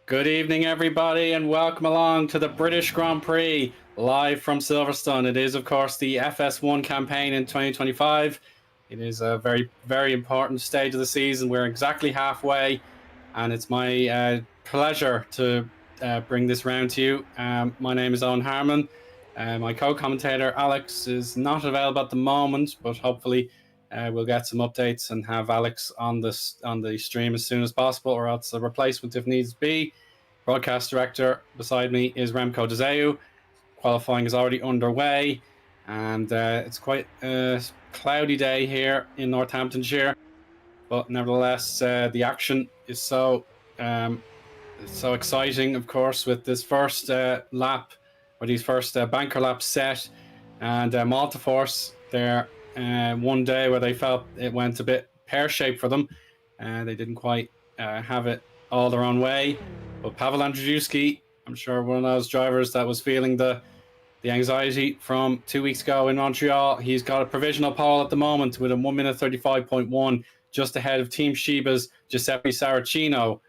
Good evening, everybody, and welcome along to the British Grand Prix live from Silverstone. It is, of course, the FS1 campaign in 2025. It is a very, very important stage of the season. We're exactly halfway, and it's my pleasure to bring this round to you. My name is Eoin Harmon. My co-commentator Alex is not available at the moment, but hopefully we'll get some updates and have Alex on the stream as soon as possible, or else a replacement if needs be. Broadcast director beside me is Remco Zeeuw. Qualifying is already underway, and it's quite a cloudy day here in Northamptonshire. But nevertheless, the action is so exciting, of course, with this first lap, or these first banker laps set, and Malta Force there one day where they felt it went a bit pear-shaped for them, and they didn't quite have it all their own way. But Pavel Andrzejewski, I'm sure one of those drivers that was feeling the anxiety from 2 weeks ago in Montreal, he's got a provisional pole at the moment with a 1 minute 35.1, just ahead of Team Shiba's Giuseppe Saracino.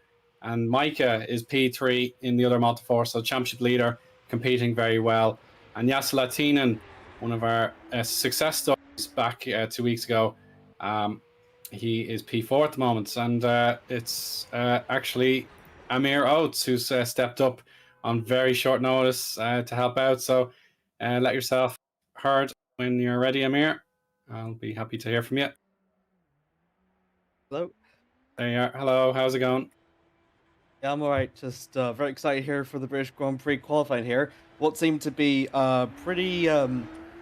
And Micah is P3 in the other Malta Force, so championship leader, competing very well. And Jassa Latinen, one of our success stories back 2 weeks ago, he is P4 at the moment. And it's actually Amir Oates who's stepped up on very short notice to help out. So let yourself heard when you're ready, Amir. I'll be happy to hear from you. Hello. There you are. Hello, how's it going? Yeah, I'm alright. Just very excited here for the British Grand Prix qualifying here. What seemed to be pretty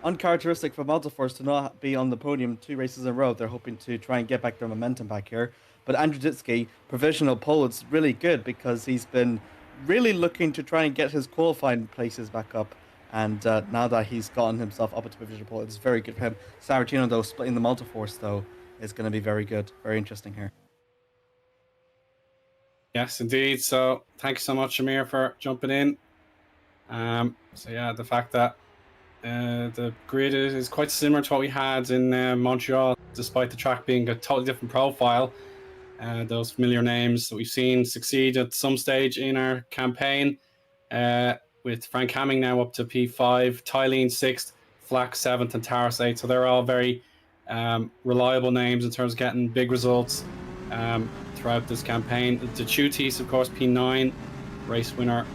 uncharacteristic for Malta Force to not be on the podium 2 races in a row. They're hoping to try and get back their momentum back here. But Andrzejewski, provisional pole, it's really good because he's been really looking to try and get his qualifying places back up. And now that he's gotten himself up into provisional pole, it's very good for him. Saracino, though, splitting the Malta Force, though, is going to be very good. Very interesting here. Yes, indeed. So thank you so much, Amir, for jumping in. So yeah, the fact that the grid is quite similar to what we had in Montreal, despite the track being a totally different profile. Those familiar names that we've seen succeed at some stage in our campaign, with Frank Hamming now up to P5, Tylene 6th, Flack 7th, and Taras 8th. So they're all very reliable names in terms of getting big results throughout this campaign. The Chutis, of course, P9, race winner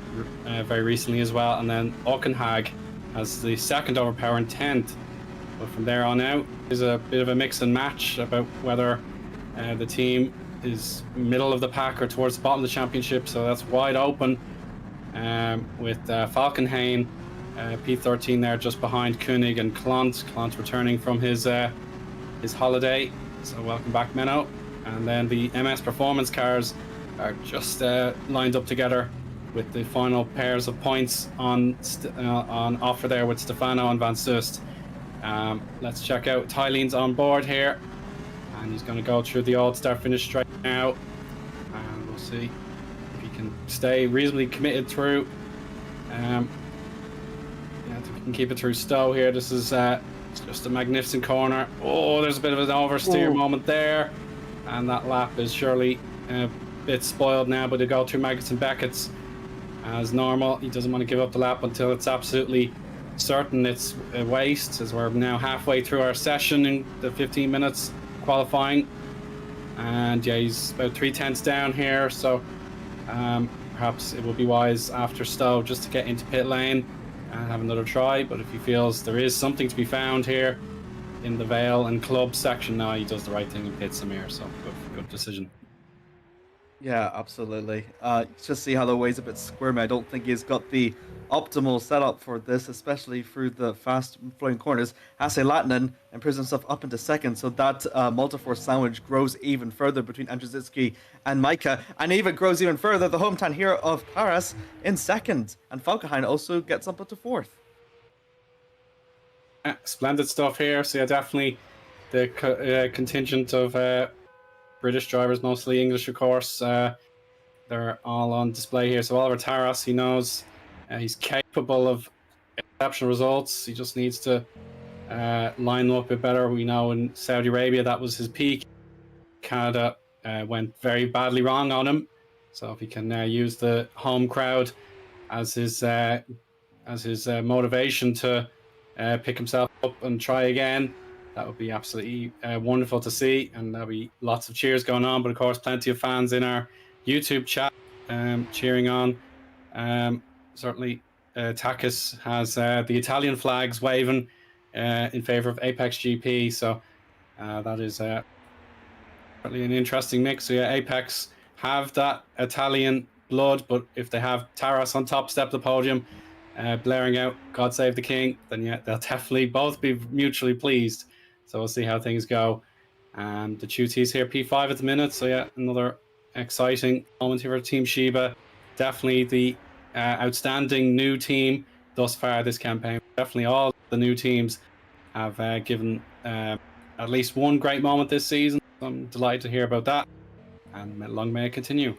very recently as well. And then Aukenhag as the second overpower in 10th. But from there on out, there's a bit of a mix and match about whether the team is middle of the pack or towards the bottom of the championship. So that's wide open with Falkenhayn, P13 there just behind Koenig and Klont. Klont returning from his holiday. So welcome back, Menno. And then the MS Performance cars are just lined up together with the final pairs of points on offer there with Stefano and Van Sust. Let's check out Tylene's on board here, and he's going to go through the old start finish straight now, and we'll see if he can stay reasonably committed through. Yeah, if we can keep it through Stowe here. This is just a magnificent corner. Oh, there's a bit of an oversteer moment there, and that lap is surely a bit spoiled now, but they go through Maggots and Beckett's as normal. He doesn't want to give up the lap until it's absolutely certain it's a waste, as we're now halfway through our session in the 15 minutes qualifying. And yeah, he's about 3/10 down here, so perhaps it will be wise after Stowe just to get into pit lane and have another try. But if he feels there is something to be found here in the Vale and Club section, now he does the right thing and pits Amir. So good decision. Yeah, absolutely. Just see how the way's a bit squirmy. I don't think he's got the optimal setup for this, especially through the fast-flowing corners. Hasse Latinen improves himself up into second, so that Malta-Force sandwich grows even further between Andrzejewski and Micah, and even grows even further, the hometown hero of Paris in second, and Falkenhayn also gets up to fourth. Splendid stuff here. So yeah, definitely the contingent of British drivers, mostly English, of course. They're all on display here. So Oliver Taras, he knows he's capable of exceptional results. He just needs to line them up a bit better. We know in Saudi Arabia that was his peak. Canada went very badly wrong on him. So if he can use the home crowd as his motivation to pick himself up and try again, that would be absolutely wonderful to see, and there'll be lots of cheers going on. But of course, plenty of fans in our YouTube chat cheering on. Certainly, Takis has the Italian flags waving in favor of Apex GP, so that is certainly an interesting mix. So yeah, Apex have that Italian blood, but if they have Taras on top, step the podium, blaring out "God Save the King," then yeah, they'll definitely both be mutually pleased. So we'll see how things go. And the Tuties here, P5 at the minute. So yeah, another exciting moment here for Team Sheba. Definitely the outstanding new team thus far this campaign. Definitely all the new teams have given at least one great moment this season. I'm delighted to hear about that, and long may it continue.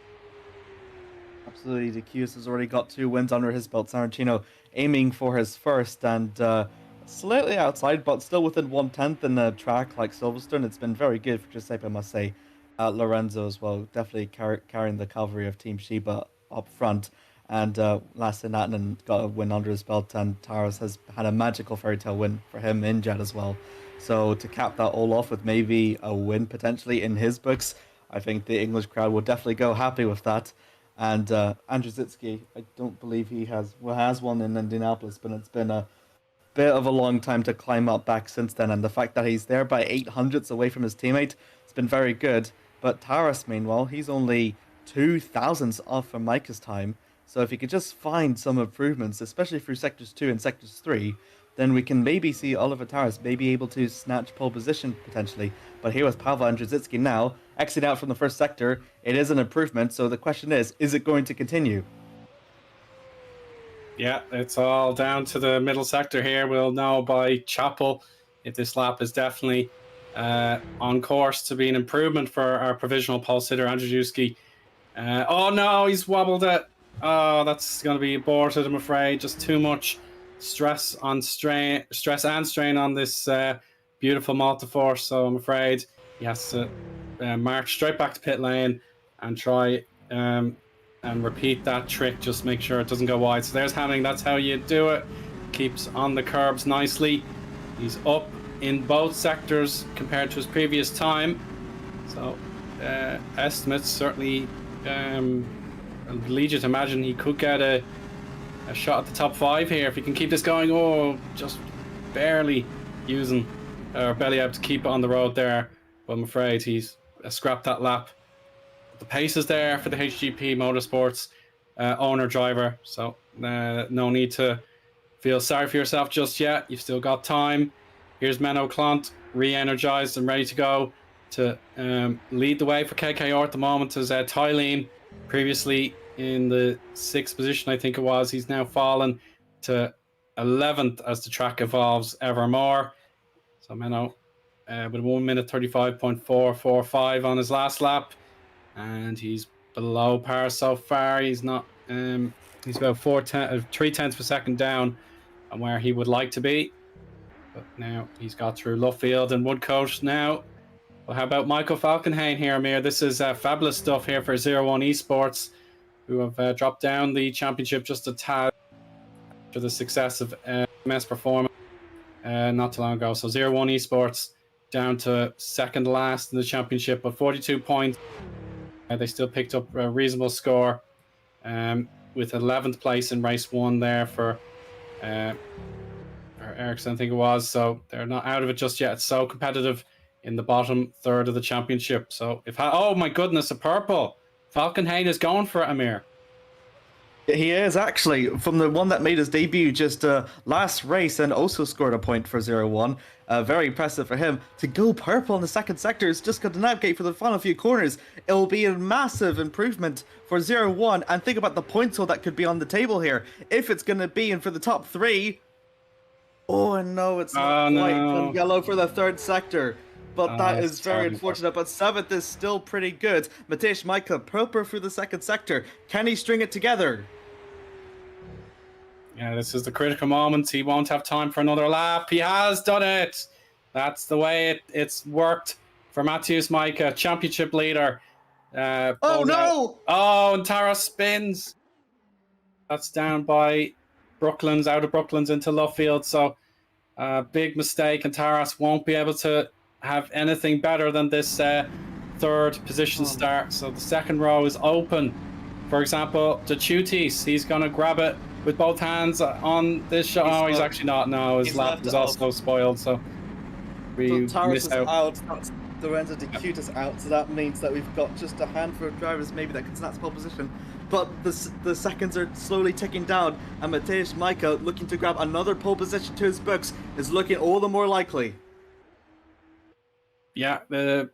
Absolutely, the Qs has already got 2 wins under his belt. Sarantino aiming for his first, and slightly outside, but still within 1/10 in a track like Silverstone. It's been very good for Giuseppe, I must say. Lorenzo as well, definitely carrying the cavalry of Team Sheba up front. And Lasse Nattinen got a win under his belt, and Taras has had a magical fairy tale win for him in Jet as well. So to cap that all off with maybe a win potentially in his books, I think the English crowd will definitely go happy with that. And Andrzejczyk, I don't believe he has one in Indianapolis, but it's been a bit of a long time to climb up back since then. And the fact that he's there by 800ths away from his teammate, it's been very good. But Taras, meanwhile, he's only 2,000ths off from Micah's time. So if he could just find some improvements, especially through sectors 2 and sectors 3, then we can maybe see Oliver Taras maybe able to snatch pole position potentially. But here was Pavel Andrzejczyk now, exiting out from the first sector. It is an improvement, so the question is it going to continue? Yeah, it's all down to the middle sector here. We'll know by Chapel if this lap is definitely on course to be an improvement for our provisional pole sitter, Andrzejczyk. Oh no, he's wobbled it. Oh, that's going to be aborted, I'm afraid. Just too much stress and strain on this beautiful Multiforce. So I'm afraid he has to march straight back to pit lane and try and repeat that trick. Just make sure it doesn't go wide. So there's Hamming. That's how you do it. Keeps on the curbs nicely. He's up in both sectors compared to his previous time. So estimates certainly lead you to imagine he could get a shot at the top 5 here if he can keep this going. Oh, just barely using belly up to keep it on the road there, but I'm afraid he's scrapped that lap. The pace is there for the HGP Motorsports owner driver, so no need to feel sorry for yourself just yet. You've still got time. Here's Menno Clont, re-energized and ready to go to lead the way for KKR at the moment. As Tylene, previously in the 6th position, I think it was, he's now fallen to 11th as the track evolves ever more. So Menno with 1 minute 35.445 on his last lap, and he's below par so far. He's not he's about 3/10 per second down on where he would like to be, but now he's got through Luffield and Woodcote now. Well, how about Michael Falkenhayn here, Amir? This is fabulous stuff here for 01 Esports, who have dropped down the championship just a tad after the success of MS Performance not too long ago. So 01 Esports down to second last in the championship, but 42 points. They still picked up a reasonable score with 11th place in race 1 there for Ericsson, I think it was. So they're not out of it just yet. It's so competitive in the bottom third of the championship. So oh my goodness, a purple. Falkenhayn is going for it, Amir. He is actually, from the one that made his debut just last race and also scored a point for 01. Very impressive for him. To go purple in the second sector is just got to navigate for the final few corners. It will be a massive improvement for 01. And think about the points that could be on the table here. If it's going to be in for the top 3. Oh no, it's not quite. No. Yellow for the third sector. But that is very unfortunate. But 7th is still pretty good. Matej Micah, purple through the second sector. Can he string it together? Yeah, this is the critical moment. He won't have time for another lap. He has done it. That's the way it's worked for Matej Micah, championship leader. Oh no! Oh, and Tara spins. That's down by Brooklands, out of Brooklands into Luffield. So big mistake, and Taras won't be able to have anything better than this third position start. So the second row is open. For example, the Chutis, he's going to grab it with both hands on this shot. Oh, he's actually not. No, his lap was also spoiled. So we Taras is out. That's Lorenzo de Cutis out. So that means that we've got just a handful of drivers maybe that can snatch pole position. But the seconds are slowly ticking down, and Mateusz Majka, looking to grab another pole position to his books, is looking all the more likely. Yeah, the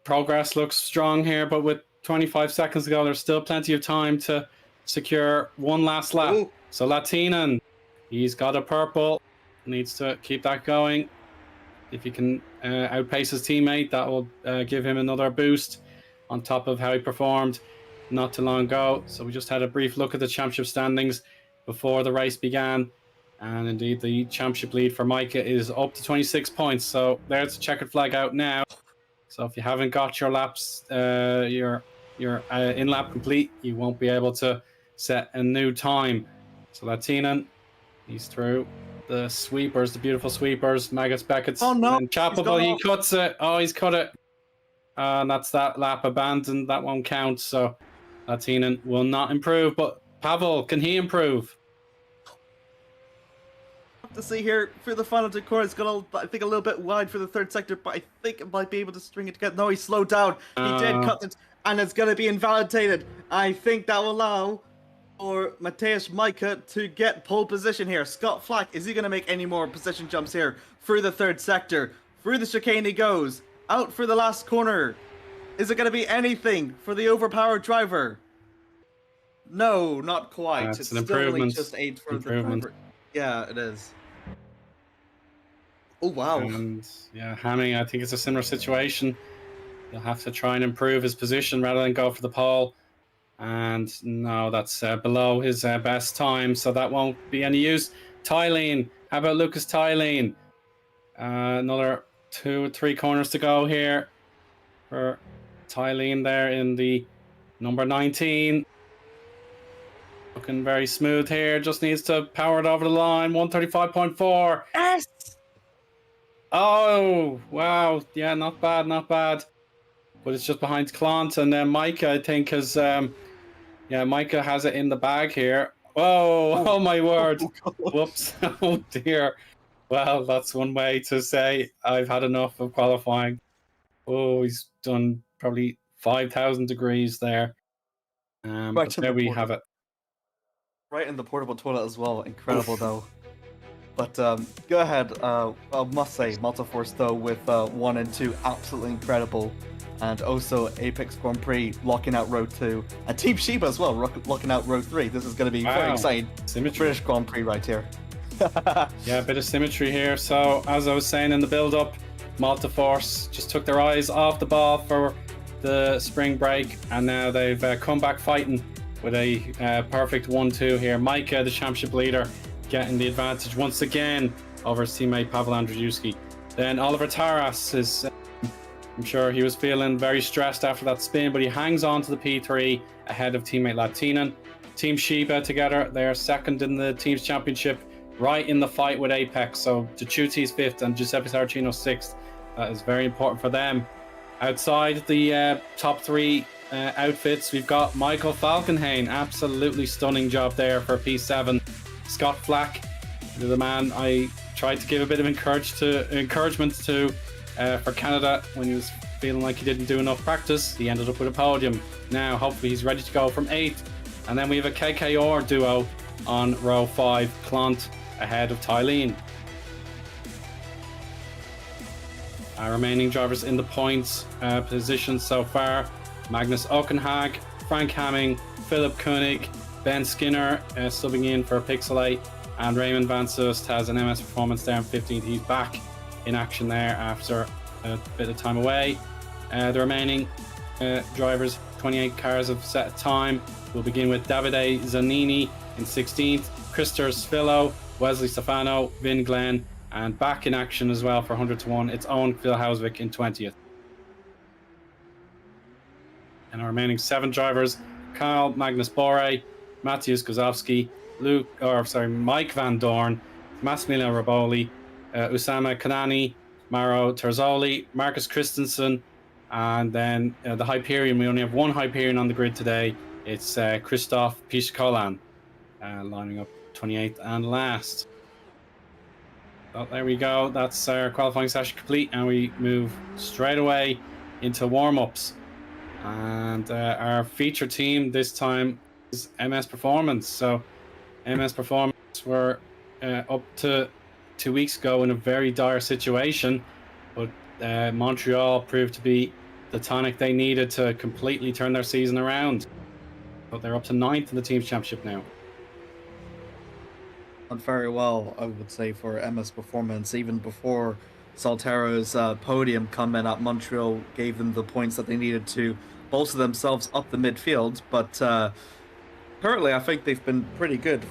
progress looks strong here, but with 25 seconds to go, there's still plenty of time to secure one last lap. Ooh. So Latinen, he's got a purple, needs to keep that going. If he can outpace his teammate, that will give him another boost on top of how he performed not too long ago. So we just had a brief look at the championship standings before the race began, and indeed the championship lead for Majka is up to 26 points. So there's the checkered flag out now. So if you haven't got your laps, your in lap complete, you won't be able to set a new time. So Latinen, he's through the sweepers, the beautiful sweepers. Magus Beckett's and Chapel, he cuts it. Oh, he's cut it. And that's that lap abandoned. That won't count. So Latinen will not improve. But Pavel, can he improve? To see here through the final two corners, got I think a little bit wide for the third sector, but I think it might be able to string it together. No, he slowed down. He did cut it, and it's going to be invalidated. I think that will allow for Mateusz Majka to get pole position here. Scott Flack, is he going to make any more position jumps here through the third sector? Through the chicane he goes, out for the last corner. Is it going to be anything for the overpowered driver? No, not quite. It's an improvement. Just 8 for the driver. Yeah, it is. Oh, wow. And yeah, Hamming, I think it's a similar situation. He'll have to try and improve his position rather than go for the pole. And no, that's below his best time, so that won't be any use. Tylene, how about Lucas Tylene? Another 2 or 3 corners to go here for Tylene there in the number 19. Looking very smooth here, just needs to power it over the line. 135.4. Yes! Oh, wow. Yeah, not bad, not bad. But it's just behind Clant, and then Majka, I think, has... yeah, Majka has it in the bag here. Oh my word. Whoops. Oh, dear. Well, that's one way to say I've had enough of qualifying. Oh, he's done probably 5,000 degrees there. But there we have it. Right in the portable toilet as well. Incredible, though. But go ahead. I must say, Multiforce, though, with 1 and 2, absolutely incredible. And also Apex Grand Prix locking out row 2. And Team Sheba as well, locking out row 3. This is going to be very exciting. Symmetry. British Grand Prix right here. Yeah, a bit of symmetry here. So, as I was saying in the build-up, Multiforce just took their eyes off the ball for the spring break. And now they've come back fighting with a perfect 1-2 here. Majka, the championship leader, getting the advantage once again over his teammate Pavel Andrzejewski. Then Oliver Taras is... I'm sure he was feeling very stressed after that spin, but he hangs on to the P3 ahead of teammate Latinen. Team Sheba together, they're second in the team's championship, right in the fight with Apex. So Ducuti's 5th and Giuseppe Saracino 6th. That is very important for them. Outside the top 3 outfits, we've got Michael Falkenhayn. Absolutely stunning job there for P7. Scott Flack, the man I tried to give a bit of encouragement to for Canada when he was feeling like he didn't do enough practice. He ended up with a podium. Now hopefully he's ready to go from 8th. And then we have a KKR duo on row 5, Clant ahead of Tylene. Our remaining drivers in the points position so far: Magnus Okenhag, Frank Hamming, Philip Koenig, Ben Skinner subbing in for Pixelate, and Raymond Van Soest has an MS performance there in 15th. He's back in action there after a bit of time away. The remaining drivers, 28 cars have set a time. We'll begin with Davide Zanini in 16th, Christopher Svillo, Wesley Stefano, Vin Glenn, and back in action as well for 100 to 1, it's Eoin Phil Hausvik in 20th. And our remaining 7 drivers: Kyle Magnus Bore, Matthias Gozowski, Mike Van Dorn, Massimiliano Raboli, Usama Kanani, Maro Terzoli, Marcus Christensen, and then the Hyperion. We only have one Hyperion on the grid today. It's Christoph Pichkolan, lining up 28th and last. Well, there we go. That's our qualifying session complete, and we move straight away into warm-ups. And our feature team this time is MS Performance. So MS Performance were up to 2 weeks ago in a very dire situation, but Montreal proved to be the tonic they needed to completely turn their season around. But they're up to 9th in the Teams Championship now. Done very well, I would say, for MS Performance. Even before Saltero's podium coming at Montreal gave them the points that they needed to bolster themselves up the midfield. But currently, I think they've been pretty good,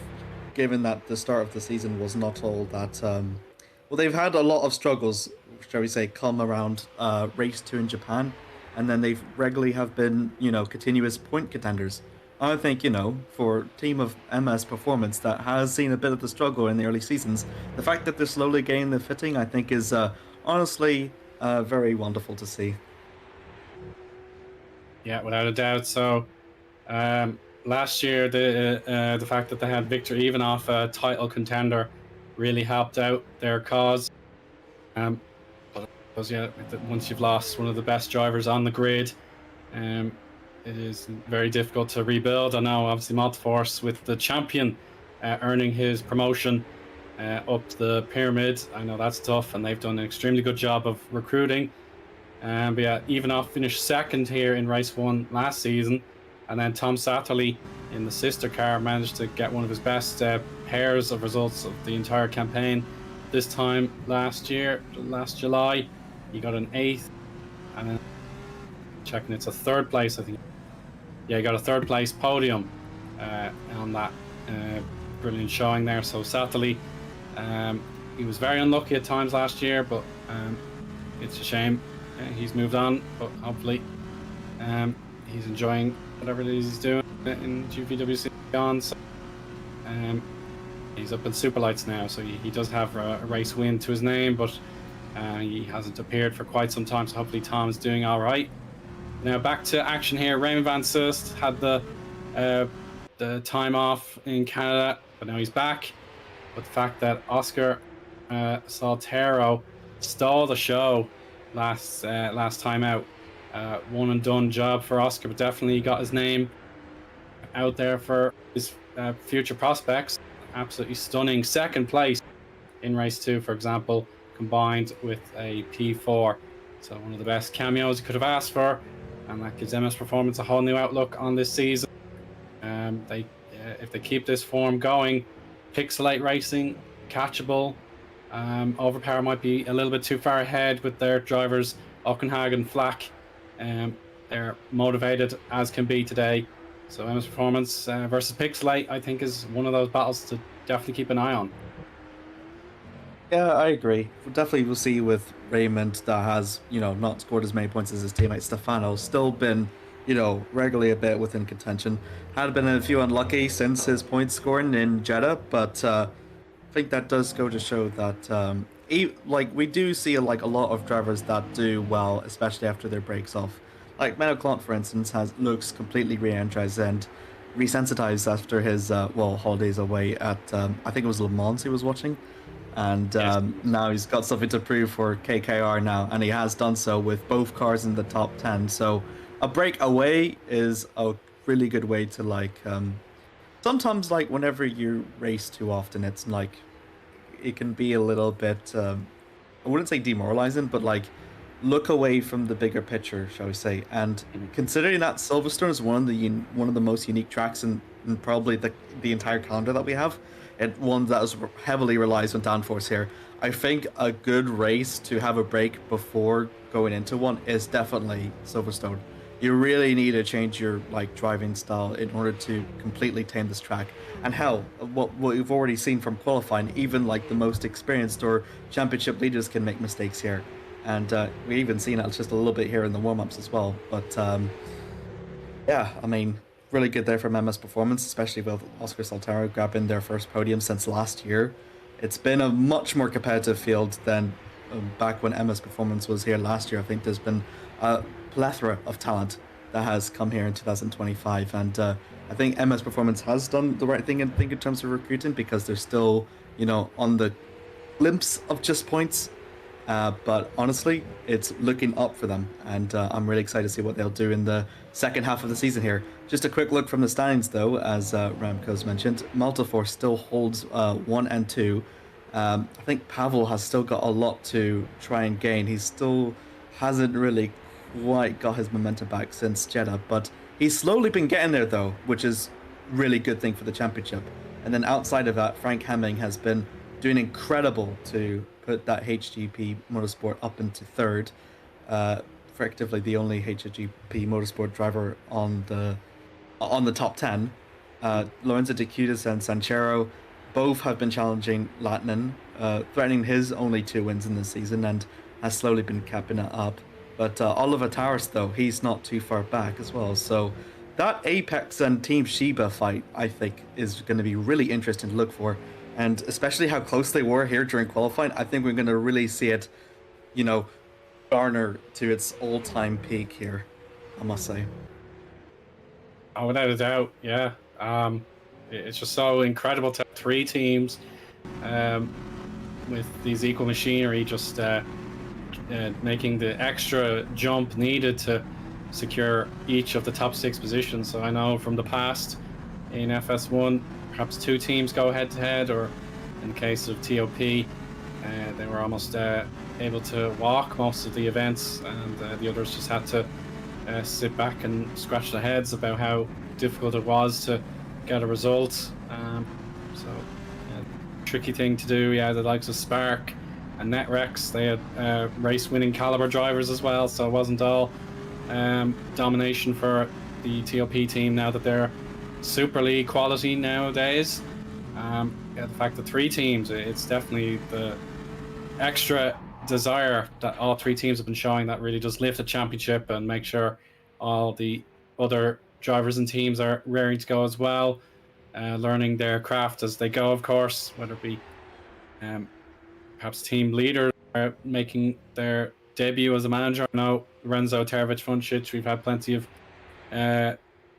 given that the start of the season was not all that... well, they've had a lot of struggles, shall we say, come around race 2 in Japan. And then they've regularly have been, continuous point contenders. I think, for a team of MS Performance that has seen a bit of the struggle in the early seasons, the fact that they're slowly gaining the footing, I think, is honestly very wonderful to see. Yeah, without a doubt. So last year, the fact that they had Victor Ivanov, a title contender, really helped out their cause. But because once you've lost one of the best drivers on the grid, it is very difficult to rebuild. I know, obviously, Montforce with the champion earning his promotion up the pyramid. I know that's tough, and they've done an extremely good job of recruiting. But yeah, Ivanov finished 2nd here in race 1 last season, and then Tom Satterley in the sister car managed to get one of his best pairs of results of the entire campaign. This time last July, he got an 8th, and then checking it's a 3rd place, I think. Yeah, he got a 3rd place podium on that brilliant showing there. So Satterley, he was very unlucky at times last year, but it's a shame. He's moved on, but hopefully he's enjoying whatever it is he's doing in GPVWC on. So, he's up in Superlights now, so he does have a race win to his name, but he hasn't appeared for quite some time, so hopefully Tom's doing all right. Now back to action here. Raymond Van Soest had the time off in Canada, but now he's back. But the fact that Oscar Saltero stole the show last time out, one and done job for Oscar, but definitely got his name out there for his future prospects. Absolutely stunning 2nd place in race 2, for example, combined with a P4. So one of the best cameos you could have asked for, and that gives MS Performance a whole new outlook on this season. If they keep this form going, Pixelate Racing, catchable. Overpower might be a little bit too far ahead with their drivers, Ockenhagen, Flack. They're motivated as can be today. So MS Performance versus Pixelate, I think, is one of those battles to definitely keep an eye on. Yeah, I agree. Definitely we'll see with Raymond that has, not scored as many points as his teammate Stefano, still been, regularly a bit within contention. Had been a few unlucky since his point scoring in Jeddah, but I think that does go to show that, we do see a lot of drivers that do well, especially after their breaks off. Like Menno Clant, for instance, looks completely re-energized and resensitized after his holidays away at I think it was Le Mans he was watching. And now he's got something to prove for KKR now, and he has done so with both cars in the top 10. So a break away is a really good way to sometimes whenever you race too often, it's it can be a little bit I wouldn't say demoralizing, but look away from the bigger picture, shall we say. And considering that Silverstone is one of the most unique tracks in probably the entire calendar that we have, and one that is heavily relies on downforce here, I think a good race to have a break before going into one is definitely Silverstone. You really need to change your driving style in order to completely tame this track. And hell, what we've already seen from qualifying, even the most experienced or championship leaders can make mistakes here. And we even seen that just a little bit here in the warm-ups as well. But Yeah, I mean, really good there from MS Performance, especially with Oscar Saltero grabbing their first podium since last year. It's been a much more competitive field than back when MS Performance was here last year. I think there's been a plethora of talent that has come here in 2025, and I think MS Performance has done the right thing in terms of recruiting because they're still, on the glimpse of just points. But honestly, it's looking up for them, and I'm really excited to see what they'll do in the second half of the season here. Just a quick look from the standings, though, as Remco's mentioned, Maltafor still holds 1 and 2. I think Pavel has still got a lot to try and gain. He still hasn't really quite got his momentum back since Jeddah, but he's slowly been getting there, though, which is really good thing for the championship. And then outside of that, Frank Hemming has been doing incredible to put that HGP Motorsport up into third. Effectively, the only HGP Motorsport driver on the top 10. Lorenzo De Cudas and Sanchero both have been challenging Latinen, threatening his only 2 wins in the season, and has slowly been capping it up. But Oliver Towers, though, he's not too far back as well. So that Apex and Team Sheba fight, I think, is going to be really interesting to look for. And especially how close they were here during qualifying, I think we're going to really see it, garner to its all-time peak here, I must say. Oh, without a doubt, yeah. It's just so incredible to have 3 teams with these equal machinery just making the extra jump needed to secure each of the top 6 positions. So I know from the past in FS1, perhaps 2 teams go head-to-head, or in the case of TOP, they were almost able to walk most of the events, and the others just had to sit back and scratch their heads about how difficult it was to get a result. So, tricky thing to do. Yeah, the likes of Spark and Netrex, they had race-winning caliber drivers as well, so it wasn't all domination for the TOP team now that they're Super League quality nowadays. The fact that 3 teams, it's definitely the extra desire that all 3 teams have been showing that really just lift the championship and make sure all the other drivers and teams are raring to go as well, learning their craft as they go, of course, whether it be perhaps team leaders are making their debut as a manager. I know Renzo Terovic-Funcic, we've had plenty of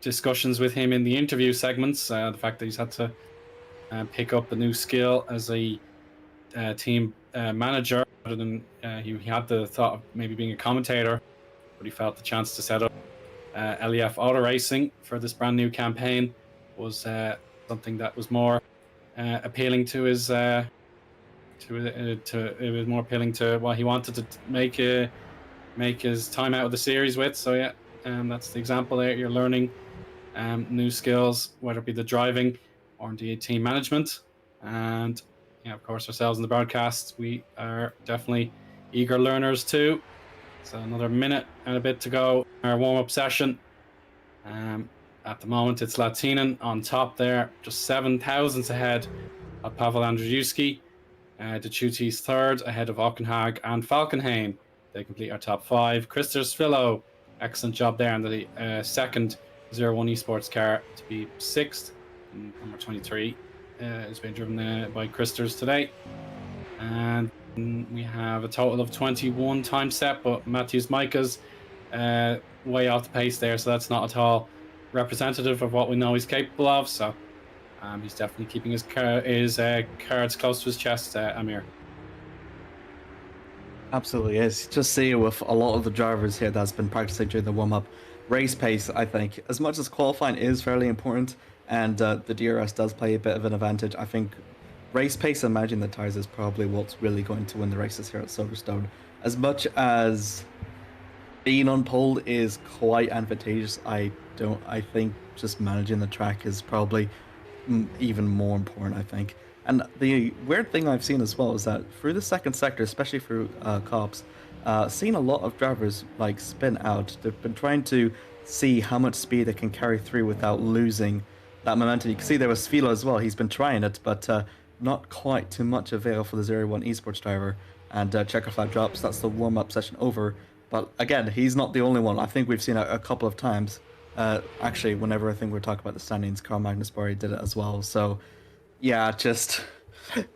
discussions with him in the interview segments, the fact that he's had to pick up a new skill as a team manager, rather than he had the thought of maybe being a commentator, but he felt the chance to set up LEF Auto Racing for this brand new campaign was something that was more appealing to his it was more appealing to what he wanted to make his time out of the series with. So yeah, that's the example there. You're learning new skills, whether it be the driving or indeed team management. And of course, ourselves in the broadcast, we are definitely eager learners too. So another minute and a bit to go in our warm-up session. At the moment, it's Latinen on top there, just 7 thousandths ahead of Pavel Andrzejewski. Dechuty's third, ahead of Ockenhag and Falkenhayn. They complete our top 5. Christer Svillo, excellent job there in the second 01 Esports car to be 6th. Number 23 has been driven by Christers today. And we have a total of 21 time set, but Matthews Micah's way off the pace there, so that's not at all representative of what we know he's capable of. So he's definitely keeping his cards close to his chest, Amir. Absolutely is. Just see with a lot of the drivers here that's been practicing during the warm-up, race pace, I think, as much as qualifying is fairly important, and the DRS does play a bit of an advantage, I think race pace and managing the tires is probably what's really going to win the races here at Silverstone. As much as being on pole is quite advantageous, I think just managing the track is probably even more important, I think. And the weird thing I've seen as well is that through the second sector, especially through cops, seen a lot of drivers like spin out. They've been trying to see how much speed they can carry through without losing that momentum. You can see there was Svilo as well. He's been trying it, but not quite too much avail for the 01 Esports driver. And checker flag drops. That's the warm-up session over. But again, he's not the only one. I think we've seen a couple of times Actually, whenever I think we're talking about the standings, Carl Magnus Borg did it as well. So, yeah, just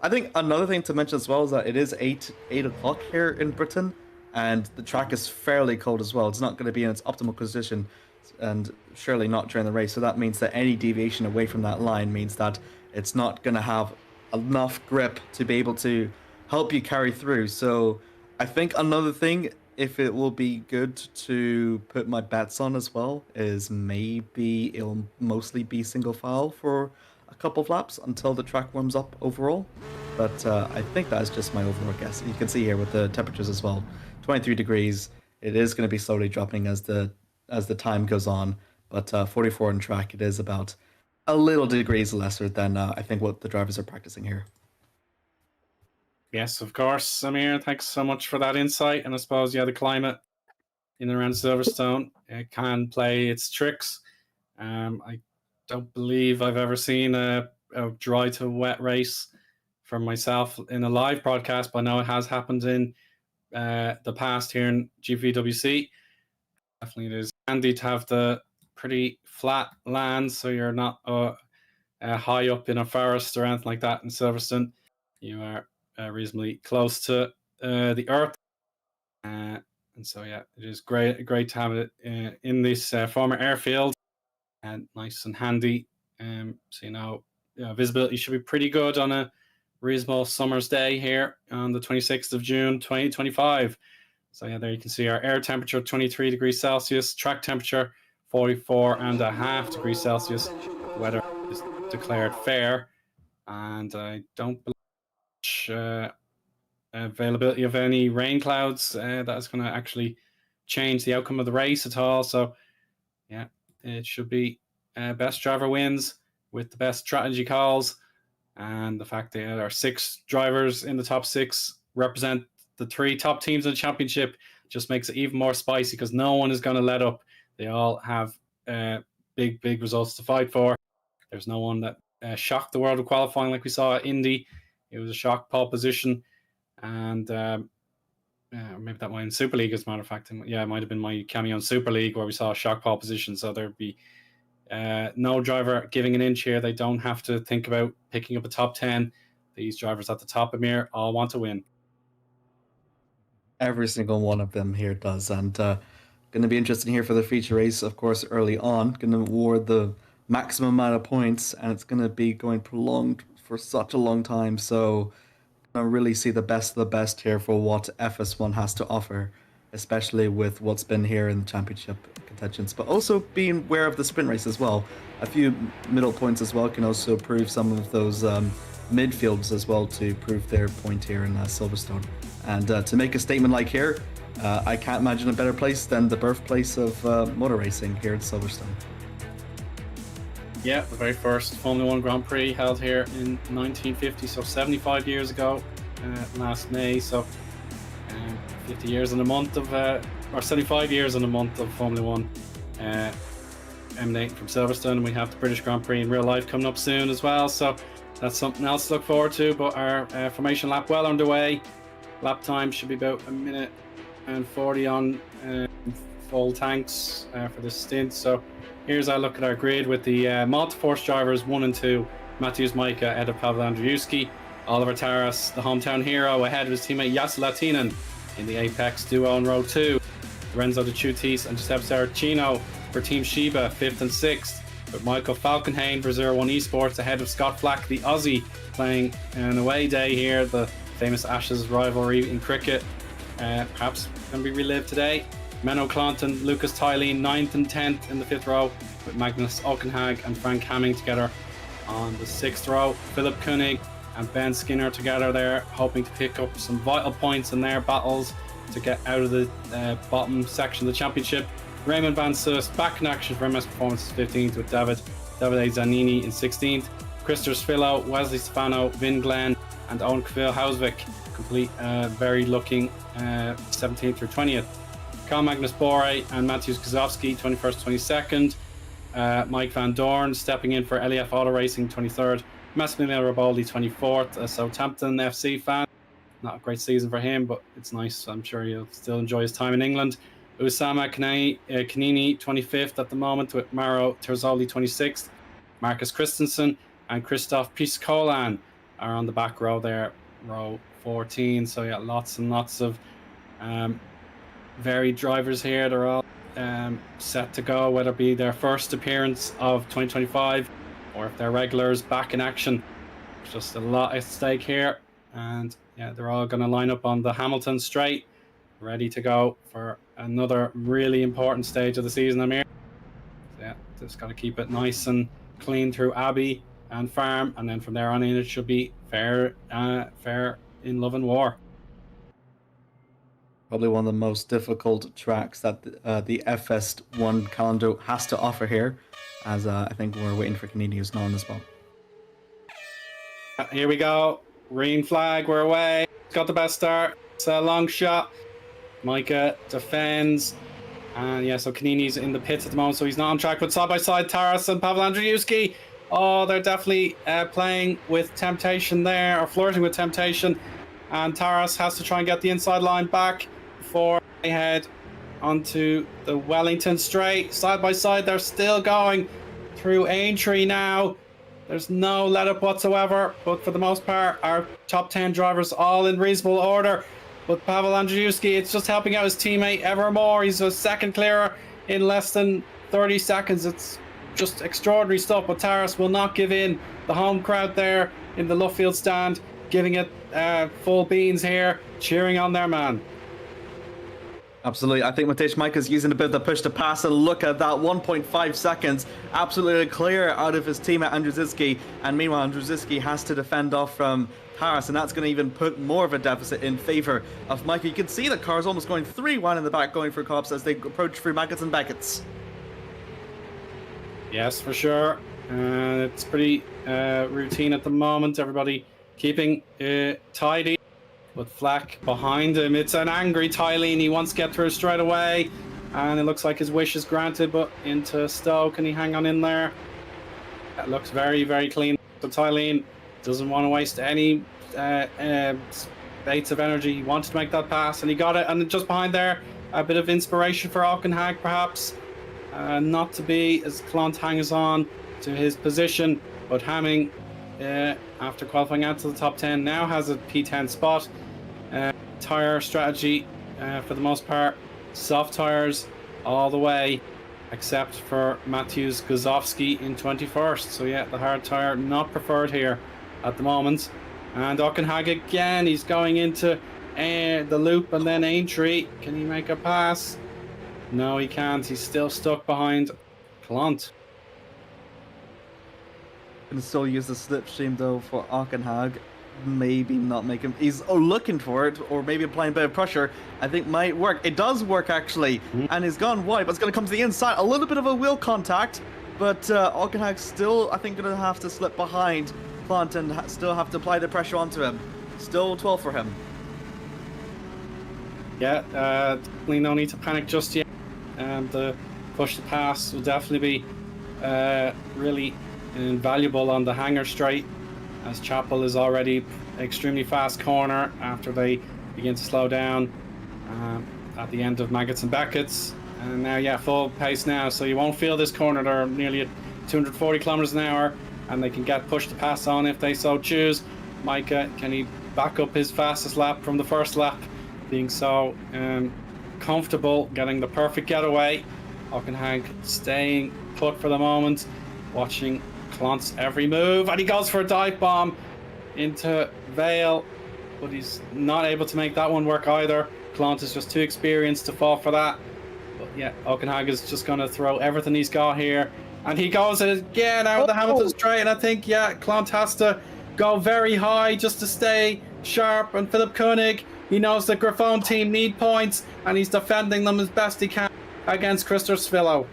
I think another thing to mention as well is that it is eight o'clock here in Britain, and the track is fairly cold as well. It's not going to be in its optimal position, and surely not during the race. So that means that any deviation away from that line means that it's not going to have enough grip to be able to help you carry through. So I think another thing, if it will be good to put my bets on as well, is maybe it'll mostly be single file for a couple of laps until the track warms up overall. But I think that is just my overall guess. You can see here with the temperatures as well, 23 degrees. It is going to be slowly dropping as the time goes on. But 44 on track, it is about a little degrees lesser than I think what the drivers are practicing here. Yes, of course, Amir. Thanks so much for that insight. And I suppose, yeah, the climate in and around Silverstone can play its tricks. I don't believe I've ever seen a dry to wet race for myself in a live broadcast, but I know it has happened in the past here in GPVWC. Definitely, it is handy to have the pretty flat land, so you're not high up in a forest or anything like that in Silverstone. You are reasonably close to the earth, and so yeah, it is great to have it in this former airfield, and nice and handy. So visibility should be pretty good on a reasonable summer's day here on the 26th of June 2025. So yeah, there you can see our air temperature 23 degrees Celsius, track temperature 44.5 degrees Celsius. The weather is declared fair, and I don't believe availability of any rain clouds that is going to actually change the outcome of the race at all. So yeah, it should be best driver wins with the best strategy calls, and the fact that there are 6 drivers in the top 6 represent the 3 top teams in the championship just makes it even more spicy, because no one is going to let up. They all have big results to fight for. There's no one that shocked the world of qualifying like we saw at Indy. It was a shock pole position, and maybe that might in Super League, as a matter of fact. Yeah, it might have been my cameo in Super League where we saw a shock pole position. So there'd be no driver giving an inch here. They don't have to think about picking up a top 10. These drivers at the top of Mir all want to win. Every single one of them here does, and going to be interesting here for the feature race, of course, early on. Going to award the maximum amount of points, and it's going to be going prolonged for such a long time. So, going to really see the best of the best here for what FS1 has to offer, especially with what's been here in the championship contentions, but also being aware of the sprint race as well. A few middle points as well can also prove some of those midfields as well to prove their point here in Silverstone. And to make a statement like here, I can't imagine a better place than the birthplace of motor racing here at Silverstone. Yeah, the very first Formula 1 Grand Prix held here in 1950, so 75 years ago, last May. So 50 years in a month of, or 75 years in a month of Formula 1 emanating from Silverstone. And we have the British Grand Prix in real life coming up soon as well. So that's something else to look forward to. But our formation lap well underway. Lap time should be about 1 minute and 40 on full tanks for this stint. So here's our look at our grid with the Multiforce drivers 1 and 2. Mateusz Majka ahead of Pavel Andrzejewski. Oliver Taras, the hometown hero, ahead of his teammate Jasi Latinen in the Apex duo in row 2. Lorenzo De Chutis and Giuseppe Saracino for Team Shiba 5th and 6th. With Michael Falkenhayn for 01 Esports ahead of Scott Flack, the Aussie, playing an away day here. The famous Ashes rivalry in cricket perhaps can be relived today. Menno Clonton, Lucas Tylene 9th and 10th in the 5th row, with Magnus Okenhag and Frank Hamming together on the 6th row. Philip Koenig and Ben Skinner together there, hoping to pick up some vital points in their battles to get out of the bottom section of the championship. Raymond Van Soest back in action for MS Performances 15th, with Davide Zanini in 16th. Christopher Sfillo, Wesley Stefano, Vin Glenn and Owen Kvil-Hausvik complete very looking 17th through 20th. Carl Magnus Borg and Mateusz Kozowski 21st, 22nd. Mike Van Dorn stepping in for LEF Auto Racing 23rd. Massimiliano Riboldi 24th, a Southampton FC fan. Not a great season for him, but it's nice. I'm sure he'll still enjoy his time in England. Usama Kanini 25th at the moment, with Mauro Terzoli 26th. Marcus Christensen and Christoph Piscolan are on the back row there, row 14. So yeah, lots and lots of varied drivers here. They're all set to go, whether it be their first appearance of 2025 or if they're regulars back in action. There's just a lot at stake here, and yeah, they're all going to line up on the Hamilton straight, ready to go for another really important stage of the season. I'm here. So yeah, just got to keep it nice and clean through Abbey and Farm, and then from there on in it should be fair in love and war. Probably one of the most difficult tracks that the FS1 calendar has to offer here, as I think we're waiting for Canadian who's not on the spot. Here we go. Green flag, we're away. Got the best start. It's a long shot. Micah defends. And yeah, so Kanini's in the pits at the moment, so he's not on track. But side by side, Taras and Pavel Andrzejewski. Oh, they're definitely playing with temptation there, or flirting with temptation. And Taras has to try and get the inside line back before they head onto the Wellington straight. Side by side, they're still going through Aintree now. There's no let up whatsoever, but for the most part, our top 10 drivers all in reasonable order. But Pavel Andrzejewski, it's just helping out his teammate ever more. He's a second clearer in less than 30 seconds. It's just extraordinary stuff, but Taras will not give in. The home crowd there in the Luffield stand, giving it full beans here, cheering on their man. Absolutely. I think Matej Majka's using a bit of the push to pass, and look at that, 1.5 seconds. Absolutely clear out of his teammate Andrzejewski, and meanwhile Andrzejewski has to defend off from Taras, and that's going to even put more of a deficit in favour of Majka. You can see the car's almost going 3-1 in the back, going for cops as they approach through Maggots and Beckett's. Yes, for sure. It's pretty routine at the moment. Everybody keeping tidy. With Flack behind him, it's an angry Tylene. He wants to get through straight away, and it looks like his wish is granted. But into Stowe, can he hang on in there? That looks very, very clean. So Tylene doesn't want to waste any baits of energy. He wanted to make that pass, and he got it. And just behind there, a bit of inspiration for Auchenhag, perhaps. Not to be, as Clont hangs on to his position, but Hamming, after qualifying out to the top 10, now has a P10 spot. Tyre strategy, for the most part, soft tyres all the way, except for Matthews Guzovsky in 21st. So yeah, the hard tyre not preferred here at the moment. And Auchenhag again, he's going into the loop and then Aintree. Can he make a pass? No, he can't. He's still stuck behind Clont. Can still use the slipstream though for Auchenhag. Maybe not make him. He's looking for it, or maybe applying a bit of pressure. I think might work. It does work actually, and he's gone wide, but it's going to come to the inside. A little bit of a wheel contact, but Auchenhag still, I think, going to have to slip behind Clont and still have to apply the pressure onto him. Still 12 for him. Yeah, definitely no need to panic just yet. The push to pass will definitely be really invaluable on the hanger straight, as Chapel is already extremely fast corner after they begin to slow down at the end of Maggots and Beckett's. And now, yeah, full pace now, so you won't feel this corner. They're nearly at 240 kilometers an hour, and they can get pushed to pass on if they so choose. Micah, can he back up his fastest lap from the first lap, being so comfortable, getting the perfect getaway? Auchenhag staying put for the moment, watching Clont's every move, and he goes for a dive bomb into Vale, but he's not able to make that one work either. Clont is just too experienced to fall for that. But yeah, Auchenhag is just going to throw everything he's got here, and he goes again out of the Hamilton straight. And I think, yeah, Clont has to go very high just to stay sharp. And Philip Koenig, he knows the Grafone team need points, and he's defending them as best he can against Christopher Svillo.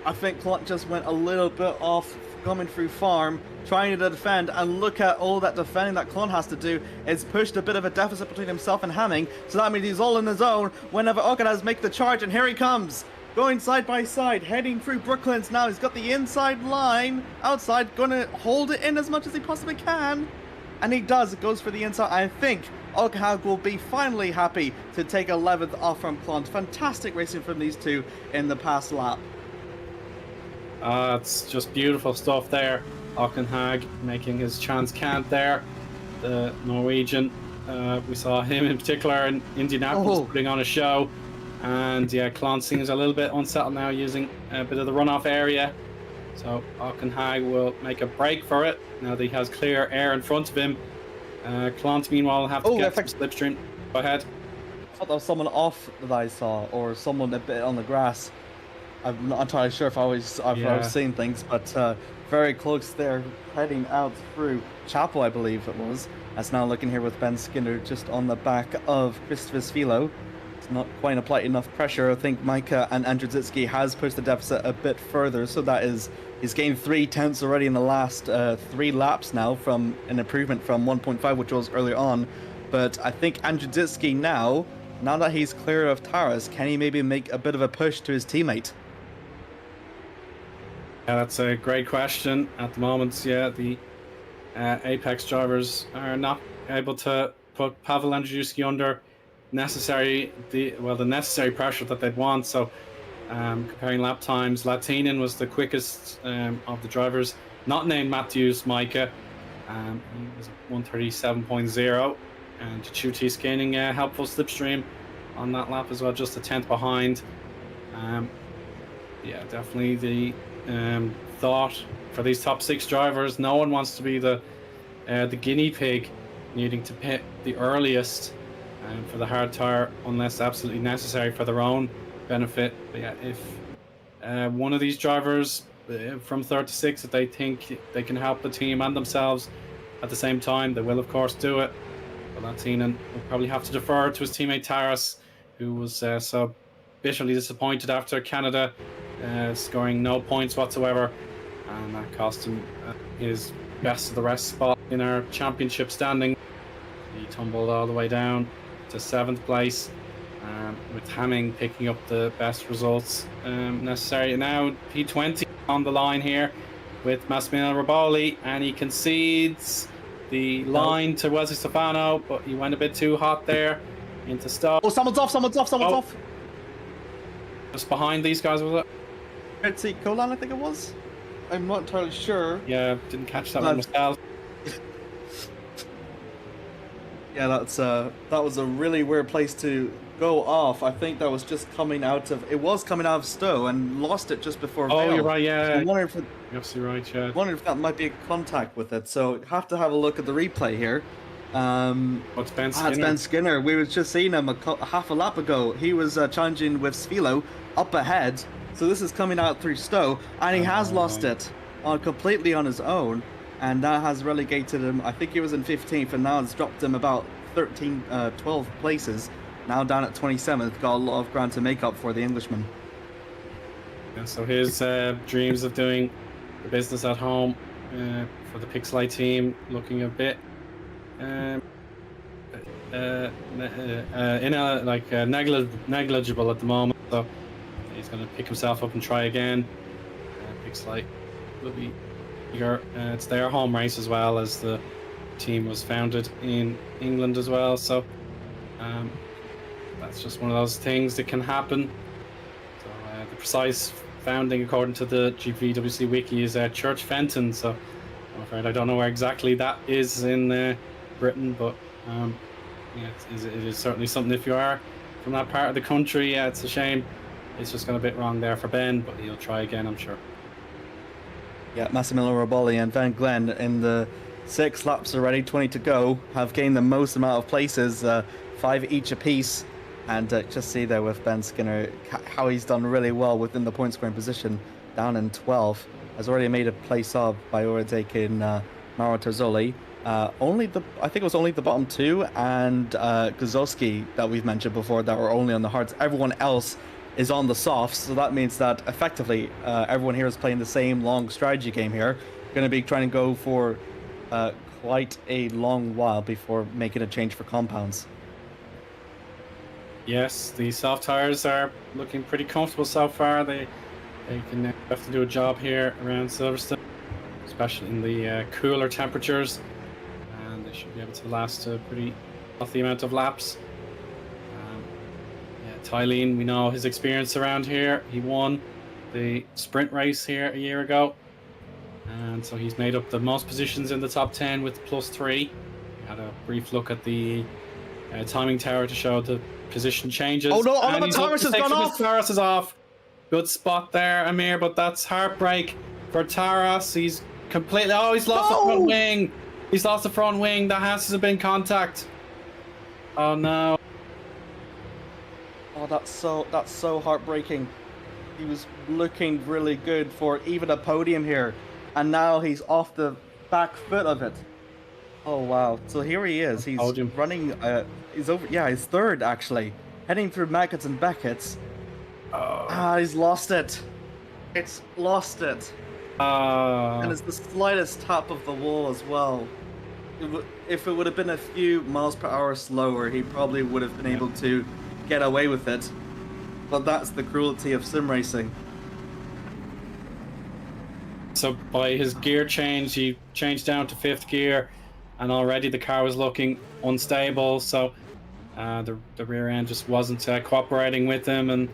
I think Clont just went a little bit off coming through Farm, trying to defend, and look at all that defending that Clont has to do. It's pushed a bit of a deficit between himself and Hamming, so that means he's all in his own whenever Auchenhag make the charge, and here he comes, going side by side, heading through Brooklands now. He's got the inside line, outside, going to hold it in as much as he possibly can, and he does. It goes for the inside. I think Oghag will be finally happy to take 11th off from Clont. Fantastic racing from these two in the past lap. It's just beautiful stuff there. Oghag making his chance count there. The Norwegian, we saw him in particular in Indianapolis putting on a show. And yeah, Clont seems a little bit unsettled now, using a bit of the runoff area. So Oghag will make a break for it now that he has clear air in front of him. Clont, meanwhile, will have to get some slipstream. Go ahead. I thought there was someone off that I saw, or someone a bit on the grass. I'm not entirely sure if I was seeing things, but very close there, heading out through Chapel, I believe it was. That's now looking here with Ben Skinner just on the back of Christopher Svilo. It's not quite applying enough pressure. I think Micah and Andrzejczyk has pushed the deficit a bit further, so that is he's gained 3 tenths already in the last 3 laps now, from an improvement from 1.5, which was earlier on. But I think Andrzejczyk now that he's clear of Taras, can he maybe make a bit of a push to his teammate? Yeah, that's a great question. At the moment, yeah, the Apex drivers are not able to put Pavel Andrzejczyk under the necessary pressure that they'd want. So comparing lap times, Latinen was the quickest of the drivers, not named Matthews Micah. He was 137.0, and Chutis gaining a helpful slipstream on that lap as well, just a tenth behind. Yeah, definitely the thought for these top 6 drivers. No one wants to be the guinea pig needing to pit the earliest for the hard tire unless absolutely necessary for their own benefit. But yeah, if one of these drivers from 3rd to 6th, if they think they can help the team and themselves at the same time, they will of course do it. But Latinen will probably have to defer to his teammate Taras, who was so bitterly disappointed after Canada, scoring no points whatsoever, and that cost him his best of the rest spot in our championship standing. He tumbled all the way down to 7th place, with Hamming picking up the best results necessary. Now P20 on the line here with Massimiliano Riboli, and he concedes the line to Wesley Stefano, but he went a bit too hot there into stop. Oh, someone's off. Just behind these guys, was it? Red Sea Colan, I think it was. I'm not entirely sure. Yeah, didn't catch that one myself. Yeah, that was a really weird place to go off. I think that was just coming out of Stowe and lost it just before Vale. Oh, you're right, yeah. So I wonder if you're absolutely right, yeah. I wonder if that might be a contact with it. So have to have a look at the replay here. What's Ben Skinner? It's Ben Skinner. We was just seeing him half a lap ago. He was challenging with Svilo up ahead. So this is coming out through Stowe, and he has lost it completely on his own, and that has relegated him. I think he was in 15th, and now it's dropped him about 12 places. Now down at 27th, got a lot of ground to make up for the Englishman. Yeah, so his dreams of doing the business at home for the Pixelite team looking a bit negligible at the moment. So he's going to pick himself up and try again. Pixelite will be eager. It's their home race as well, as the team was founded in England as well. So that's just one of those things that can happen. So the precise founding, according to the GPVWC wiki, is Church Fenton. So I'm afraid I don't know where exactly that is in Britain, but yeah, it is certainly something. If you are from that part of the country, yeah, it's a shame. It's just got a bit wrong there for Ben, but he'll try again, I'm sure. Yeah, Massimiliano Riboli and Van Glen in the 6 laps already, 20 to go, have gained the most amount of places, 5 each apiece. And just see there with Ben Skinner how he's done really well within the point scoring position, down in 12. Has already made a place up by overtaking Mauro Terzoli. I think it was only the bottom 2 and Guzowski that we've mentioned before that were only on the hards. Everyone else is on the softs, so that means that effectively everyone here is playing the same long strategy game here. Going to be trying to go for quite a long while before making a change for compounds. Yes, the soft tires are looking pretty comfortable so far. They can have to do a job here around Silverstone, especially in the cooler temperatures, and they should be able to last a pretty off the amount of laps. Tylene, we know his experience around here. He won the sprint race here a year ago. And so he's made up the most positions in the top 10 with +3. We had a brief look at the timing tower to show the position changes. Oh no, Oliver Taras has gone off! Taras is off. Good spot there, Amir, but that's heartbreak for Taras. He's completely... Oh, he's lost the front wing. He's lost the front wing. That has to have been contact. Oh no. Oh, that's so heartbreaking. He was looking really good for even a podium here, and now he's off the back foot of it. Oh wow! So here he is. He's running. He's over. Yeah, he's third actually, heading through Maggots and Beckett's. He's lost it. It's lost it. And it's the slightest tap of the wall as well. If it would have been a few miles per hour slower, he probably would have been able to get away with it. But that's the cruelty of sim racing. So by his gear change, he changed down to 5th gear, and already the car was looking unstable. So the rear end just wasn't cooperating with him, and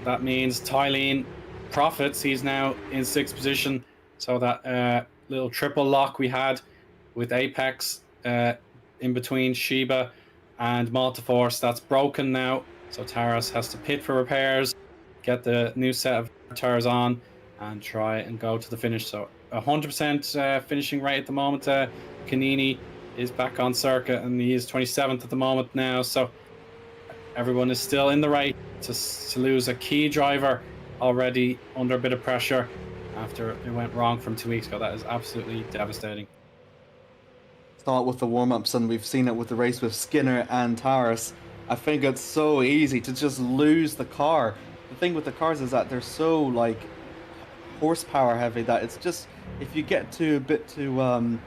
that means Tylene profits. He's now in 6th position. So that little triple lock we had with Apex in between Sheba and Multiforce, that's broken now. So Taras has to pit for repairs, get the new set of tires on, and try and go to the finish. So 100% finishing rate at the moment. Canini is back on circuit, and he is 27th at the moment now. So everyone is still in the race to lose a key driver already under a bit of pressure after it went wrong from 2 weeks ago. That is absolutely devastating. Start with the warm-ups, and we've seen it with the race with Skinner and Taras. I think it's so easy to just lose the car. The thing with the cars is that they're so like horsepower heavy that it's just, if you get to a bit too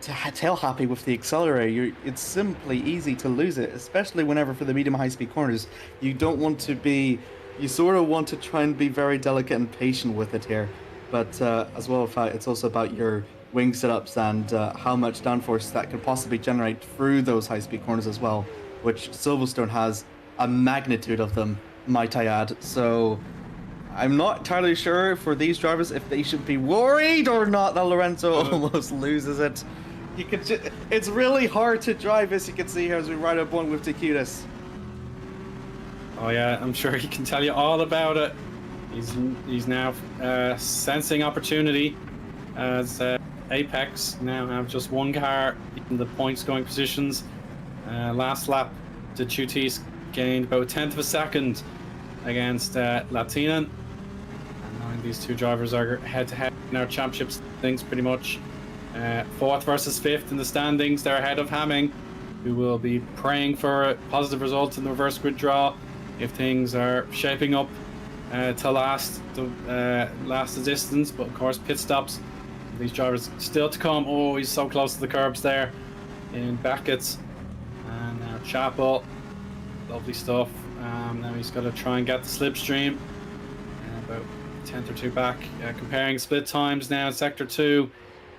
tail happy with the accelerator, it's simply easy to lose it, especially whenever for the medium high speed corners. You don't want to be, you sort of want to try and be very delicate and patient with it here. But as well, it's also about your wing setups and how much downforce that can possibly generate through those high speed corners as well, which Silverstone has a magnitude of them, might I add. So I'm not entirely sure for these drivers if they should be worried or not that Lorenzo almost loses it. It's really hard to drive, as you can see here as we ride up one with Takutis. Oh yeah, I'm sure he can tell you all about it. He's now sensing opportunity as Apex now have just one car in the points going positions. Last lap, the Chutis gained about 1/10 of a second against Latinen. And these two drivers are head-to-head in our championships things pretty much. 4th versus 5th in the standings. They're ahead of Hamming, who will be praying for a positive result in the reverse grid draw if things are shaping up to last the distance. But of course, pit stops. These drivers still to come. Oh, he's so close to the curbs there in Beckett's. And now Chapel. Lovely stuff. Now he's got to try and get the slipstream. About 1/10 or 2 back. Comparing split times now in Sector 2.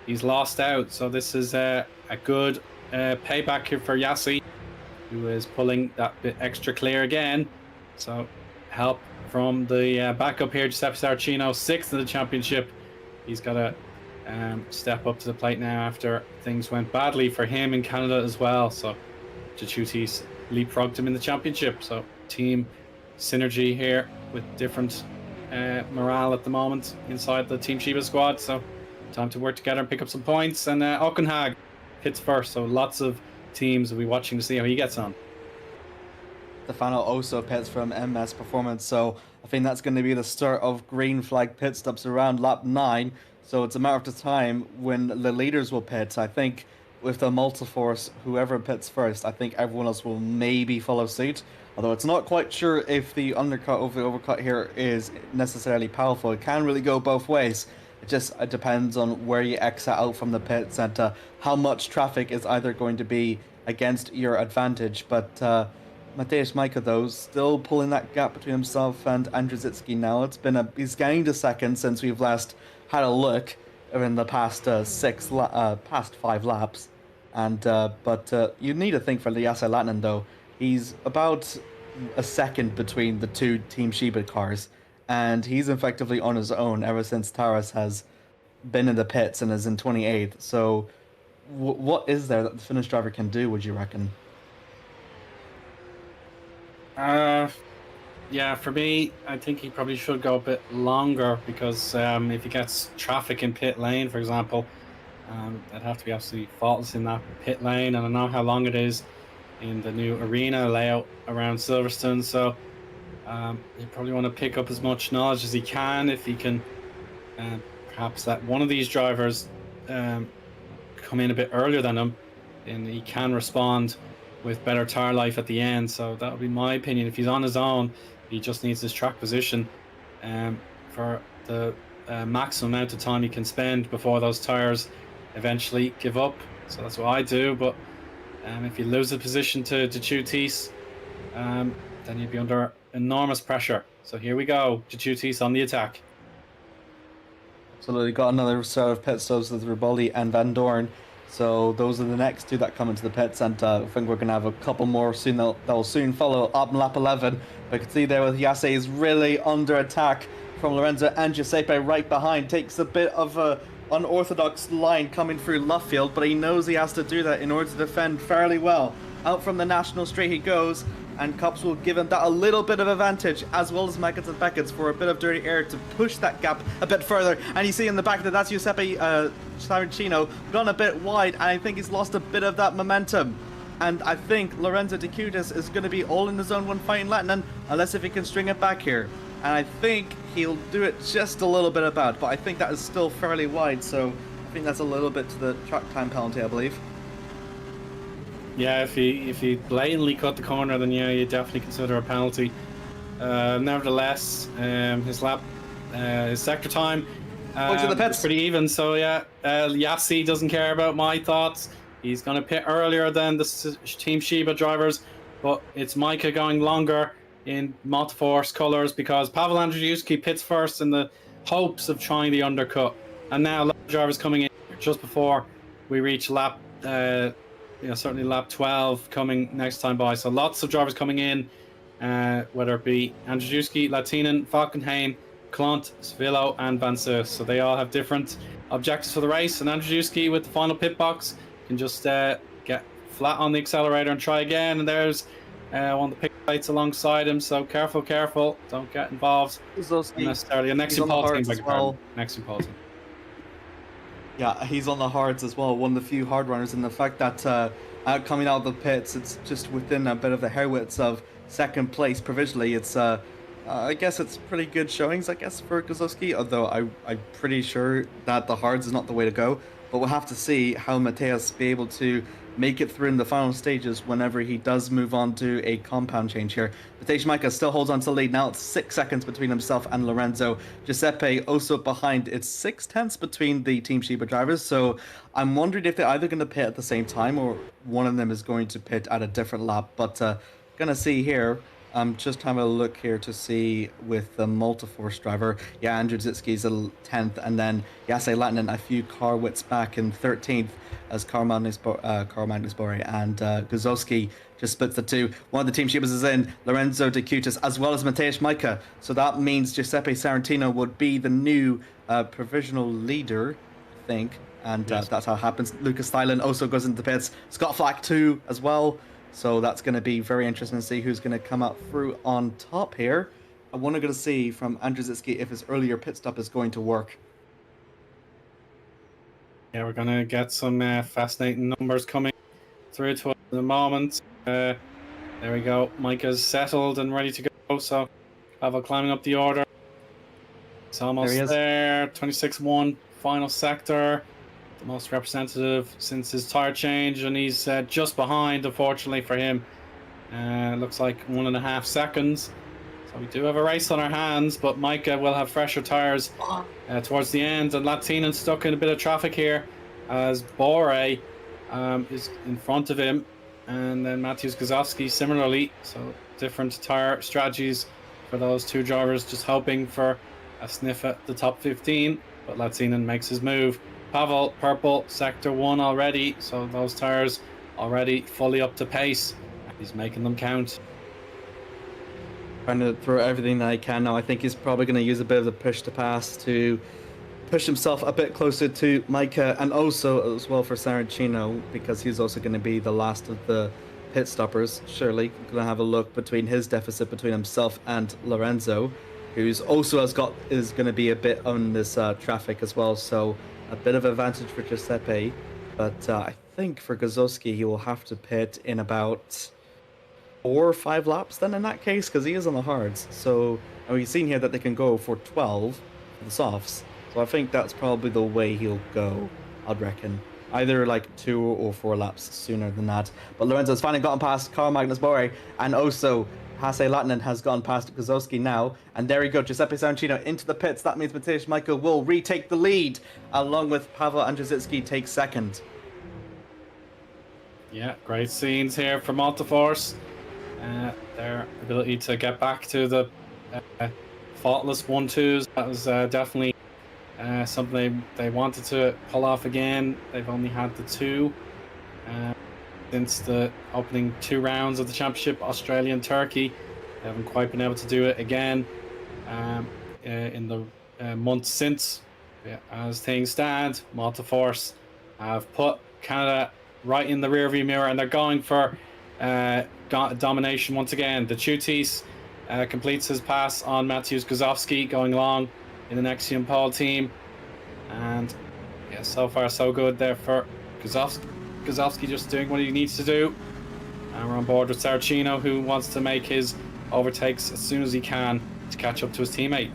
He's lost out. So this is a good payback here for Yassi, who is pulling that bit extra clear again. So help from the backup here, Giuseppe Saracino, 6th in the championship. He's got to step up to the plate now after things went badly for him in Canada as well. So Jachutis leapfrogged him in the championship. So team synergy here with different morale at the moment inside the Team Sheba squad. So time to work together and pick up some points. And Auchenhag hits first. So lots of teams will be watching to see how he gets on. Stefano also pits from MS Performance. So I think that's going to be the start of green flag pit stops around lap 9. So it's a matter of the time when the leaders will pit. I think with the Multiforce, whoever pits first, I think everyone else will maybe follow suit. Although it's not quite sure if the undercut over the overcut here is necessarily powerful. It can really go both ways. It depends on where you exit out from the pits and how much traffic is either going to be against your advantage. But Mateusz Majka, though, still pulling that gap between himself and Andrzejczyk now. He's gained a second since we've last had a look in the past 5 laps. And but you need to think for Jesse Lattinen though. He's about a second between the two Team Sheba cars, and he's effectively on his own ever since Taras has been in the pits and is in 28th. So, what is there that the Finnish driver can do? Would you reckon? Yeah, for me, I think he probably should go a bit longer because if he gets traffic in pit lane, for example, they'd have to be absolutely faultless in that pit lane. And I know how long it is in the new arena layout around Silverstone. So you probably want to pick up as much knowledge as he can if he can perhaps let one of these drivers come in a bit earlier than him, and he can respond with better tire life at the end. So that would be my opinion. If he's on his own, he just needs his track position for the maximum amount of time he can spend before those tires eventually give up. So that's what I do. But if you lose the position to Chutis, then you'd be under enormous pressure. So here we go, Chutis on the attack. Absolutely, got another set of pit stops with Riboldi and Van Dorn. So those are the next two that come into the pits, and I think we're going to have a couple more soon that will soon follow up in lap 11. But you can see there with Jesse is really under attack from Lorenzo, and Giuseppe right behind takes a bit of a unorthodox line coming through Luffield, but he knows he has to do that in order to defend fairly well. Out from the National Straight he goes, and Cops will give him that a little bit of advantage, as well as Meckens and Beckett's for a bit of dirty air to push that gap a bit further. And you see in the back that's Giuseppe Saracino gone a bit wide, and I think he's lost a bit of that momentum. And I think Lorenzo De Cutis is going to be all in the zone 1 fighting Lattinen, unless if he can string it back here. And I think he'll do it just a little bit about, but I think that is still fairly wide, so I think that's a little bit to the track time penalty, I believe. Yeah, if he blatantly cut the corner, then yeah, you definitely consider a penalty. Nevertheless, his sector time is pretty even. So yeah, Yassi doesn't care about my thoughts. He's going to pit earlier than the Team Sheba drivers, but it's Micah going longer in Motorforce colours because Pavel Andrzejewski pits first in the hopes of trying the undercut. And now drivers coming in just before we reach lap certainly lap 12 coming next time by. So lots of drivers coming in, whether it be Andrzejewski, Lattinen, Falkenhayn, Klont, Svillo, and Van Sus. So they all have different objectives for the race. And Andrzejewski with the final pit box can just get flat on the accelerator and try again. And there's one of the pit lights alongside him. So careful, don't get involved unnecessarily. And next in Paul team, next in Paul team. Yeah, he's on the hards as well, one of the few hard runners, and the fact that coming out of the pits, it's just within a bit of the hair widths of second place provisionally. It's I guess it's pretty good showings, I guess, for Kozowski, although I'm pretty sure that the hards is not the way to go. But we'll have to see how Mateus be able to make it through in the final stages whenever he does move on to a compound change here. Matej Micah still holds on to the lead. Now it's 6 seconds between himself and Lorenzo. Giuseppe also behind. It's 6/10 between the Team Sheba drivers. So I'm wondering if they're either going to pit at the same time or one of them is going to pit at a different lap. But going to see here. I'm just having a look here to see with the Multiforce driver. Yeah, Andrew Zitsky's 10th, and then Jesse Lattinen a few car widths back in 13th as Karl Magnus Bore and Guzowski just splits the two. One of the Team Shebas is in, Lorenzo De Cutis, as well as Matej Micah. So that means Giuseppe Sarantino would be the new provisional leader, I think. And yes. That's how it happens. Lucas Stylen also goes into the pits. Scott Flack too, as well. So that's going to be very interesting to see who's going to come out through on top here. I want to see from Andrew Zitsky if his earlier pit stop is going to work. Yeah, we're going to get some fascinating numbers coming through to us in a moment. There we go. Micah's settled and ready to go. So Pavel climbing up the order. It's almost there. 26-1 final sector. The most representative since his tire change, and he's just behind, unfortunately for him. Looks like 1.5 seconds. So we do have a race on our hands, but Micah will have fresher tires towards the end. And Lattinen stuck in a bit of traffic here as Bore is in front of him. And then Mateusz Guzowski similarly. So different tire strategies for those two drivers, just hoping for a sniff at the top 15. But Lattinen makes his move. Pavel, purple, sector 1 already. So those tires already fully up to pace. He's making them count. Trying to throw everything that I can now. I think he's probably going to use a bit of the push to pass to push himself a bit closer to Micah, and also as well for Saracino, because he's also going to be the last of the pit stoppers. Surely going to have a look between his deficit between himself and Lorenzo, who's also is going to be a bit on this traffic as well. So a bit of advantage for Giuseppe, but I think for Gazowski he will have to pit in about 4 or 5 laps then in that case, because he is on the hards. So and we've seen here that they can go for 12 for the softs. So I think that's probably the way he'll go, I'd reckon. Either like 2 or 4 laps sooner than that. But Lorenzo's finally gotten past Carl Magnus Bore, and also Hasse Lattinen has gone past Gazowski now. And there we go, Giuseppe Saracino into the pits. That means Mateusz Michael will retake the lead, along with Pavel Andrzejczycki take second. Yeah, great scenes here from Multiforce. Their ability to get back to the faultless 1-2s, that was definitely something they wanted to pull off again. They've only had the 2 since the opening 2 rounds of the championship, Australia and Turkey. They haven't quite been able to do it again in the months since. Yeah, as things stand, Multiforce have put Canada right in the rearview mirror, and they're going for domination once again. The Chutis completes his pass on Mateusz Gazowski, going along in the Nexium pole team, and yeah, so far so good there for Gazowski just doing what he needs to do. And we're on board with Saracino, who wants to make his overtakes as soon as he can to catch up to his teammate.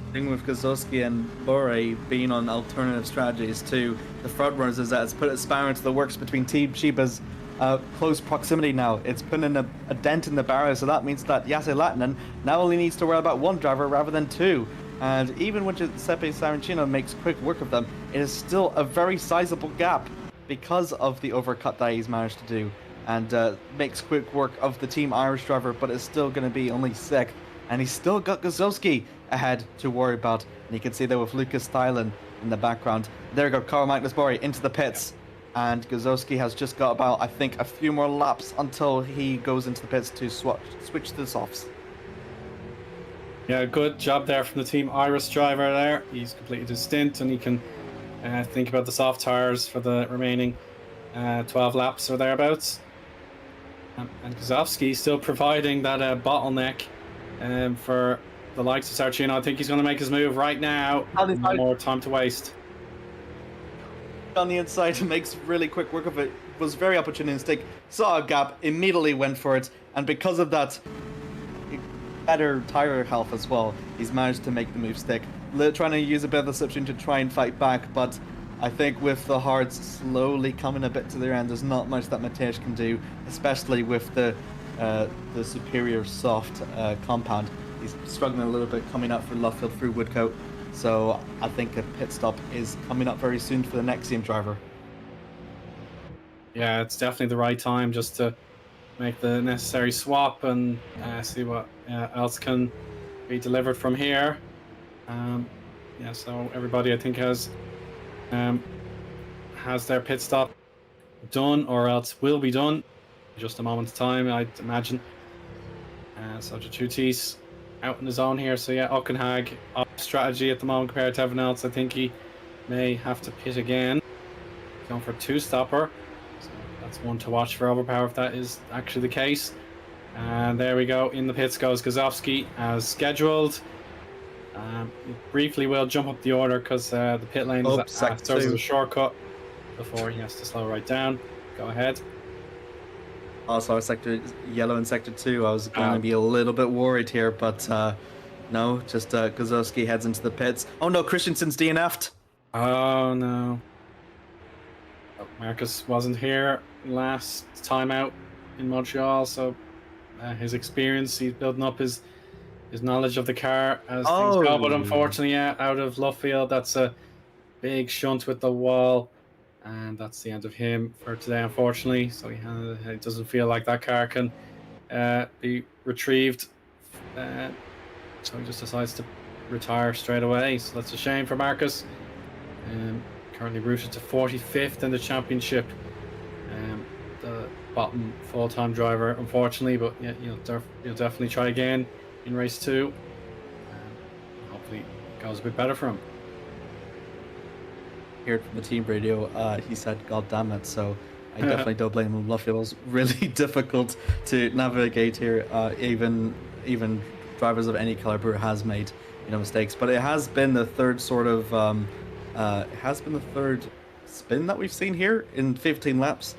The thing with Gazowski and Bore being on alternative strategies to the front runners is that it's put a spanner into the works between Team Shiba's close proximity now. It's put in a dent in the barrier, so that means that Hasse Lattinen now only needs to worry about 1 driver rather than 2. And even when Giuseppe Saracino makes quick work of them, it is still a very sizable gap because of the overcut that he's managed to do, and makes quick work of the Team Irish driver, but it's still going to be only 6th. And he's still got Gazowski ahead to worry about. And you can see there with Lucas Stylen in the background. There we go, Carl Magnus Bore into the pits. And Gazowski has just got about, I think, a few more laps until he goes into the pits to switch to the softs. Yeah, good job there from the Team Irish driver there. He's completed his stint, and he can think about the soft tires for the remaining 12 laps or thereabouts. And Gazowski still providing that bottleneck for the likes of Saracino. I think he's going to make his move right now. No more time to waste. On the inside and makes really quick work of it. Was very opportunistic, saw a gap, immediately went for it, and because of that better tire health as well, he's managed to make the move stick. Trying to use a bit of the slipstream to try and fight back, but I think with the hards slowly coming a bit to their end, there's not much that Mateusz can do, especially with the superior soft compound. He's struggling a little bit coming up for Luffield through Woodcote. So I think a pit stop is coming up very soon for the Nexium driver. Yeah, it's definitely the right time just to make the necessary swap and see what else can be delivered from here. Yeah, so everybody I think has their pit stop done, or else will be done in just a moment's time, I'd imagine. So the Chutis out in the zone here. So yeah, Okenhag off strategy at the moment compared to everyone else. I think he may have to pit again. Going for 2-stopper. So that's one to watch for Overpower if that is actually the case. And there we go. In the pits goes Gazowski as scheduled. Briefly will jump up the order because the pit lane serves as a shortcut before he has to slow right down. Go ahead. Also, sector yellow in sector 2. I was going to be a little bit worried here, but no, just Gazowski heads into the pits. Oh no, Christensen's DNF'd. Oh no. Marcus wasn't here last time out in Montreal, so his experience, he's building up his knowledge of the car as things go. But unfortunately, yeah, out of Luffield, that's a big shunt with the wall. And that's the end of him for today, unfortunately. So he doesn't feel like that car can be retrieved. So he just decides to retire straight away. So that's a shame for Marcus. Currently rooted to 45th in the championship. The bottom full-time driver, unfortunately, but yeah, you'll definitely try again in race 2. Hopefully it goes a bit better for him. Heard from the team radio, he said, "God damn it!" So I definitely don't blame him. Luffield was really difficult to navigate here. Even drivers of any caliber has made mistakes, but it has been the third spin that we've seen here in 15 laps,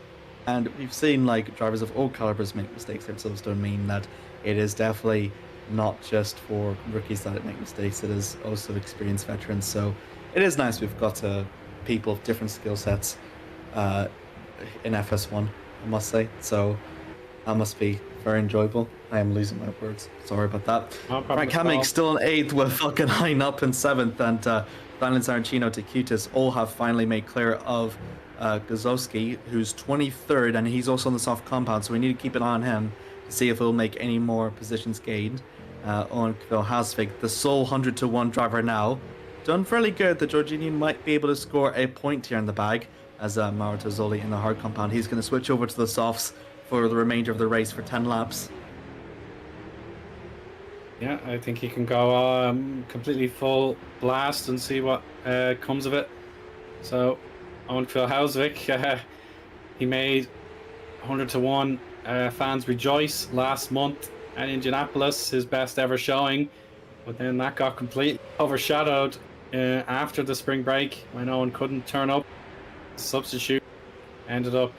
and we've seen like drivers of all calibers make mistakes at Silverstone, meaning that it is definitely not just for rookies that make mistakes. It is also experienced veterans. So it is nice we've got people of different skill sets in FS1, I must say. So that must be very enjoyable. I am losing my words. Sorry about that. Frank Hamig still in 8th with fucking Hein up in 7th, and Daniel Saracino to Cutis all have finally made clear of Gazowski, who's 23rd, and he's also on the soft compound, so we need to keep an eye on him to see if he'll make any more positions gained. On Hasvig, the sole 100-to-1 driver now, done fairly good. The Georginian might be able to score a point here in the bag, as Mauro Tozzoli in the hard compound. He's going to switch over to the softs for the remainder of the race for 10 laps. Yeah, I think he can go completely full blast and see what comes of it. So, on Phil Hausvik, he made 100-to-1 fans rejoice last month at Indianapolis, his best ever showing. But then that got completely overshadowed after the spring break when Eoin couldn't turn up. Substitute ended up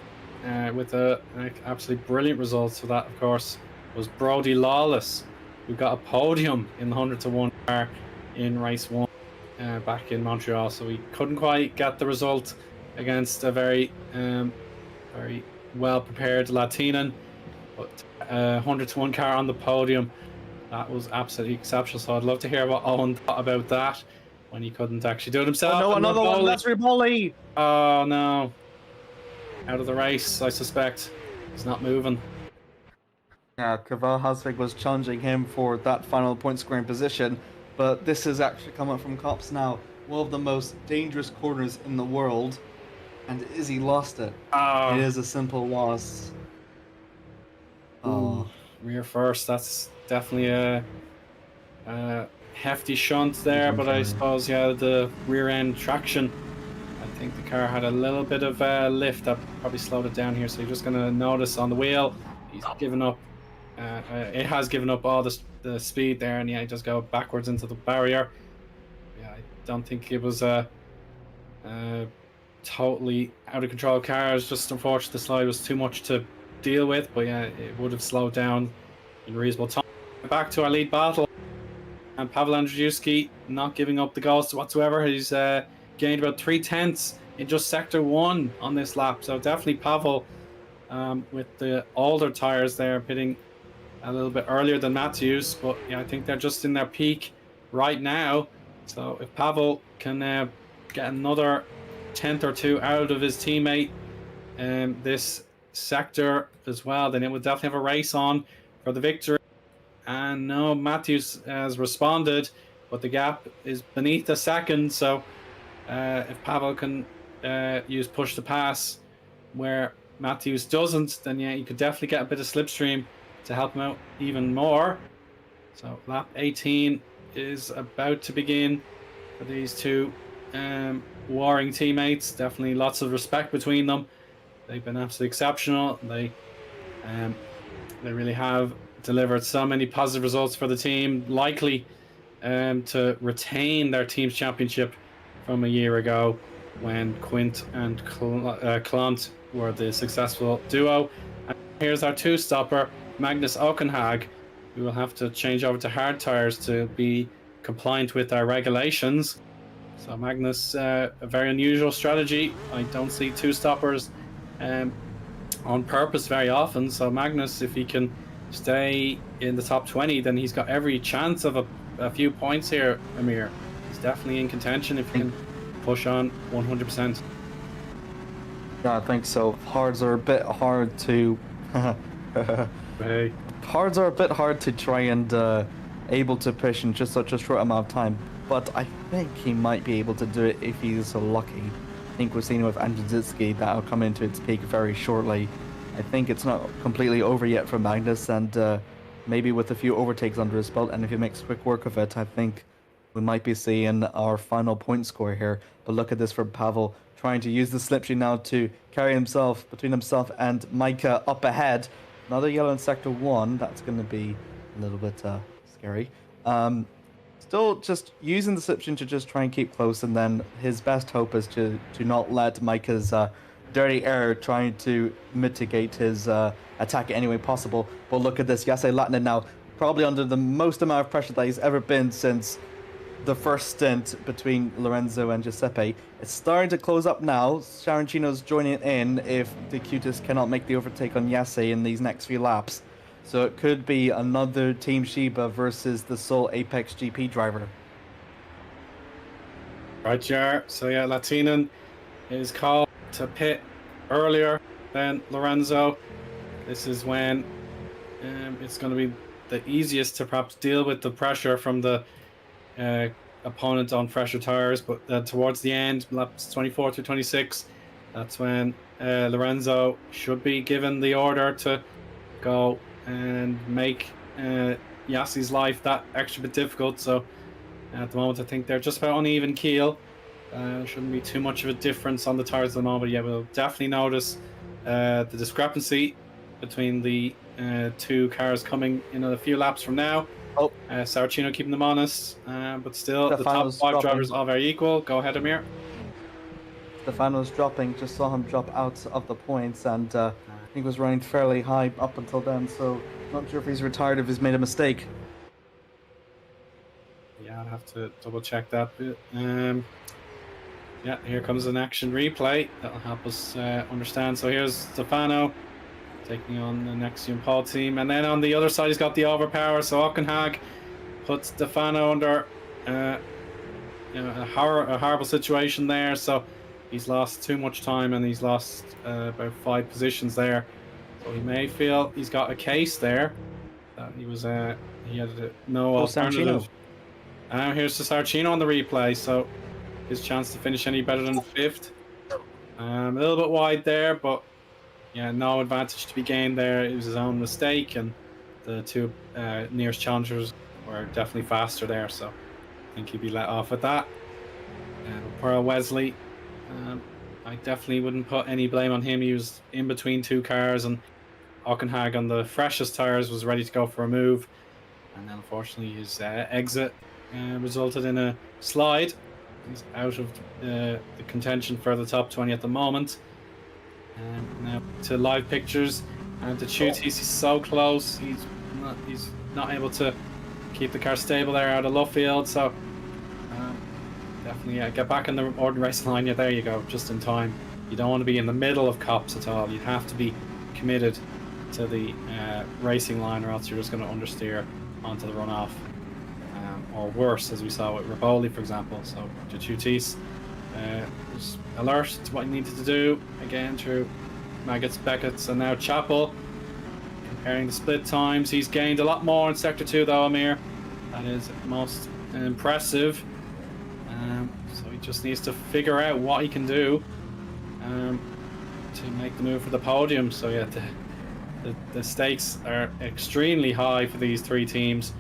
with a absolutely brilliant result. So that, of course, was Brodie Lawless, who got a podium in the 100-to-1 car in race 1 back in Montreal. So we couldn't quite get the result against a very well prepared Latinan, but 100-to-1 car on the podium, that was absolutely exceptional. So I'd love to hear what Eoin thought about that when he couldn't actually do it himself. Oh no, another one. That's Ripoli. Oh no, out of the race, I suspect. He's not moving. Yeah, Kaval Hasvig was challenging him for that final point scoring position, but this is actually coming from Cops now. One of the most dangerous corners in the world, and Izzy lost it. Oh. It is a simple loss. Oh, rear first. That's definitely a hefty shunt there, but I suppose the rear end traction. I think the car had a little bit of lift that probably slowed it down here. So you're just going to notice on the wheel, he's given up. It has given up all the speed there, and he just go backwards into the barrier. Yeah, I don't think it was a totally out of control car. It's just unfortunate the slide was too much to deal with, but yeah, it would have slowed down in reasonable time. Back to our lead battle, and Pavel Andrzejewski not giving up the ghost whatsoever. He's gained about 3/10 in just sector 1 on this lap, so definitely Pavel with the older tires there pitting a little bit earlier than Matthews, but yeah, I think they're just in their peak right now. So if Pavel can get another 10th or 2 out of his teammate this sector as well, then it would definitely have a race on for the victory. And no, Matthews has responded, but the gap is beneath a second. So if Pavel can use push to pass where Matthews doesn't, then yeah, you could definitely get a bit of slipstream to help him out even more. So lap 18 is about to begin for these two warring teammates. Definitely lots of respect between them. They've been absolutely exceptional. They really have delivered so many positive results for the team, likely to retain their team's championship from a year ago when Quint and Clant were the successful duo. And here's our two-stopper, Magnus Okenhag, who will have to change over to hard tires to be compliant with our regulations. So Magnus, a very unusual strategy. I don't see two-stoppers on purpose very often. So Magnus, if he can stay in the top 20, then he's got every chance of a few points here, Amir. He's definitely in contention if he can push on 100%. Yeah, I think so. Hards are a bit hard to... Hey. Hards are a bit hard to try and able to push in just such a short amount of time. but I think he might be able to do it if he's so lucky. I think we're seeing with Andrzejczyk that'll come into its peak very shortly. I think it's not completely over yet for Magnus, and maybe with a few overtakes under his belt, and if he makes quick work of it, I think we might be seeing our final point score here. But look at this for Pavel, trying to use the slipstream now to carry himself between himself and Micah up ahead. Another yellow in sector 1. That's going to be a little bit scary. Still just using the slipstream to just try and keep close, and then his best hope is to not let Micah's dirty air trying to mitigate his attack any way possible. But look at this, Jesse Latinen now probably under the most amount of pressure that he's ever been since the first stint between Lorenzo and Giuseppe. It's starting to close up now. Sarancino's joining in if the Cutis cannot make the overtake on Yase in these next few laps. So it could be another Team Shiba versus the sole Apex GP driver. Right, Jar. So yeah, Latinen is called to pit earlier than Lorenzo. This is when it's going to be the easiest to perhaps deal with the pressure from the opponent on fresher tires, but towards the end, laps 24 to 26, that's when Lorenzo should be given the order to go and make Yassi's life that extra bit difficult. So at the moment, I think they're just about on even keel. Shouldn't be too much of a difference on the tires at the moment. Yeah, we'll definitely notice the discrepancy between the two cars coming in a few laps from now. Sarancino keeping them honest, but still Stefano's the top 5 dropping. drivers are very equal. Go ahead, Amir. Stefano's dropping, just saw him drop out of the points, and he was running fairly high up until then, so not sure if he's retired, if he's made a mistake. Yeah, I'll have to double check that bit. Yeah, here comes an action replay that'll help us understand. So here's Stefano taking on the Nexium Paul team, and then on the other side he's got the overpower. So Hockenhag puts Stefano under a horrible situation there. So he's lost too much time, and he's lost about 5 positions there. So he may feel he's got a case there. He had no alternative. Here's Sarancino on the replay. So his chance to finish any better than 5th. A little bit wide there, but yeah, no advantage to be gained there. It was his own mistake, and the two nearest challengers were definitely faster there, so I think he'd be let off with that. Pearl Wesley, I definitely wouldn't put any blame on him. He was in between 2 cars, and Hockenhag on the freshest tires was ready to go for a move, and then unfortunately his exit resulted in a slide. He's out of the contention for the top 20 at the moment. Now to live pictures, and to shoot, he's so close. He's not able to keep the car stable there out of Luffield. So definitely get back in the ordinary race line. Yeah, there you go, just in time. You don't want to be in the middle of cops at all. You have to be committed to the racing line, or else you're just going to understeer onto the runoff. Or worse, as we saw with Raboli, for example. So Jachutis was alert to what he needed to do, again through Maggots, Beckett's, and now Chappell. Comparing the split times, he's gained a lot more in Sector 2 though, Amir. That is most impressive. So he just needs to figure out what he can do to make the move for the podium. So yeah, the stakes are extremely high for these 3 teams.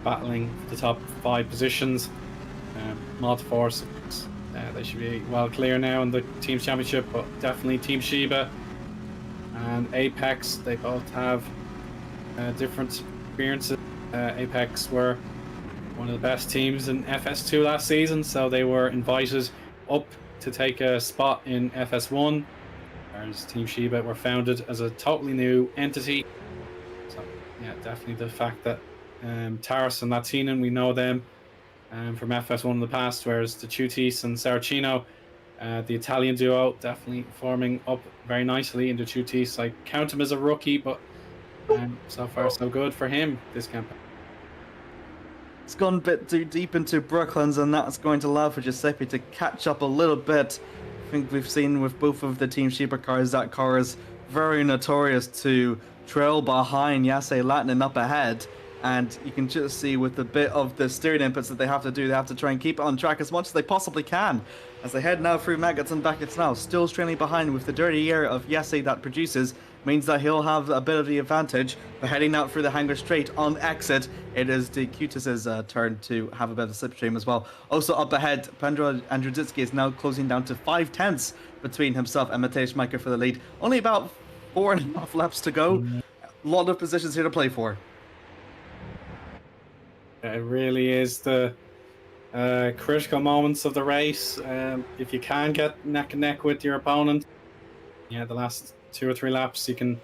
Battling the top 5 positions. Multiforce, they should be well clear now in the Teams Championship, but definitely Team Shiba and Apex, they both have different experiences. Apex were one of the best teams in FS2 last season, so they were invited up to take a spot in FS1, whereas Team Shiba were founded as a totally new entity. So yeah, definitely the fact that Taras and Latinen, we know them from FS1 in the past, whereas the Chutis and Sarancino, the Italian duo, definitely forming up very nicely into Chutis. I count him as a rookie, but so far so good for him this campaign. It's gone a bit too deep into Brooklands, and that's going to allow for Giuseppe to catch up a little bit. I think we've seen with both of the Team Shiba cars, that car is very notorious to trail behind Yase Latinen up ahead. And you can just see with the bit of the steering inputs that they have to do, they have to try and keep it on track as much as they possibly can. As they head now through Maggots and Beckets now, still trailing behind with the dirty air of Jesse that produces, means that he'll have a bit of the advantage. But heading out through the hangar straight on exit, it is the Cutis's turn to have a bit of a slipstream as well. Also up ahead, Pendro Andrzejczyk is now closing down to 5/10 between himself and Mateusz Schmeicher for the lead. Only about 4.5 laps to go. A lot of positions here to play for. It really is the critical moments of the race. If you can get neck and neck with your opponent, yeah, the last 2 or 3 laps you can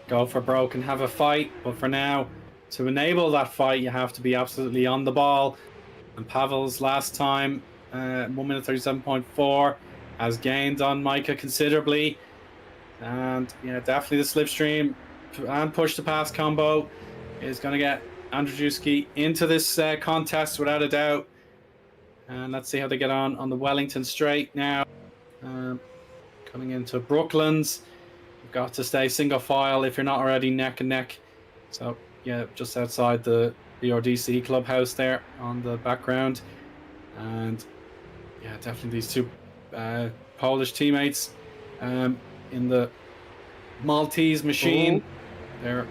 go for broke and have a fight. But for now, to enable that fight, you have to be absolutely on the ball. And Pavel's last time, 1 minute 37.4, has gained on Micah considerably. And yeah, definitely the slipstream and push to pass combo is going to get Andrzejczyk into this contest without a doubt. And let's see how they get on the Wellington straight now. Coming into Brooklands, you've got to stay single file if you're not already neck and neck. So yeah, just outside the BRDC clubhouse there on the background. And yeah, definitely these two Polish teammates in the Maltese machine. They're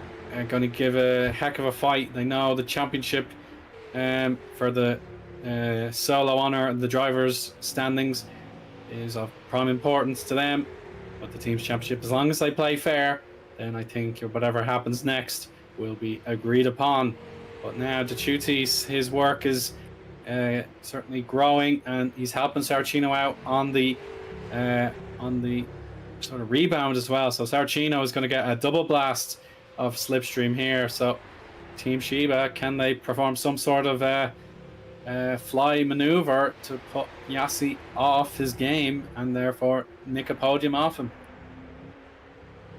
going to give a heck of a fight. They know the championship for the solo honor and the drivers' standings is of prime importance to them. But the team's championship, as long as they play fair, then I think whatever happens next will be agreed upon. But now Dechutis, his work is certainly growing, and he's helping Saracino out on the sort of rebound as well. So Saracino is going to get a double blast of slipstream here. So Team Sheba, can they perform some sort of fly maneuver to put Yassi off his game and therefore nick a podium off him?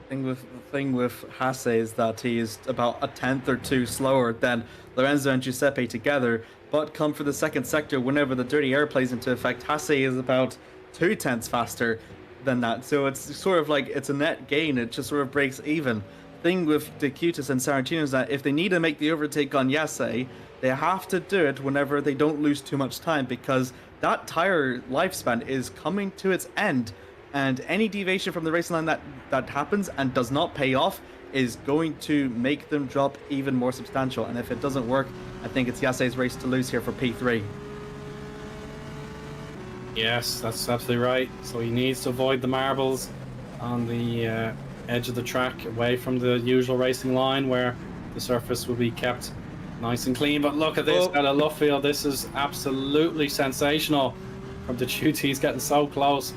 The thing with Hasse is that he is about a tenth or two slower than Lorenzo and Giuseppe together, but come for the second sector, whenever the dirty air plays into effect, Hasse is about 2/10 faster than that. So it's sort of like it's a net gain. It just sort of breaks even. Thing with the Cutis and Saracino is that if they need to make the overtake on Yasse, they have to do it whenever they don't lose too much time, because that tire lifespan is coming to its end, and any deviation from the racing line that happens and does not pay off is going to make them drop even more substantial. And if it doesn't work, I think it's Yasse's race to lose here for P3. Yes, that's absolutely right. So he needs to avoid the marbles on the edge of the track, away from the usual racing line where the surface will be kept nice and clean. But look at this out of Luffield. This is absolutely sensational from the Dechutis. He's getting so close,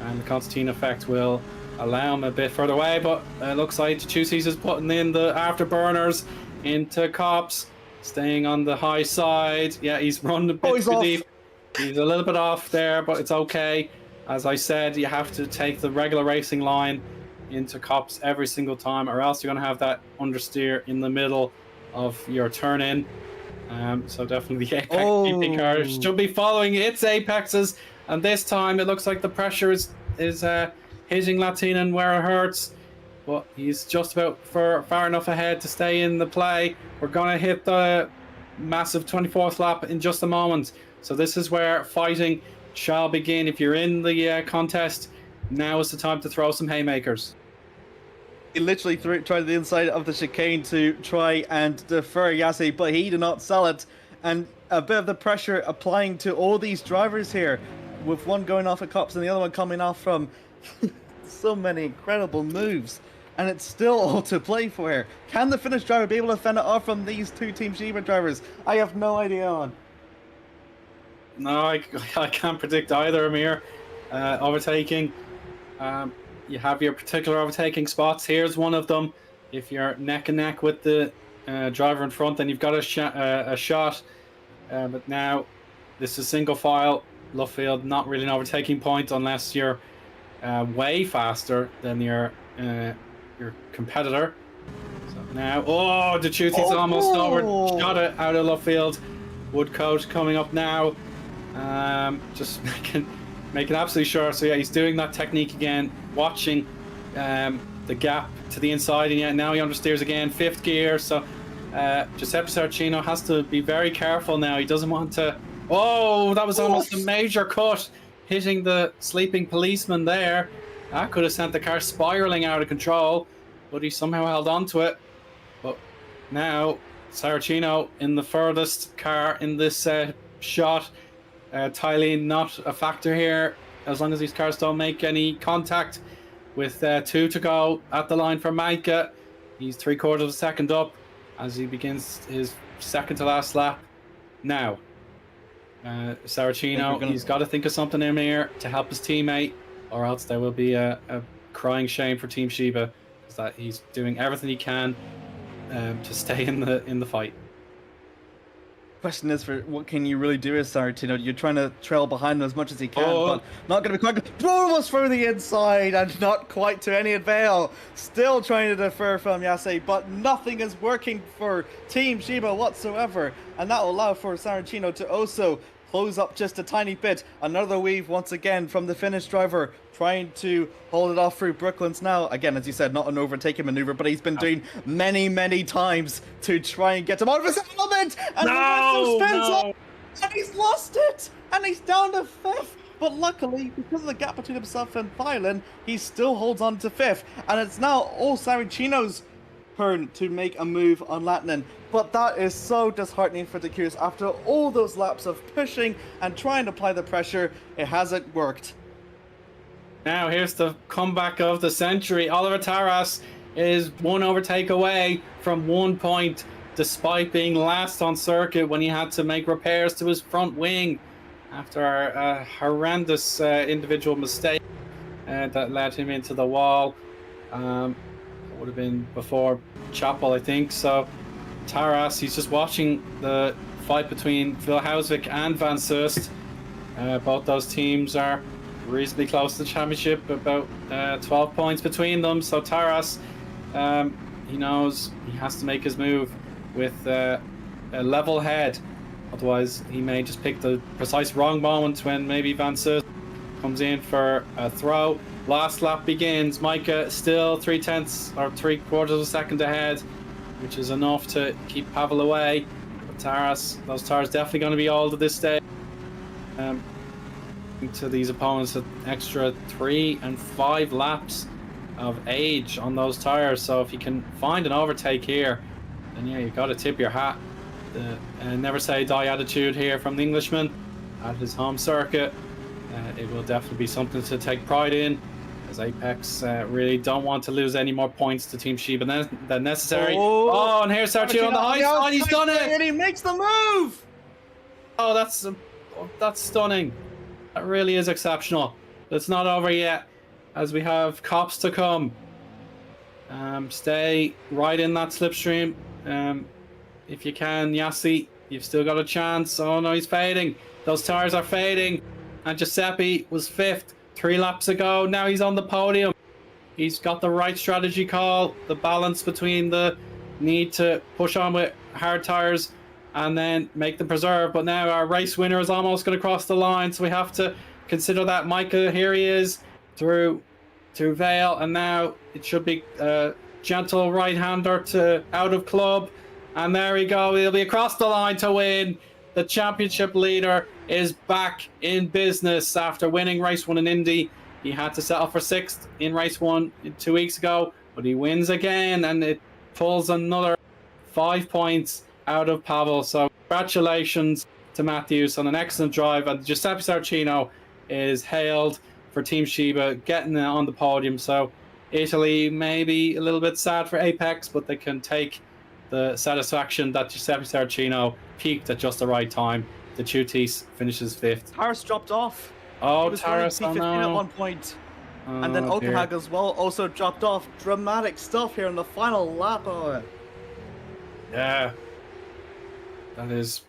and the Constantine effect will allow him a bit further away. But it looks like the Dechutis is putting in the afterburners into Cops, staying on the high side. Yeah, he's running a bit too deep. He's a little bit off there, but it's okay. As I said, you have to take the regular racing line into Cops every single time, or else you're going to have that understeer in the middle of your turn in. So definitely the Apex GP car should be following its apexes, and this time it looks like the pressure is hitting Latinen where it hurts, but he's just about far enough ahead to stay in the play. We're going to hit the massive 24th lap in just a moment, so this is where fighting shall begin. If you're in the contest, now is the time to throw some haymakers. He literally tried the inside of the chicane to try and defer Yassi, but he did not sell it. And a bit of the pressure applying to all these drivers here, with one going off at Cops and the other one coming off from so many incredible moves. And it's still all to play for here. Can the Finnish driver be able to fend it off from these two Team Sheba drivers? I have no idea on. No, I can't predict either, Amir. Overtaking. You have your particular overtaking spots. Here's one of them. If you're neck and neck with the driver in front, then you've got a shot. But now this is single file. Luffield, not really an overtaking point unless you're way faster than your competitor. So now, the Dechutis almost overshot it out of Luffield. Woodcote coming up now. Just making absolutely sure. So yeah, he's doing that technique again, watching the gap to the inside, and yeah, now he understeers again, 5th gear. So Giuseppe Saracino has to be very careful now. He doesn't want to... Oh, that was almost a major cut, hitting the sleeping policeman there. That could have sent the car spiraling out of control, but he somehow held on to it. But now, Saracino in the furthest car in this shot. Tylene not a factor here, as long as these cars don't make any contact. With 2 to go at the line for Manka. He's 3/4 of a second up as he begins his second to last lap. Now, Saracino, he's got to think of something in here to help his teammate, or else there will be a crying shame for Team Sheba, is that he's doing everything he can to stay in the fight. Question is, for what can you really do as Saracino? You're trying to trail behind him as much as he can, but not going to be quite good. Almost through the inside and not quite to any avail. Still trying to defer from Yase, but nothing is working for Team Sheba whatsoever, and that will allow for Saracino to also close up just a tiny bit. Another weave once again from the Finnish driver, trying to hold it off through Brooklands now. Again, as you said, not an overtaking maneuver, but he's been doing many times to try and get him out of his element. And and he's lost it, and he's down to 5th. But luckily, because of the gap between himself and Thailand, he still holds on to 5th. And it's now all Saracino's turn to make a move on Latinen. But that is so disheartening for the Curious. After all those laps of pushing and trying to apply the pressure, it hasn't worked. Now here's the comeback of the century. Oliver Taras is 1 overtake away from 1 point, despite being last on circuit when he had to make repairs to his front wing after a horrendous individual mistake that led him into the wall. It would have been before Chapel, I think. So Taras, he's just watching the fight between Phil Hausvik and Van Soest. Both those teams are reasonably close to the championship, about 12 points between them. So Taras, he knows he has to make his move with a level head. Otherwise, he may just pick the precise wrong moment when maybe Van Soest comes in for a throw. Last lap begins. Micah still 3/10 or 3/4 of a second ahead, which is enough to keep Pavel away. But Taras, those tires definitely going to be old at this stage. To these opponents, an extra 3 and 5 laps of age on those tires. So if you can find an overtake here, then yeah, you've got to tip your hat. The never say die attitude here from the Englishman at his home circuit. It will definitely be something to take pride in, as Apex really don't want to lose any more points to Team Sheba than necessary. Oh, and here's Saracino on the high side. He's done it, and he makes the move. Oh, that's stunning. That really is exceptional. It's not over yet, as we have cops to come. Stay right in that slipstream. If you can, Yassi, you've still got a chance. Oh no, he's fading. Those tires are fading. And Giuseppe was 5th 3 laps ago. Now he's on the podium. He's got the right strategy call, the balance between the need to push on with hard tires and then make them preserve. But now our race winner is almost going to cross the line, so we have to consider that. Micah, here he is through Vale, and now it should be a gentle right-hander to out of club, and there we go. He'll be across the line to win. The championship leader is back in business after winning race 1 in Indy. He had to settle for 6th in race 1 2 weeks ago, but he wins again, and it pulls another 5 points out of Pavel. So congratulations to Matthews on an excellent drive, and Giuseppe Saracino is hailed for Team Sheba, getting on the podium. So Italy maybe a little bit sad for Apex, but they can take the satisfaction that Giuseppe Saracino peaked at just the right time. The Chutis finishes 5th. Taras dropped off. Oh, Taras, P15 at one point. And then Okenhag as well also dropped off. Dramatic stuff here in the final lap. Yeah. That is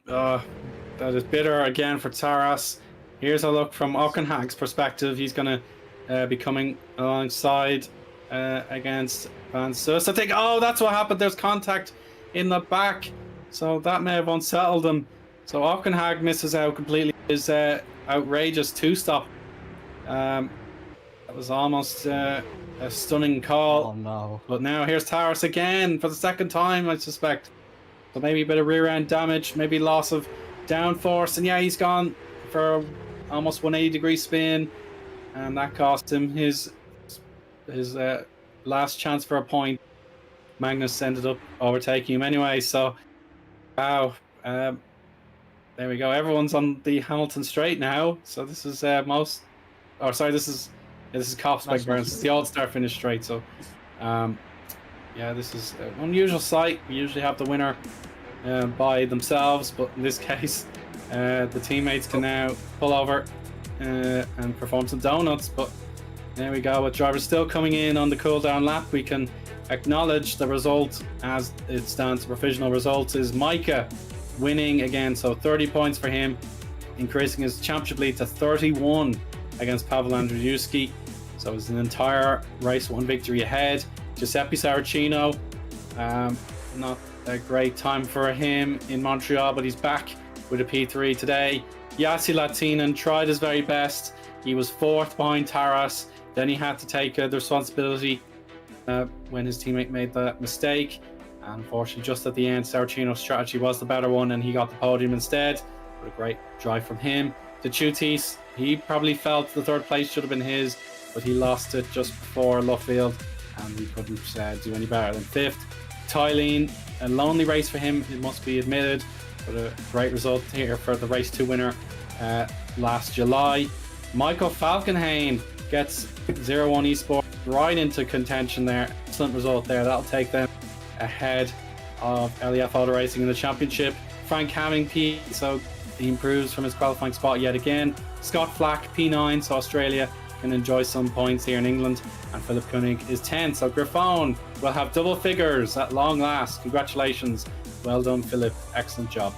bitter again for Taras. Here's a look from Okenhag's perspective. He's going to be coming alongside against Van Soest. I think, oh, that's what happened. There's contact in the back. So that may have unsettled him. So Okenhag misses out completely. His outrageous 2-stop. That was almost a stunning call. Oh no. But now here's Taras again for the second time, I suspect. So maybe a bit of rear end damage, maybe loss of downforce. And yeah, he's gone for almost 180-degree spin. And that cost him his last chance for a point. Magnus ended up overtaking him anyway. So, wow. There we go. Everyone's on the Hamilton straight now. So this is this is Copspec Burns. It's the All-Star finish straight. So, yeah, this is an unusual sight. We usually have the winner by themselves, but in this case, the teammates can now pull over and perform some donuts. But there we go. With drivers still coming in on the cool down lap, we can acknowledge the result as it stands. The provisional result is Micah winning again, so 30 points for him, increasing his championship lead to 31 against Pavel Andrzejewski. So it's an entire race one victory ahead. Giuseppe Saracino, not a great time for him in Montreal, but he's back with a P3 today. Yassi Latinen tried his very best. He was fourth behind Taras. Then he had to take the responsibility when his teammate made that mistake. And unfortunately, just at the end, Saracino's strategy was the better one, and he got the podium instead. But a great drive from him. To Chutis, he probably felt the third place should have been his, but he lost it just before Luffield, and he couldn't do any better than fifth. Tylene, a lonely race for him, it must be admitted, but a great result here for the race 2 winner last July. Michael Falkenhayn gets 01 Esports right into contention there. Excellent result there. That'll take them ahead of LEF Auto Racing in the championship. Frank Hamming P, so he improves from his qualifying spot yet again. Scott Flack P9, so Australia can enjoy some points here in England. And Philip Koenig is 10th, so Griffon will have double figures at long last. Congratulations. Well done, Philip. Excellent job.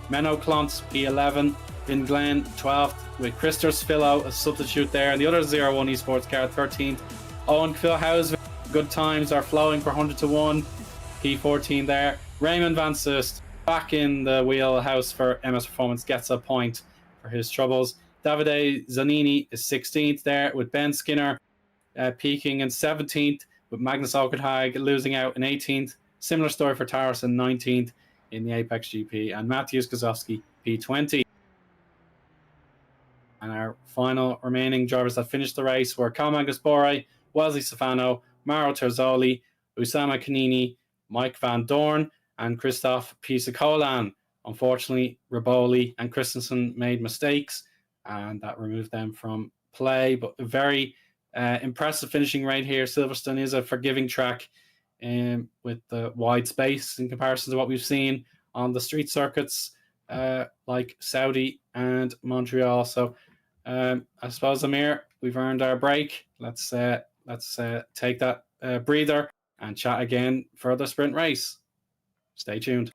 Menno Klontz P11. Vin Glenn 12th with Christopher Spillo, a substitute there. And the other 01 Esports car 13th. Owen Philhausen. Good times are flowing for 100 to 1. P14 there. Raymond Van Sust back in the wheelhouse for MS Performance, gets a point for his troubles. Davide Zanini is 16th there with Ben Skinner peaking in 17th, with Magnus Okerhag losing out in 18th. Similar story for Taras in 19th in the Apex GP, and Matthews Kozowski P20. And our final remaining drivers that finished the race were Kalman Gaspore, Wesley Stefano, Mauro Terzoli, Usama Kanini, Mike Van Dorn, and Christoph Pisakolan. Unfortunately, Riboli and Christensen made mistakes, and that removed them from play. But a very impressive finishing rate here. Silverstone is a forgiving track with the wide space in comparison to what we've seen on the street circuits like Saudi and Montreal. So I suppose, Amir, we've earned our break. Let's take that breather and chat again for the sprint race. Stay tuned.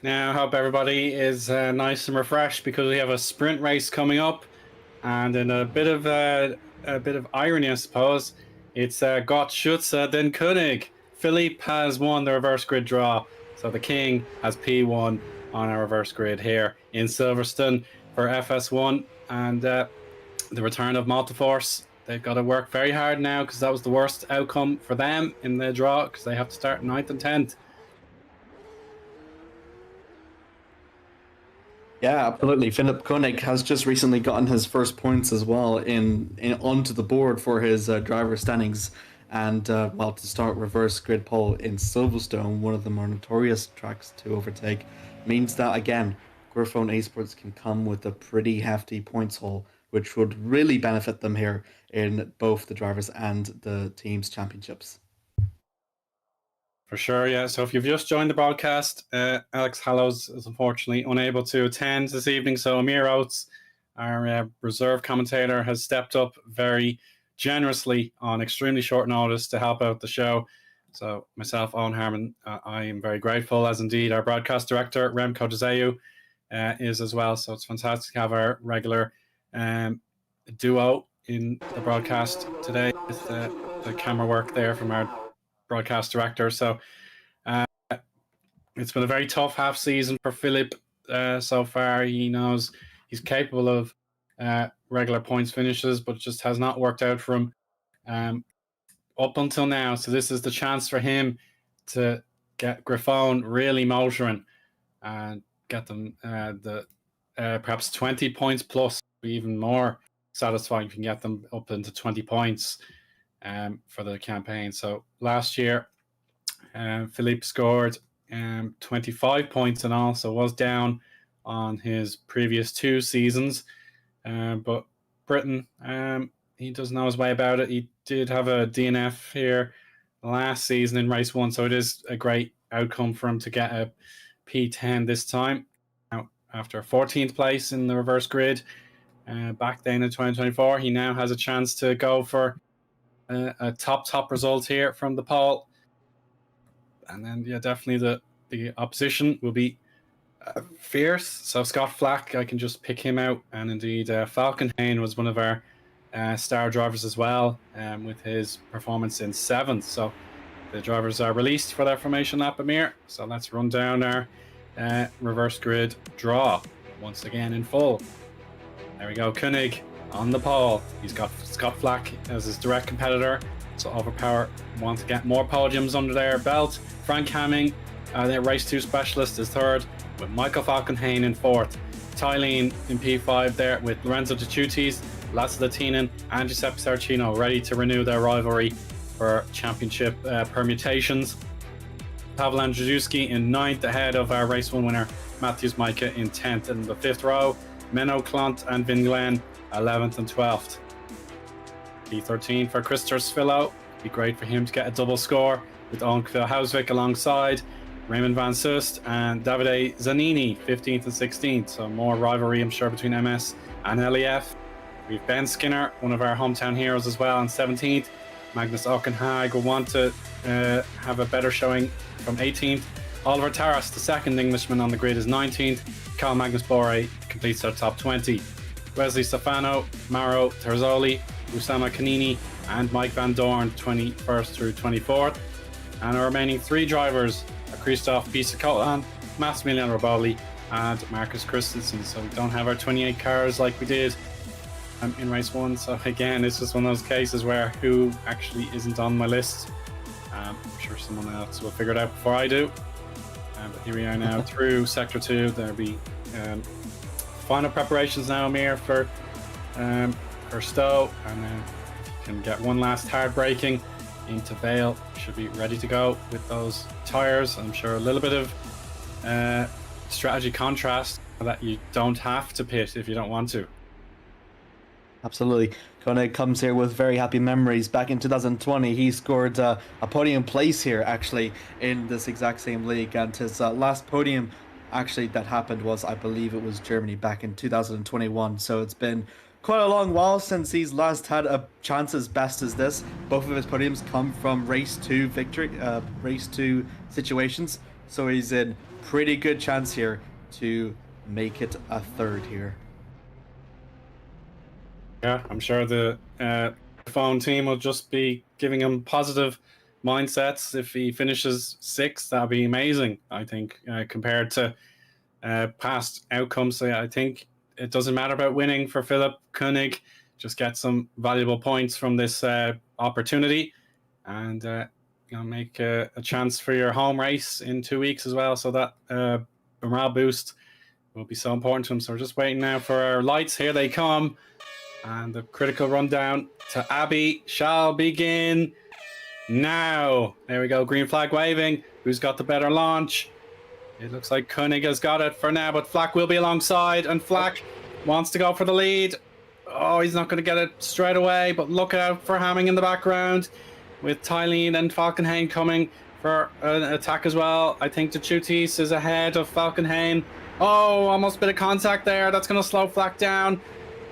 Now, I hope everybody is nice and refreshed because we have a sprint race coming up, and in a bit of irony, I suppose, it's Gott Schütze den König. Philippe has won the reverse grid draw, so the king has P1 on our reverse grid here in Silverstone for FS1, and the return of Multiforce. They've got to work very hard now because that was the worst outcome for them in the draw because they have to start 9th and 10th. Yeah, absolutely. Philip Koenig has just recently gotten his first points as well in onto the board for his driver standings. And well, to start reverse grid pole in Silverstone, one of the more notorious tracks to overtake, means that again, Griffon Esports can come with a pretty hefty points haul, which would really benefit them here in both the drivers and the teams championships. For sure, yeah. So if you've just joined the broadcast, Alex Hallows is unfortunately unable to attend this evening. So Amir Oates, our reserve commentator, has stepped up very generously on extremely short notice to help out the show. So myself, Eoin Harmon, I am very grateful, as indeed our broadcast director, Remco Zeeuw, is as well. So it's fantastic to have our regular duo in the broadcast today with the camera work there from our broadcast director. So it's been a very tough half season for Philip so far. He knows he's capable of regular points finishes, but it just has not worked out for him up until now. So this is the chance for him to get Griffon really motoring and get them perhaps 20 points plus, even more satisfying if you can get them up into 20 points for the campaign. So last year, Philippe scored 25 points in all, so was down on his previous 2 seasons. But Britain, he does know his way about it. He did have a DNF here last season in race 1, so it is a great outcome for him to get a P10 this time. Now, after 14th place in the reverse grid back then in 2024, he now has a chance to go for a top result here from the pole. And then, yeah, definitely the opposition will be fierce. So Scott Flack, I can just pick him out. And indeed, Falkenhayn was one of our star drivers as well, with his performance in 7th. So the drivers are released for their formation lap, Amir. So let's run down our reverse grid draw once again in full. There we go. Koenig on the pole. He's got Scott Flack as his direct competitor. So Overpower want to get more podiums under their belt. Frank Hamming, their race 2 specialist, is 3rd, with Michael Falkenhayn in 4th. Tylene in P5 there with Lorenzo De Ciutis, Lasse Latinen, and Giuseppe Saracino ready to renew their rivalry for championship permutations. Pavel Andrzejewski in 9th, ahead of our race 1 winner Matthews Micah in 10th. In the 5th row, Menno Clont and Vin Glenn 11th and 12th. P13 for Christopher Svillo. It'd be great for him to get a double score with Owen Hausvik alongside Raymond Van Sust and Davide Zanini 15th and 16th. So more rivalry, I'm sure, between MS and LEF. We've Ben Skinner, one of our hometown heroes as well, on 17th. Magnus Aukenhag will want to have a better showing from 18th. Oliver Taras, the second Englishman on the grid, is 19th. Carl Magnus Bore completes our top 20. Wesley Stefano, Mauro Terzoli, Usama Kanini, and Mike Van Dorn 21st through 24th. And our remaining 3 drivers are Christoph Pisakolan, Massimiliano Roboli, and Marcus Christensen. So we don't have our 28 cars like we did in race 1. So again, it's just one of those cases where who actually isn't on my list. I'm sure someone else will figure it out before I do. But here we are now through Sector 2. There'll be final preparations now, Amir, for Stowe, and then can get one last hard braking into Vale. Should be ready to go with those tyres. I'm sure a little bit of strategy contrast that you don't have to pit if you don't want to. Absolutely. Koenig comes here with very happy memories. Back in 2020, he scored a podium place here, actually, in this exact same league. And his last podium, actually, that happened was, I believe it was Germany back in 2021. So it's been quite a long while since he's last had a chance as best as this. Both of his podiums come from race 2 victory, race 2 situations. So he's in pretty good chance here to make it a third here. Yeah, I'm sure the phone team will just be giving him positive mindsets. If he finishes sixth, that'd be amazing, I think, compared to past outcomes. So yeah, I think it doesn't matter about winning for Philip Koenig. Just get some valuable points from this opportunity, and make a chance for your home race in 2 weeks as well. So that morale boost will be so important to him. So we're just waiting now for our lights. Here they come. And the critical rundown to Abbey shall begin now. There we go, green flag waving. Who's got the better launch? It looks like Koenig has got it for now, but Flack will be alongside, and Flack wants to go for the lead. Oh, he's not going to get it straight away, but look out for Hamming in the background with Tylene and Falkenhayn coming for an attack as well. I think the Chutis is ahead of Falkenhayn. Oh, almost a bit of contact there. That's going to slow Flack down.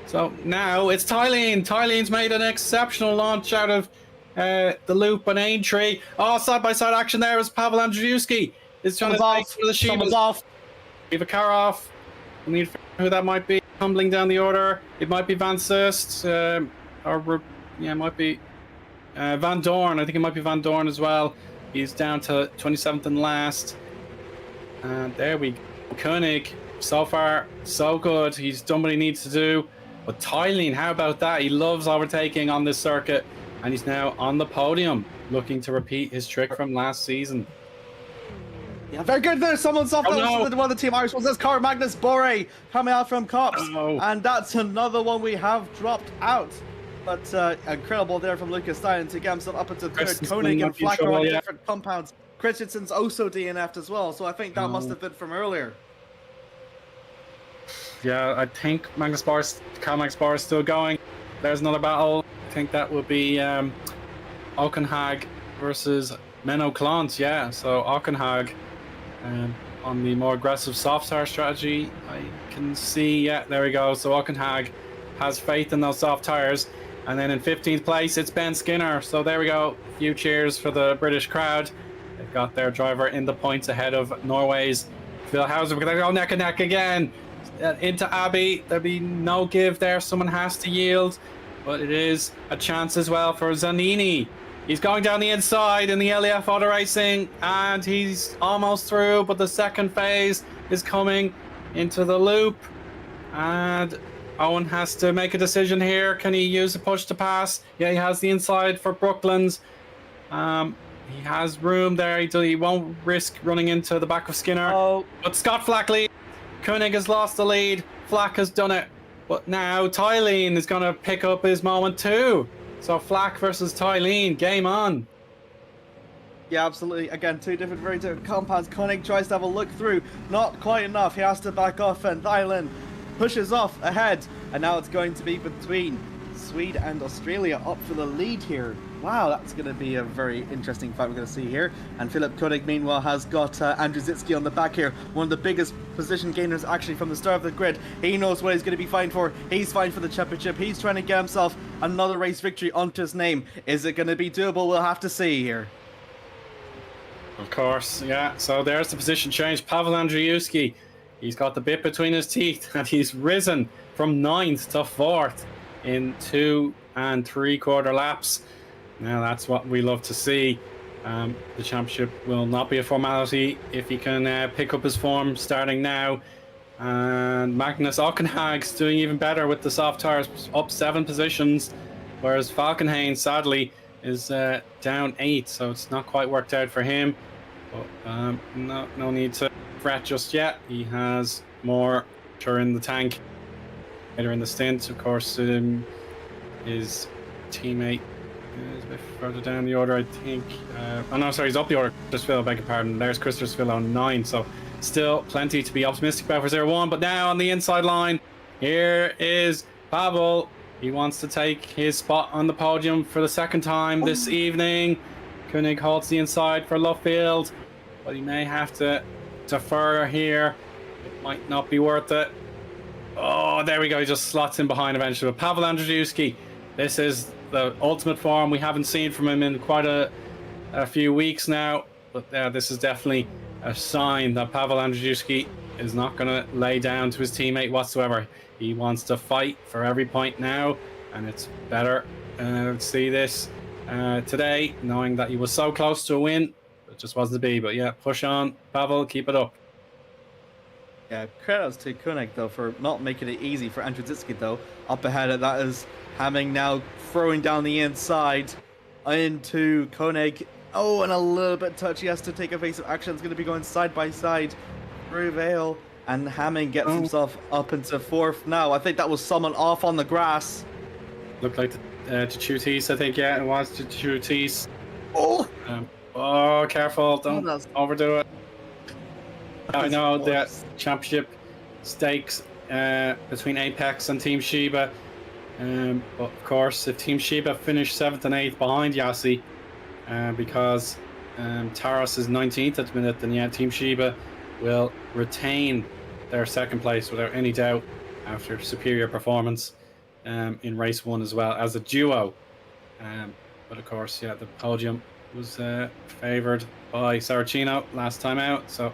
So now it's Tylene. Tylene's made an exceptional launch out of the loop on Aintree. Oh, side-by-side action there as Pavel Andrzejewski is trying to take for the Shivas. Someone's off. Leave a car off. We need to figure out who that might be. Tumbling down the order. It might be Van Sust. It might be Van Dorn. I think it might be Van Dorn as well. He's down to 27th and last. And there we go. Koenig, so far, so good. He's done what he needs to do. But Tylene, how about that? He loves overtaking on this circuit, and he's now on the podium, looking to repeat his trick from last season. Yeah, very good there. Someone's off. One of the Team Irish ones. That's Car Magnus Bore coming out from Cops. And that's another one we have dropped out. But incredible there from Lucas Stein to get himself up into third. Koenig and Flack are on different compounds. Christensen's also DNF'd as well, so I think that must have been from earlier. Yeah, I think Magnus Bar, is still going. There's another battle. I think that would be Auchenhag versus Menno Clant. Yeah, so Auchenhag on the more aggressive soft tire strategy. I can see, yeah, there we go. So Auchenhag has faith in those soft tires. And then in 15th place, it's Ben Skinner. So there we go. A few cheers for the British crowd. They've got their driver in the points ahead of Norway's Phil Hauser. We're going to go neck and neck again. Into Abbey. There'll be no give there. Someone has to yield. But it is a chance as well for Zanini. He's going down the inside in the LEF Auto Racing. And he's almost through. But the second phase is coming into the loop. And Eoin has to make a decision here. Can he use a push to pass? Yeah, he has the inside for Brooklands. He has room there. He won't risk running into the back of Skinner. But Scott Flackley. Koenig has lost the lead. Flack has done it. But now Tylene is going to pick up his moment too. So Flack versus Tylene. Game on. Yeah, absolutely. Again, two very different compounds. Koenig tries to have a look through. Not quite enough. He has to back off, and Tylene pushes off ahead. And now it's going to be between Sweden and Australia up for the lead here. Wow, that's going to be a very interesting fight we're going to see here. And Philip Koenig, meanwhile, has got Andrzejewski on the back here. One of the biggest position gainers, actually, from the start of the grid. He knows what he's going to be fighting for. He's fighting for the championship. He's trying to get himself another race victory onto his name. Is it going to be doable? We'll have to see here. Of course, yeah. So there's the position change. Pavel Andrzejewski, he's got the bit between his teeth, and he's risen from 9th to 4th in 2 3/4 laps. Now that's what we love to see. The championship will not be a formality if he can pick up his form starting now. And Magnus Auchenhag's doing even better with the soft tires, up 7 positions, whereas Falkenhayn sadly is down 8, so it's not quite worked out for him. But no need to fret just yet. He has more in the tank later in the stint. Of course, his teammate is a bit further down the order, I think. He's up the order. Chris Phil, beg your pardon. There's Chris Phil on 9, so still plenty to be optimistic about for 0-1. But now on the inside line, here is Pavel. He wants to take his spot on the podium for the second time this evening. Koenig holds the inside for Luffield, but he may have to defer here. It might not be worth it. Oh, there we go. He just slots in behind eventually. But Pavel Andrzejewski, this is the ultimate form we haven't seen from him in quite a few weeks now. But this is definitely a sign that Pavel Andrzejewski is not going to lay down to his teammate whatsoever. He wants to fight for every point now, and it's better to see this today, knowing that he was so close to a win. It just wasn't to be. But yeah, push on, Pavel, keep it up. Yeah, credits to Koenig, though, for not making it easy for Andrzejewski, though. Up ahead, that is Hamming now throwing down the inside into Koenig. Oh, and a little bit touchy. He has to take evasive action. It's going to be going side by side through Vale. And Hamming gets himself up into fourth now. I think that was someone off on the grass. Looked like Chutis, I think. Yeah, it was Chutis. Oh! Oh, careful. Don't overdo it. I know the championship stakes between Apex and Team Sheba. But of course, if Team Sheba finish 7th and 8th behind Yassi, because Taras is 19th at the minute, then yeah, Team Sheba will retain their 2nd place without any doubt after superior performance in race 1 as well as a duo. But of course, yeah, the podium was favoured by Saracino last time out. So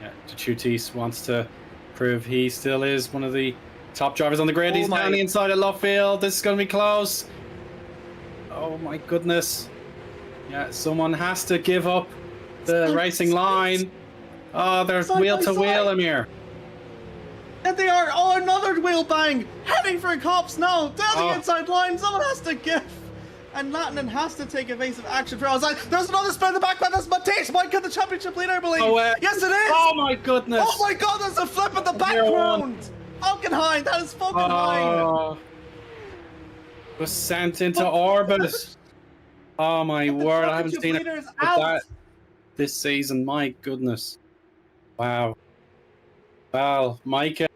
yeah, Chutis wants to prove he still is one of the top drivers on the grid. He's down the inside of left field. This is going to be close. Oh my goodness. Yeah, someone has to give up the racing line. Oh, there's wheel to wheel, Amir. And they are. Oh, another wheel bang. Heading for cops now. Down the inside line. Someone has to give. And Latanen has to take evasive action for outside. There's another spin in the back. That's Matej might get the championship lead, I believe. Yes, it is. Oh my goodness. Oh my god, there's a flip in the background. Falkenhayn, that is Falkenhayn. Was sent into orbit. Oh my word, I haven't seen it that this season. My goodness. Wow. Well, Micah,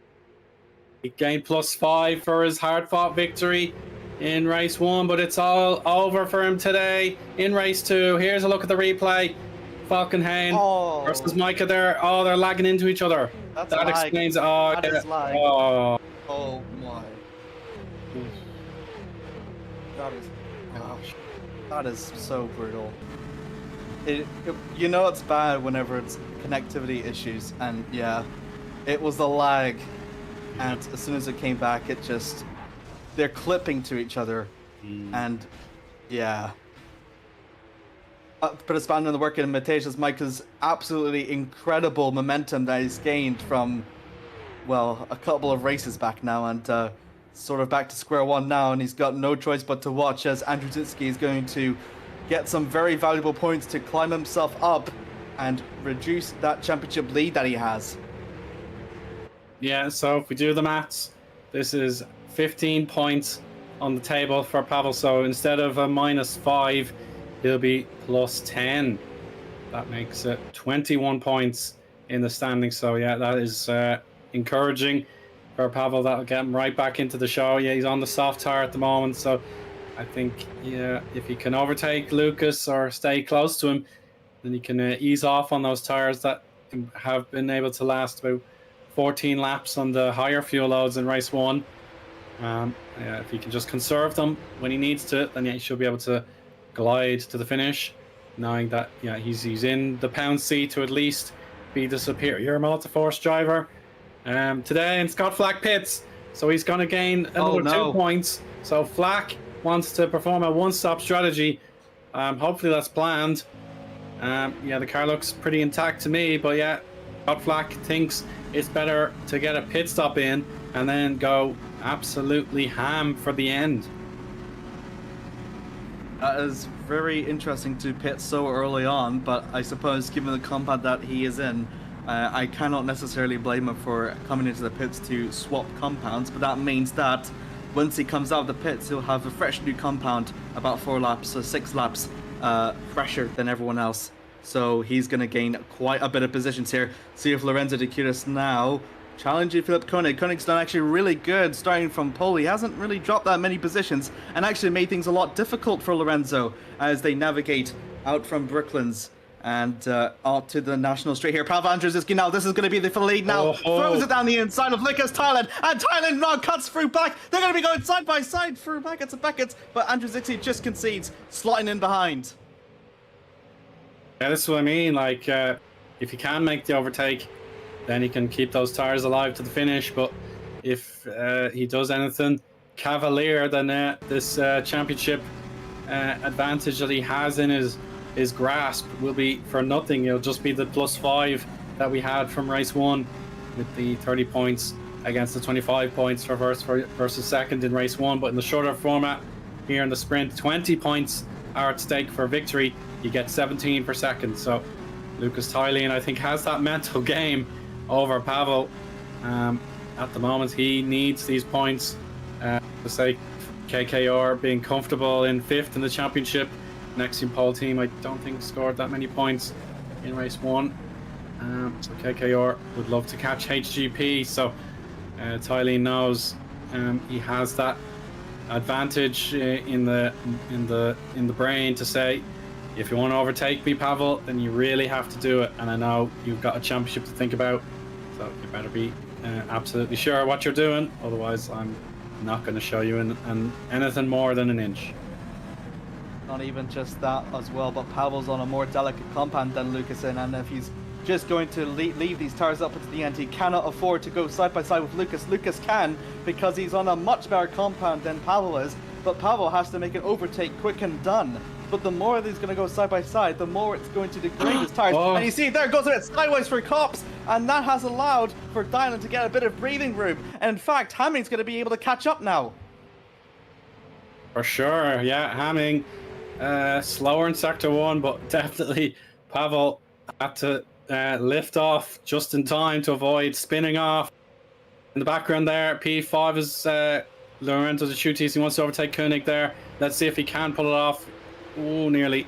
he gained +5 for his hard-fought victory in race 1, but it's all over for him today in race 2. Here's a look at the replay. Falkenhayn versus Micah there. Oh, they're lagging into each other. That explains it. Oh, that is lag. Oh my. That is, gosh, that is so brutal. You know it's bad whenever it's connectivity issues, and yeah, it was the lag, and as soon as it came back, they're clipping to each other, and yeah. But it's been the work in Matej's Micah's absolutely incredible momentum that he's gained from, well, a couple of races back now, and sort of back to square one now, and he's got no choice but to watch as Andrzejewski is going to get some very valuable points to climb himself up and reduce that championship lead that he has. Yeah, so if we do the maths, this is 15 points on the table for Pavel. So instead of a -5, he'll be +10. That makes it 21 points in the standings. So yeah, that is encouraging for Pavel. That'll get him right back into the show. Yeah, he's on the soft tire at the moment. So I think, yeah, if he can overtake Lucas or stay close to him, then he can ease off on those tires that have been able to last about 14 laps on the higher fuel loads in race 1. Yeah, if he can just conserve them when he needs to, then yeah, he should be able to glide to the finish, knowing that yeah, he's in the pound seat to at least be the superior multi-force driver today. And Scott Flack pits, so he's going to gain another 2 points. So Flack wants to perform a one-stop strategy. Hopefully that's planned. Yeah, the car looks pretty intact to me, but yeah, Scott Flack thinks it's better to get a pit stop in and then go absolutely ham for the end. That is very interesting to pit so early on, but I suppose given the compound that he is in, I cannot necessarily blame him for coming into the pits to swap compounds, but that means that once he comes out of the pits, he'll have a fresh new compound about 4 laps or 6 laps fresher than everyone else. So he's going to gain quite a bit of positions here. See if Lorenzo de Curis now challenging Philip Koenig. Koenig's done actually really good starting from pole. He hasn't really dropped that many positions and actually made things a lot difficult for Lorenzo as they navigate out from Brooklands and out to the national straight here. Pavel Andrzejewski now, this is going to be the lead now. Throws it down the inside of Lucas Thailand, and Thailand now cuts through back. They're going to be going side by side through Beckett to Beckett, but Andrzejewski just concedes, slotting in behind. Yeah, this is what I mean. Like, if he can make the overtake, then he can keep those tires alive to the finish. But if he does anything cavalier, then this championship advantage that he has in his grasp will be for nothing. It'll just be the +5 that we had from race 1 with the 30 points against the 25 points for first versus second in race 1. But in the shorter format here in the sprint, 20 points are at stake for victory. You get 17 per second. So Lucas Thailand, I think, has that mental game over Pavel. At the moment, he needs these points to say KKR being comfortable in 5th in the championship. Next in pole team, I don't think scored that many points in race 1. So KKR would love to catch HGP. So Thailand knows he has that advantage in the brain to say, if you want to overtake me, Pavel, then you really have to do it. And I know you've got a championship to think about, so you better be absolutely sure what you're doing. Otherwise, I'm not going to show you anything more than an inch. Not even just that as well, but Pavel's on a more delicate compound than Lucas in, and if he's just going to leave these tires up until the end, he cannot afford to go side by side with Lucas. Lucas can, because he's on a much better compound than Pavel is, but Pavel has to make an overtake quick and done. But the more that he's going to go side by side, the more it's going to degrade his tires. And you see, there goes a bit sideways for Kops, and that has allowed for Dylan to get a bit of breathing room. And in fact, Hamming's going to be able to catch up now. For sure, yeah, Hamming slower in sector 1, but definitely Pavel had to lift off just in time to avoid spinning off. In the background there, P5 is Lorenzo de Chutis. He wants to overtake Koenig there. Let's see if he can pull it off. Oh, nearly.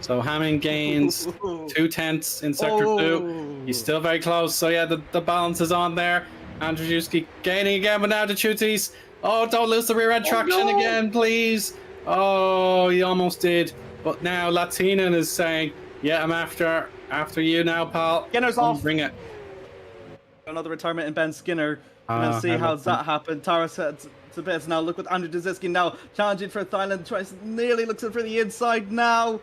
So Hamming gains 0.2 in sector 2. He's still very close. So yeah, the balance is on there. Andrzejewski gaining again, but now de Chutis. Oh, don't lose the rear end traction again, please. Oh, he almost did. But now Latinen is saying, yeah, I'm after you now, pal. Skinner's off. Bring it. Another retirement in Ben Skinner. Let's see how that happened. Tara said to bits now. Look with Andrew Dzyzki now challenging for Thailand. Tries nearly looks in for the inside now.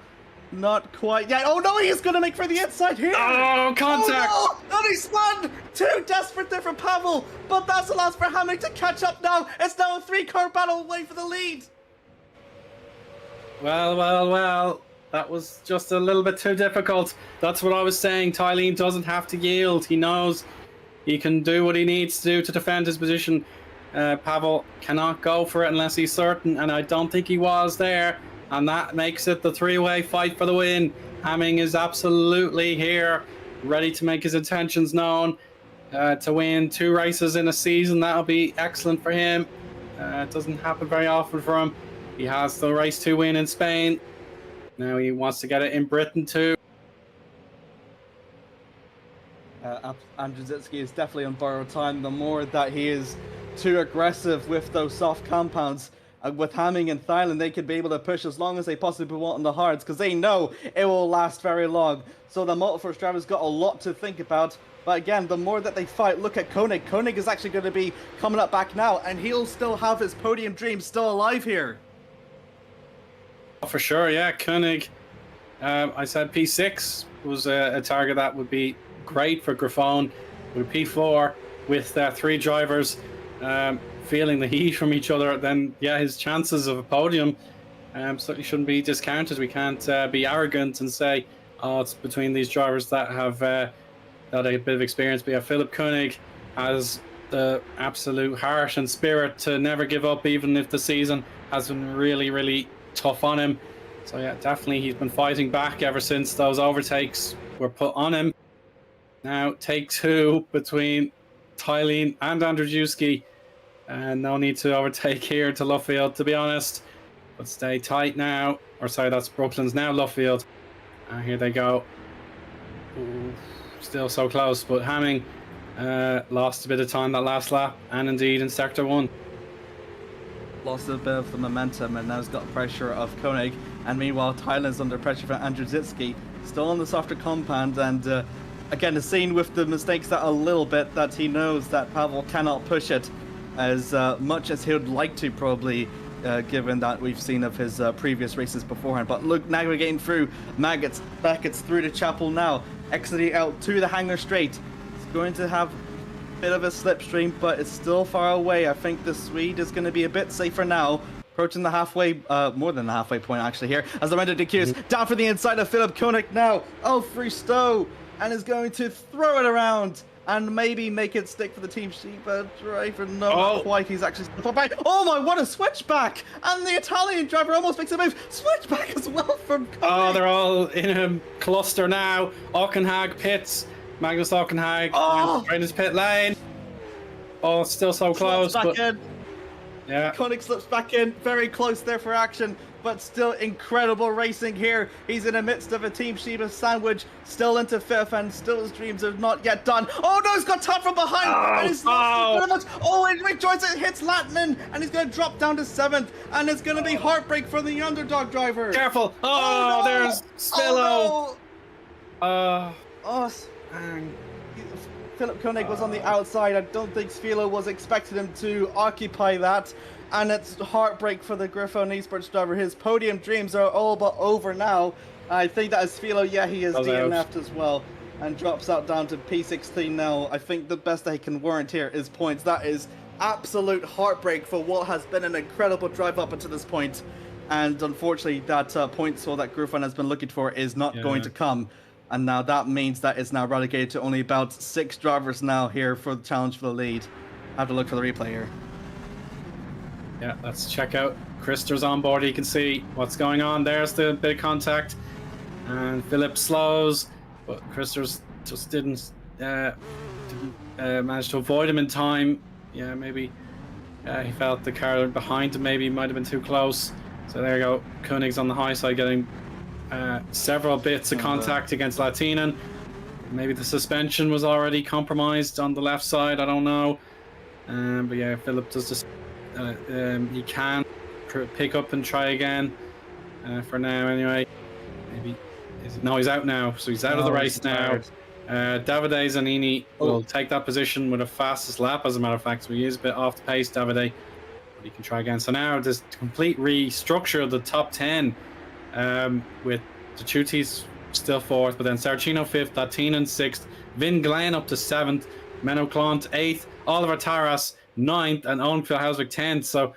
Not quite yet. Oh no, he's going to make for the inside here. Oh, contact. Oh no, and he spun. Too desperate there for Pavel. But that's the last for Hamming to catch up now. It's now a 3-car battle away for the lead. Well. That was just a little bit too difficult. That's what I was saying. Thailand doesn't have to yield. He knows he can do what he needs to do to defend his position. Pavel cannot go for it unless he's certain, and I don't think he was there. And that makes it the 3-way fight for the win. Hamming is absolutely here, ready to make his intentions known. To win 2 races in a season, that'll be excellent for him. It doesn't happen very often for him. He has the race 2 win in Spain. Now he wants to get it in Britain too. Andrzejewski is definitely on borrowed time. The more that he is too aggressive with those soft compounds, with Hamming and Thailand, they could be able to push as long as they possibly want on the hards, because they know it will last very long. So the Motorforce driver's got a lot to think about. But again, the more that they fight, look at Koenig. Koenig is actually going to be coming up back now, and he'll still have his podium dream still alive here. For sure, yeah. Koenig, I said P6 was a target that would be great for Grafone. With P4, with 3 drivers feeling the heat from each other, then yeah, his chances of a podium certainly shouldn't be discounted. We can't be arrogant and say, oh, it's between these drivers that have a bit of experience. But yeah, Philip Koenig has the absolute heart and spirit to never give up, even if the season has been really, really tough on him. So yeah, definitely he's been fighting back ever since those overtakes were put on him. Now take 2 between Thailand and Andrzejewski, and no need to overtake here to Luffield, to be honest, but stay tight now. Or sorry, that's Brooklyn's now Luffield. Here they go. Ooh, still so close, but Hamming lost a bit of time that last lap, and indeed in sector 1. Lost a bit of the momentum, and now he's got pressure of Koenig, and meanwhile Thailand's under pressure from Andrzejewski, still on the softer compound, and again, is seen with the mistakes that a little bit that he knows that Pavel cannot push it as much as he would like to, probably, given that we've seen of his previous races beforehand. But look, now we're getting through. Beckett's through to Chapel now. exiting out to the hangar straight. It's going to have a bit of a slipstream, but it's still far away. I think the Swede is going to be a bit safer now. Approaching the halfway, more than the halfway point actually here, as the Render DQs down for the inside of Philip Koenig now. Oh, free Stowe, and is going to throw it around and maybe make it stick for the Team Sheba driver. No, not quite. He's actually back. Oh my, what a switchback! And the Italian driver almost makes a move. Switchback as well from Koenig. Oh, they're all in a cluster now. Aukenhag pits. Magnus Aukenhag right in his pit lane. Oh, it's still so close. Back in. Yeah. Koenig slips back in, very close there for action, but still incredible racing here. He's in the midst of a Team Sheba sandwich, still into fifth, and still his dreams are not yet done. Oh no, he's got top from behind, and he's lost much. Oh, and rejoins it, hits Latman, and he's going to drop down to seventh, and it's going to be heartbreak for the underdog driver. Careful! Oh, no. There's Spillo. Philip Koenig was on the outside. I don't think Svilo was expecting him to occupy that. And it's heartbreak for the Griffon Esports driver. His podium dreams are all but over now. I think that is Svilo. Yeah, he is DNF'd as well. And drops out down to P16 now. I think the best that he can warrant here is points. That is absolute heartbreak for what has been an incredible drive up until this point. And unfortunately, that point score that Griffon has been looking for is not going to come. And now that means that it's now relegated to only about 6 drivers now here for the challenge for the lead. I have to look for the replay here. Yeah, let's check out Krister's on board. You can see what's going on. There's the bit of contact. And Philip slows, but Krister's just didn't manage to avoid him in time. Yeah, maybe he felt the car behind him maybe might have been too close. So there you go. Koenig's on the high side getting several bits of contact against Latinen. Maybe the suspension was already compromised on the left side, I don't know. But yeah, Philip does just he can pick up and try again for now anyway. Maybe no, he's out now, so he's out of the race now. Davide Zanini will take that position with a fastest lap, as a matter of fact, so he is a bit off the pace, Davide, but he can try again. So now this complete restructure of the top 10 with the Chutis still 4th, but then Saracino 5th, Latinen 6th, Vin Glenn up to 7th, Menno Clant 8th, Oliver Taras 9th, and Owen Philhauswick 10th. So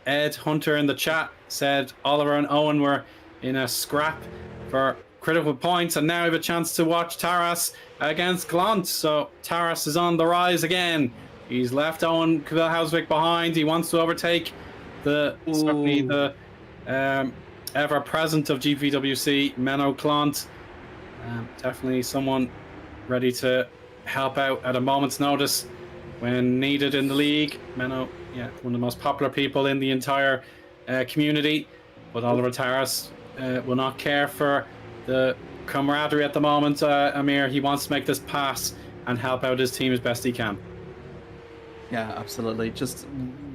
Ed Hunter in the chat said Oliver and Owen were in a scrap for critical points, and now we have a chance to watch Taras against Glant. So Taras is on the rise again. He's left Owen Philhauswick behind. He wants to overtake certainly the ever present of GPVWC, Menno Clant. Definitely someone ready to help out at a moment's notice when needed in the league. Menno, yeah, one of the most popular people in the entire community, but Oliver Taras will not care for the camaraderie at the moment. Amir, he wants to make this pass and help out his team as best he can. Yeah, absolutely. Just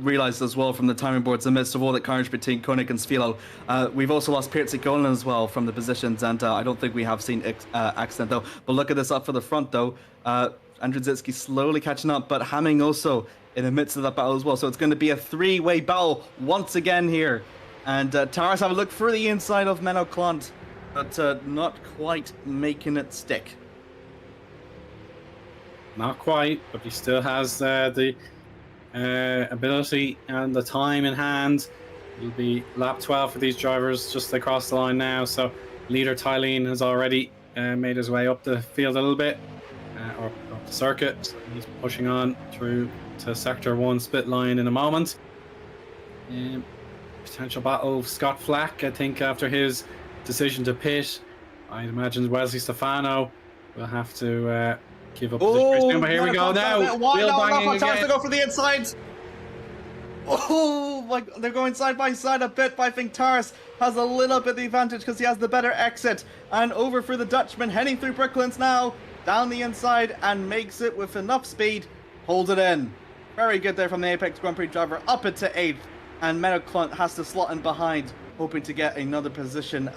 realised as well from the timing boards, amidst of all that carnage between Koenig and Svilo, we've also lost Piercy Golan as well from the positions, and I don't think we have seen accident though. But look at this up for the front though. Andrzej Zitsky slowly catching up, but Hamming also in the midst of that battle as well. So it's going to be a 3-way battle once again here. And Taras have a look through the inside of Menno Clant, but not quite making it stick. Not quite, but he still has the ability and the time in hand. It'll be lap 12 for these drivers just across the line now. So leader Tylene has already made his way up the field a little bit, or up the circuit. So he's pushing on through to sector 1 split line in a moment. Potential battle of Scott Flack, I think, after his decision to pit. I'd imagine Wesley Stefano will have to give up his but here we go now. Wheel banging again. To go for the inside. Oh my, they're going side by side a bit, but I think Taras has a little bit of the advantage because he has the better exit. And over for the Dutchman, heading through Brooklands now, down the inside, and makes it with enough speed. Hold it in. Very good there from the Apex Grand Prix driver, up into 8th. And Menno Clant has to slot in behind, hoping to get another position,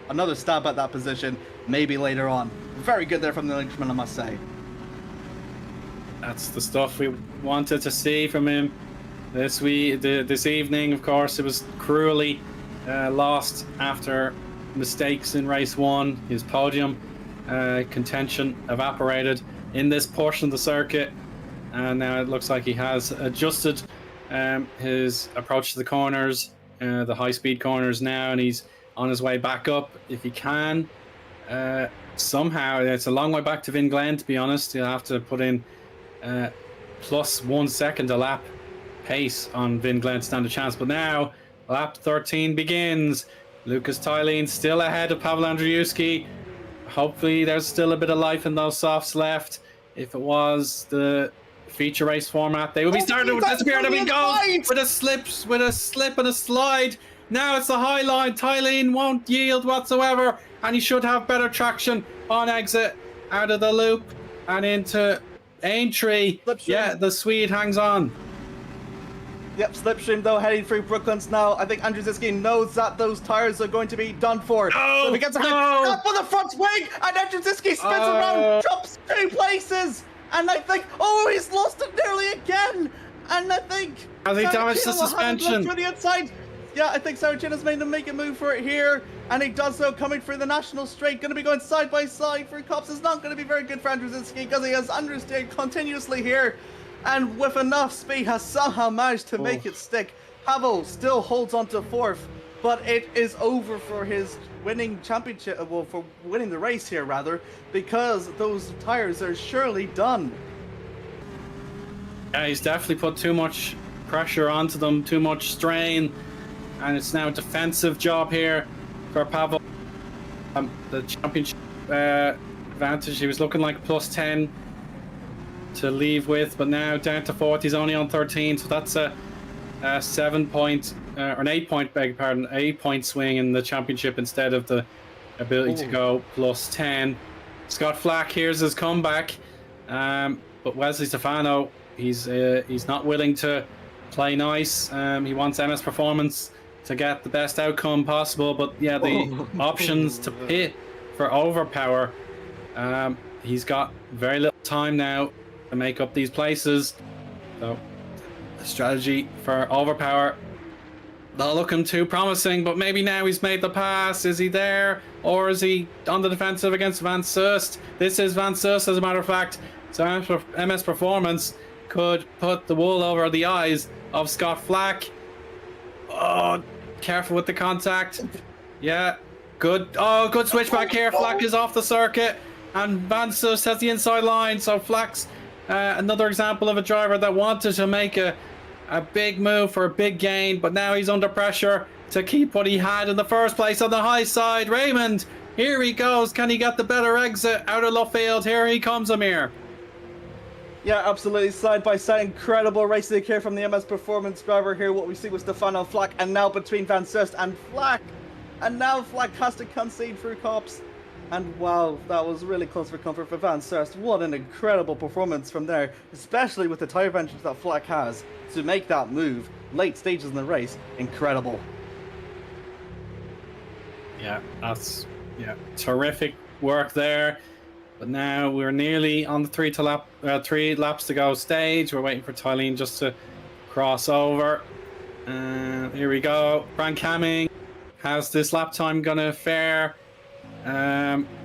another stab at that position, maybe later on. Very good there from the Englishman, I must say. That's the stuff we wanted to see from him this evening. Of course, it was cruelly lost after mistakes in race 1, his podium. contention evaporated in this portion of the circuit, and now it looks like he has adjusted his approach to the corners, the high-speed corners now, and he's on his way back up if he can. Somehow, it's a long way back to Vin Glen, to be honest. He'll have to put in plus 1 second a lap pace on Vin Glen to stand a chance. But now, lap 13 begins. Lucas Tylien still ahead of Pavel Andriuski. Hopefully, there's still a bit of life in those softs left. If it was the feature race format, they would be starting to disappear. There we go, with a slip and a slide. Now it's the high line. Tylien won't yield whatsoever, and he should have better traction on exit out of the loop and into Aintree. Yeah, the Swede hangs on. Yep, slipstream though, heading through Brooklands now. I think Andrzejewski knows that those tires are going to be done for. Oh, so he gets ahead, up on the front wing, and Andrzejewski spins around, drops 2 places, and I think, oh, he's lost it nearly again. And I think has he damaged the suspension? Through the inside. Yeah, I think Saracino's made him make a move for it here, and he does so coming through the national straight. Going to be going side by side for Cops. It's not going to be very good for Andrzejewski because he has understeered continuously here, and with enough speed has somehow managed to make it stick. Pavel still holds on to 4th, but it is over for his winning championship, well, for winning the race here rather, because those tires are surely done. Yeah, he's definitely put too much pressure onto them, too much strain. And it's now a defensive job here for Pavel. The championship advantage, he was looking like plus 10 to leave with, but now down to 4th. He's only on 13, so that's a 7-point, or an 8-point, beg your pardon, 8-point swing in the championship instead of the ability to go plus 10. Scott Flack, here's his comeback. But Wesley Stefano, he's not willing to play nice. He wants MS Performance to get the best outcome possible, but yeah, the options to pit for Overpower, he's got very little time now to make up these places. So the strategy for Overpower not looking too promising, but maybe now he's made the pass. Is he there, or is he on the defensive against Van Soest? This is Van Soest, as a matter of fact. So MS Performance could put the wool over the eyes of Scott Flack. Oh, careful with the contact. Yeah, good. Oh, good switchback here. Flack is off the circuit, and Van Soest has the inside line. So Flack's another example of a driver that wanted to make a big move for a big gain, but now he's under pressure to keep what he had in the first place on the high side. Raymond, here he goes. Can he get the better exit out of left field? Here he comes, Amir. Yeah, absolutely. Side by side, incredible racing here from the MS Performance driver here. What we see was Stefano Flack, and now between Van Soest and Flack. And now Flack has to concede through Cops. And wow, that was really close for comfort for Van Soest. What an incredible performance from there, especially with the tyre advantage that Flack has to make that move late stages in the race. Incredible. Yeah, that's terrific work there. But now we're nearly on the 3 laps to go stage. We're waiting for Tylien just to cross over. Here we go. Frank Hamming, how's this lap time gonna fare?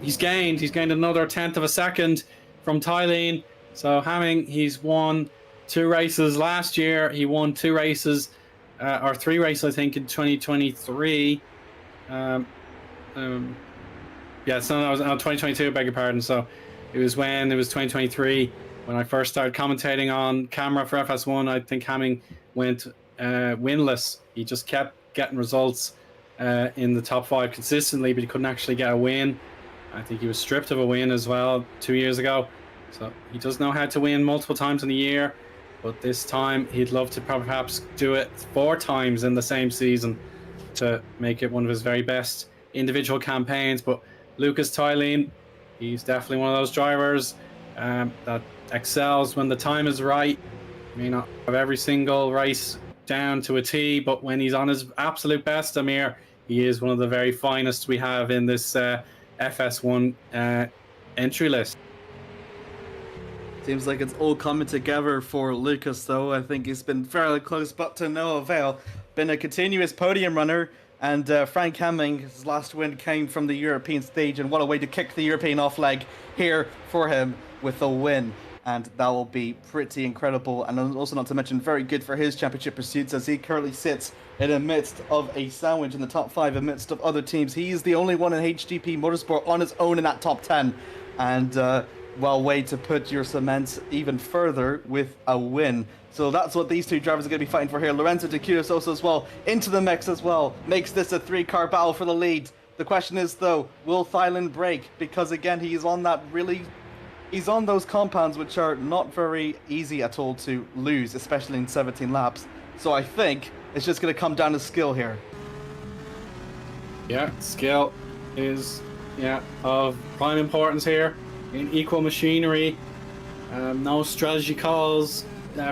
He's gained another 1/10 of a second from Tylien. So Hamming, he's won 2 races last year. He won 2 races, or 3 races, I think, in 2023. Yeah, so I was 2022, beg your pardon. So it was 2023 when I first started commentating on camera for FS1. I think Hamming went winless. He just kept getting results in the top 5 consistently, but he couldn't actually get a win. I think he was stripped of a win as well 2 years ago. So he does know how to win multiple times in the year, but this time he'd love to perhaps do it 4 times in the same season to make it one of his very best individual campaigns. But Lucas Tylien, he's definitely one of those drivers that excels when the time is right. He may not have every single race down to a T, but when he's on his absolute best, Amir, he is one of the very finest we have in this FS1 entry list. Seems like it's all coming together for Lucas, though. I think he's been fairly close, but to no avail. Been a continuous podium runner, And Frank Hamming, his last win came from the European stage, and what a way to kick the European off leg here for him with a win. And that will be pretty incredible, and also not to mention very good for his championship pursuits, as he currently sits in the midst of a sandwich in the top 5 amidst of other teams. He is the only one in HGP Motorsport on his own in that top 10, and well, way to put your cement even further with a win. So that's what these two drivers are going to be fighting for here. Lorenzo De Curious also as well into the mix as well, makes this a 3-car battle for the lead. The question is though, will Thailand break? Because again, he's on those compounds which are not very easy at all to lose, especially in 17 laps. So I think it's just going to come down to skill here. Yeah, skill is of prime importance here in equal machinery. No strategy calls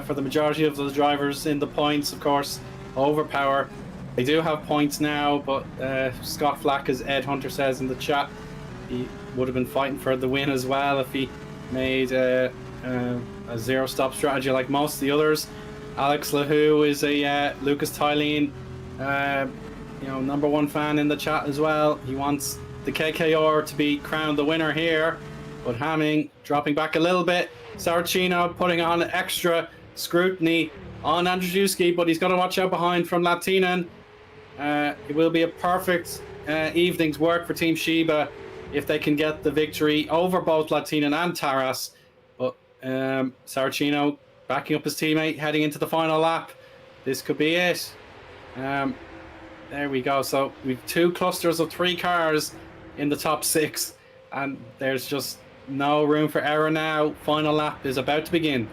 for the majority of the drivers in the points, of course. Overpower. They do have points now, but Scott Flack, as Ed Hunter says in the chat, he would have been fighting for the win as well if he made a zero-stop strategy like most of the others. Alex Lahoo is a Lucas Tylene, #1 fan in the chat as well. He wants the KKR to be crowned the winner here, but Hamming dropping back a little bit. Saracino putting on extra scrutiny on Andrzejewski, but he's got to watch out behind from Latinen. It will be a perfect evening's work for Team Sheba if they can get the victory over both Latinen and Taras. But Saracino backing up his teammate heading into the final lap. This could be it. There we go. So we've 2 clusters of 3 cars in the top 6, and there's just no room for error now. Final lap is about to begin.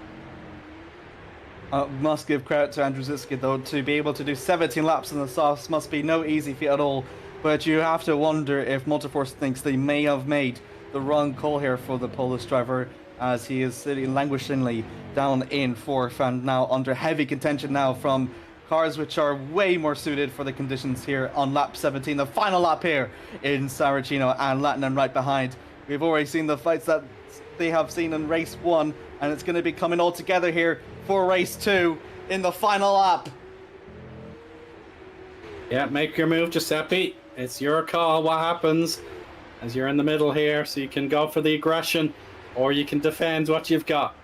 Must give credit to Andrzejewski though, to be able to do 17 laps in the softs must be no easy feat at all. But you have to wonder if Multiforce thinks they may have made the wrong call here for the Polish driver, as he is sitting languishingly down in 4th and now under heavy contention now from cars which are way more suited for the conditions here on lap 17, the final lap here in Saracino and Latinen right behind. We've already seen the fights that they have seen in race 1, and it's going to be coming all together here for race 2 in the final lap. Yeah, make your move, Giuseppe. It's your call what happens as you're in the middle here, so you can go for the aggression or you can defend what you've got.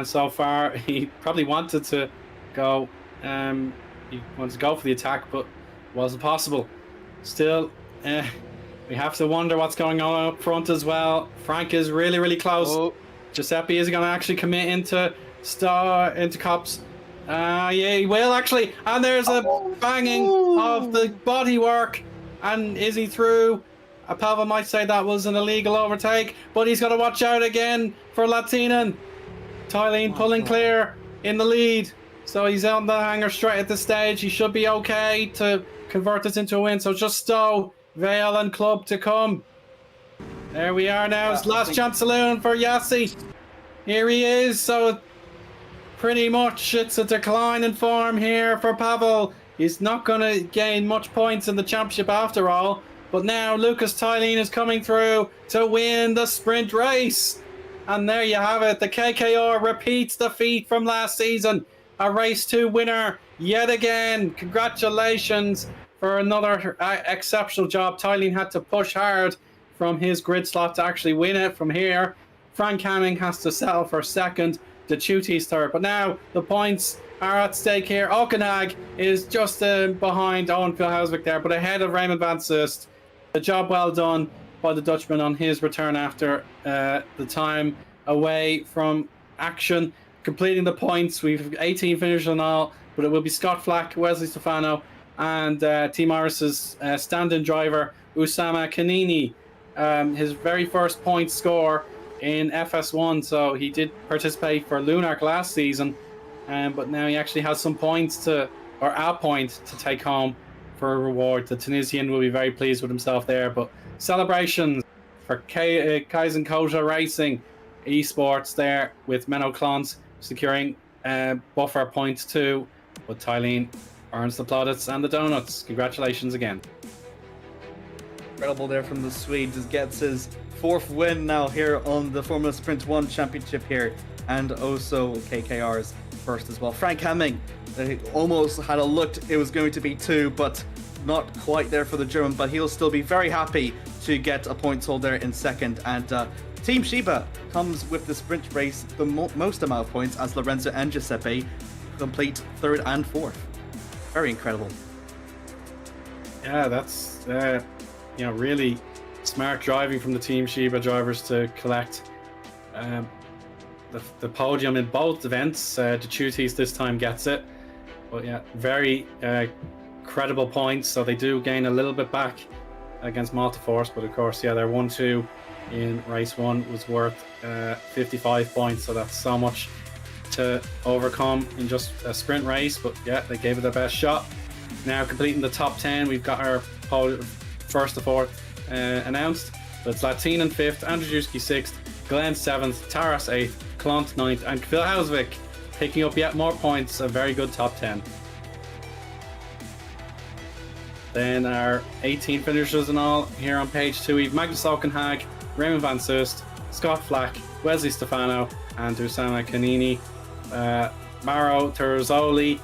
So far, he probably wanted to go for the attack, but wasn't possible. Still, we have to wonder what's going on up front as well. Frank is really, really close. Oh. Giuseppe is going to actually commit into Cops. Yeah, he will actually. And there's a banging of the bodywork. And is he through? Pavel might say that was an illegal overtake, but he's got to watch out again for Latinen. Tylene pulling clear in the lead. So he's on the hanger straight at this stage. He should be okay to convert this into a win. So just Stowe, Vale and Club to come. There we are now. It's last chance saloon for Yassi. Here he is. So pretty much it's a decline in form here for Pavel. He's not going to gain much points in the championship after all. But now Lucas Tylene is coming through to win the sprint race. And there you have it. The KKR repeats the feat from last season. A race 2 winner yet again. Congratulations for another exceptional job. Tylene had to push hard from his grid slot to actually win it from here. Frank Hamming has to settle for second. Dechuti's third. But now the points are at stake here. Okenag is just behind Owen Philhausvik there, but ahead of Raymond Van Sust. A job well done by the Dutchman on his return after the time away from action. Completing the points, we've 18 finishes and all, but it will be Scott Flack, Wesley Stefano, and Team Iris's stand-in driver, Usama Kanini. His very first point score in FS1, so he did participate for Lunark last season, but now he actually has some points a point to take home for a reward. The Tunisian will be very pleased with himself there, but celebrations for Kaizen Kota Racing Esports there with Menno Klons securing buffer points too, but Tylene earns the plaudits and the donuts. Congratulations again. Incredible there from the Swede. Just gets his 4th win now here on the Formula Sprint 1 Championship here, and also KKR's first as well. Frank Hamming almost had a look it was going to be 2, but not quite there for the German, but he'll still be very happy to get a points haul there in second. And Team Shiba comes with the sprint race the most amount of points, as Lorenzo and Giuseppe complete third and fourth. Very incredible. Yeah, that's really smart driving from the Team Shiba drivers to collect the podium in both events. The Chutis this time gets it, but yeah, very credible points. So they do gain a little bit back against Malta Force, but of course, yeah, their 1-2 in race 1 was worth 55 points. So that's so much to overcome in just a sprint race. But yeah, they gave it their best shot. Now completing the top 10, we've got our first to fourth announced. So it's Latin in 5th, Andrzejewski 6th, Glenn 7th, Taras 8th, Klont 9th, and Phil Hausvik picking up yet more points. A very good top 10. Then our 18 finishers and all here on page 2. We've Magnus Okenhag, Raymond Van Soest, Scott Flack, Wesley Stefano, and Usama Canini. Mauro Terzoli,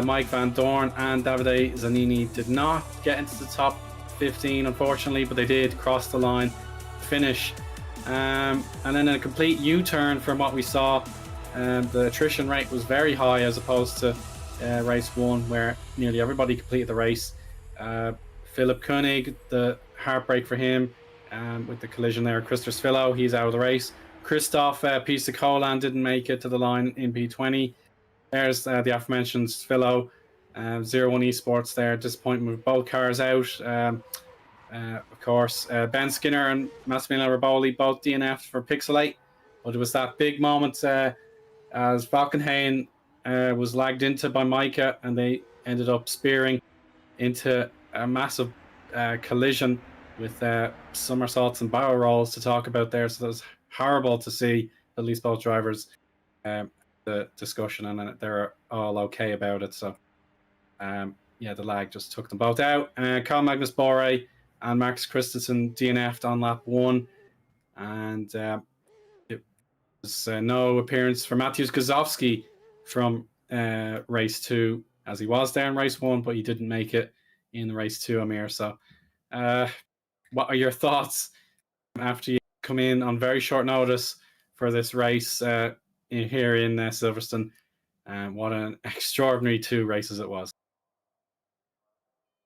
Mike Van Dorn, and Davide Zanini did not get into the top 15, unfortunately, but they did cross the line, finish. And then a complete U-turn from what we saw. The attrition rate was very high as opposed to race 1, where nearly everybody completed the race. Philip Koenig, the heartbreak for him with the collision there. Christopher Svillo, he's out of the race. Christoph Pisakolan didn't make it to the line in P20. There's the aforementioned Svillo. 01 Esports there, disappointment with both cars out. Of course, Ben Skinner and Massimiliano Raboli both DNF'd for Pixelate, but it was that big moment as Valkenhayn was lagged into by Micah, and they ended up spearing into a massive collision with somersaults and barrel rolls to talk about there. So that was horrible to see, at least both drivers, the discussion, and they're all okay about it. So the lag just took them both out. Carl Magnus Bore and Max Christensen DNF'd on lap 1, and it was no appearance for Mateusz Gazowski from race 2, as he was there in race 1, but he didn't make it in race 2, Amir. So what are your thoughts after you come in on very short notice for this race here in Silverstone? What an extraordinary 2 races it was.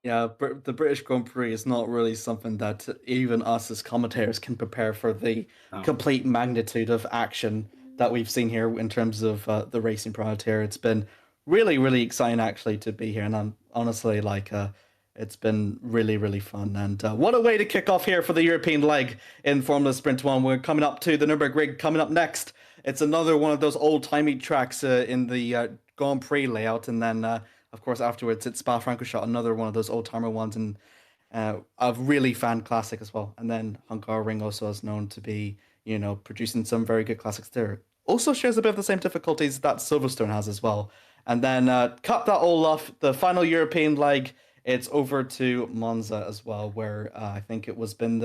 Yeah, the British Grand Prix is not really something that even us as commentators can prepare for the complete magnitude of action that we've seen here in terms of the racing product here. It's been really, really exciting actually to be here, and I'm honestly it's been really, really fun. And what a way to kick off here for the European leg in Formula Sprint 1. We're coming up to the Nürburgring coming up next. It's another one of those old-timey tracks in the Grand Prix layout, and then of course, afterwards, it's Spa-Francorchamps, another one of those old-timer ones, and a really fan classic as well. And then Hungaroring also is known to be, producing some very good classics there. Also shares a bit of the same difficulties that Silverstone has as well. And then cut that all off, the final European leg, it's over to Monza as well, where I think it was been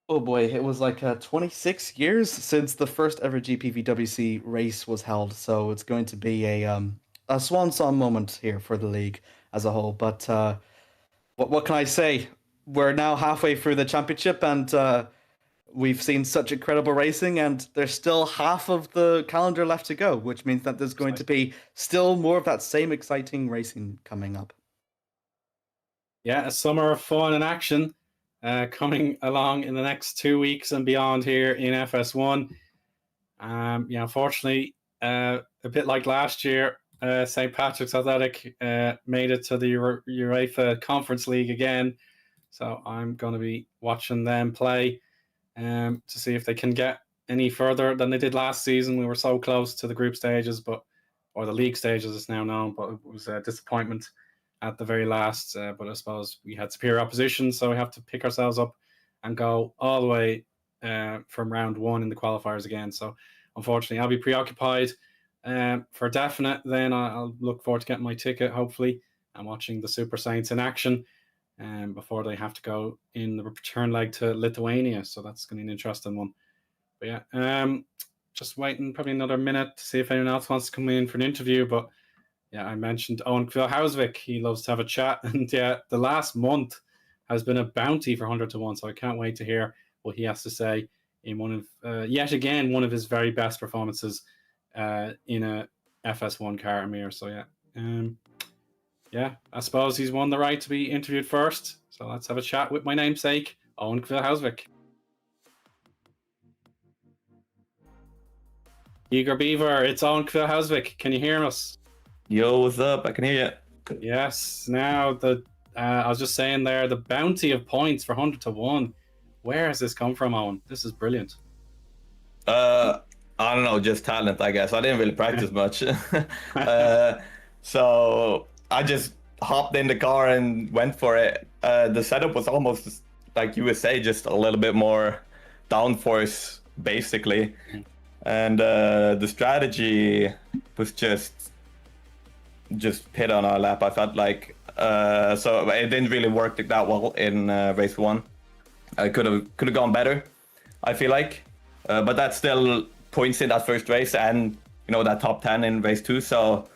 it was 26 years since the first ever GPVWC race was held. So it's going to be a swan song moment here for the league as a whole. But what can I say? We're now halfway through the championship, and we've seen such incredible racing, and there's still half of the calendar left to go, which means that there's going to be still more of that same exciting racing coming up. Yeah, a summer of fun and action coming along in the next 2 weeks and beyond here in FS1. Unfortunately, a bit like last year, St. Patrick's Athletic made it to the UEFA Conference League again. So I'm going to be watching them play to see if they can get any further than they did last season. We were so close to the group stages, or the league stages, it's now known, but it was a disappointment at the very last. But I suppose we had superior opposition, so we have to pick ourselves up and go all the way from round 1 in the qualifiers again. So unfortunately, I'll be preoccupied for definite. Then I'll look forward to getting my ticket, hopefully, and watching the Super Saints in action before they have to go in the return leg to Lithuania. So that's going to be an interesting one. But yeah, just waiting probably another minute to see if anyone else wants to come in for an interview. But yeah, I mentioned Owen Kvil-Hausvik. He loves to have a chat, and yeah, the last month has been a bounty for 100 to 1. So I can't wait to hear what he has to say in one of yet again one of his very best performances in a FS1 car, Amir. So yeah, I suppose he's won the right to be interviewed first. So let's have a chat with my namesake, Owen Kvil-Hausvik. Eager Beaver, it's Owen Kvil-Hausvik. Can you hear us? Yo, what's up? I can hear you. Yes. Now I was just saying there, the bounty of points for 100 to 1. Where has this come from, Owen? This is brilliant. I don't know, just talent, I guess. I didn't really practice much. So I just hopped in the car and went for it. The setup was almost like USA, just a little bit more downforce, basically. And the strategy was just hit on our lap. I felt like so it didn't really work that well in race 1. I could have gone better, I feel like, but that's still points in that first race, and that top 10 in race 2. So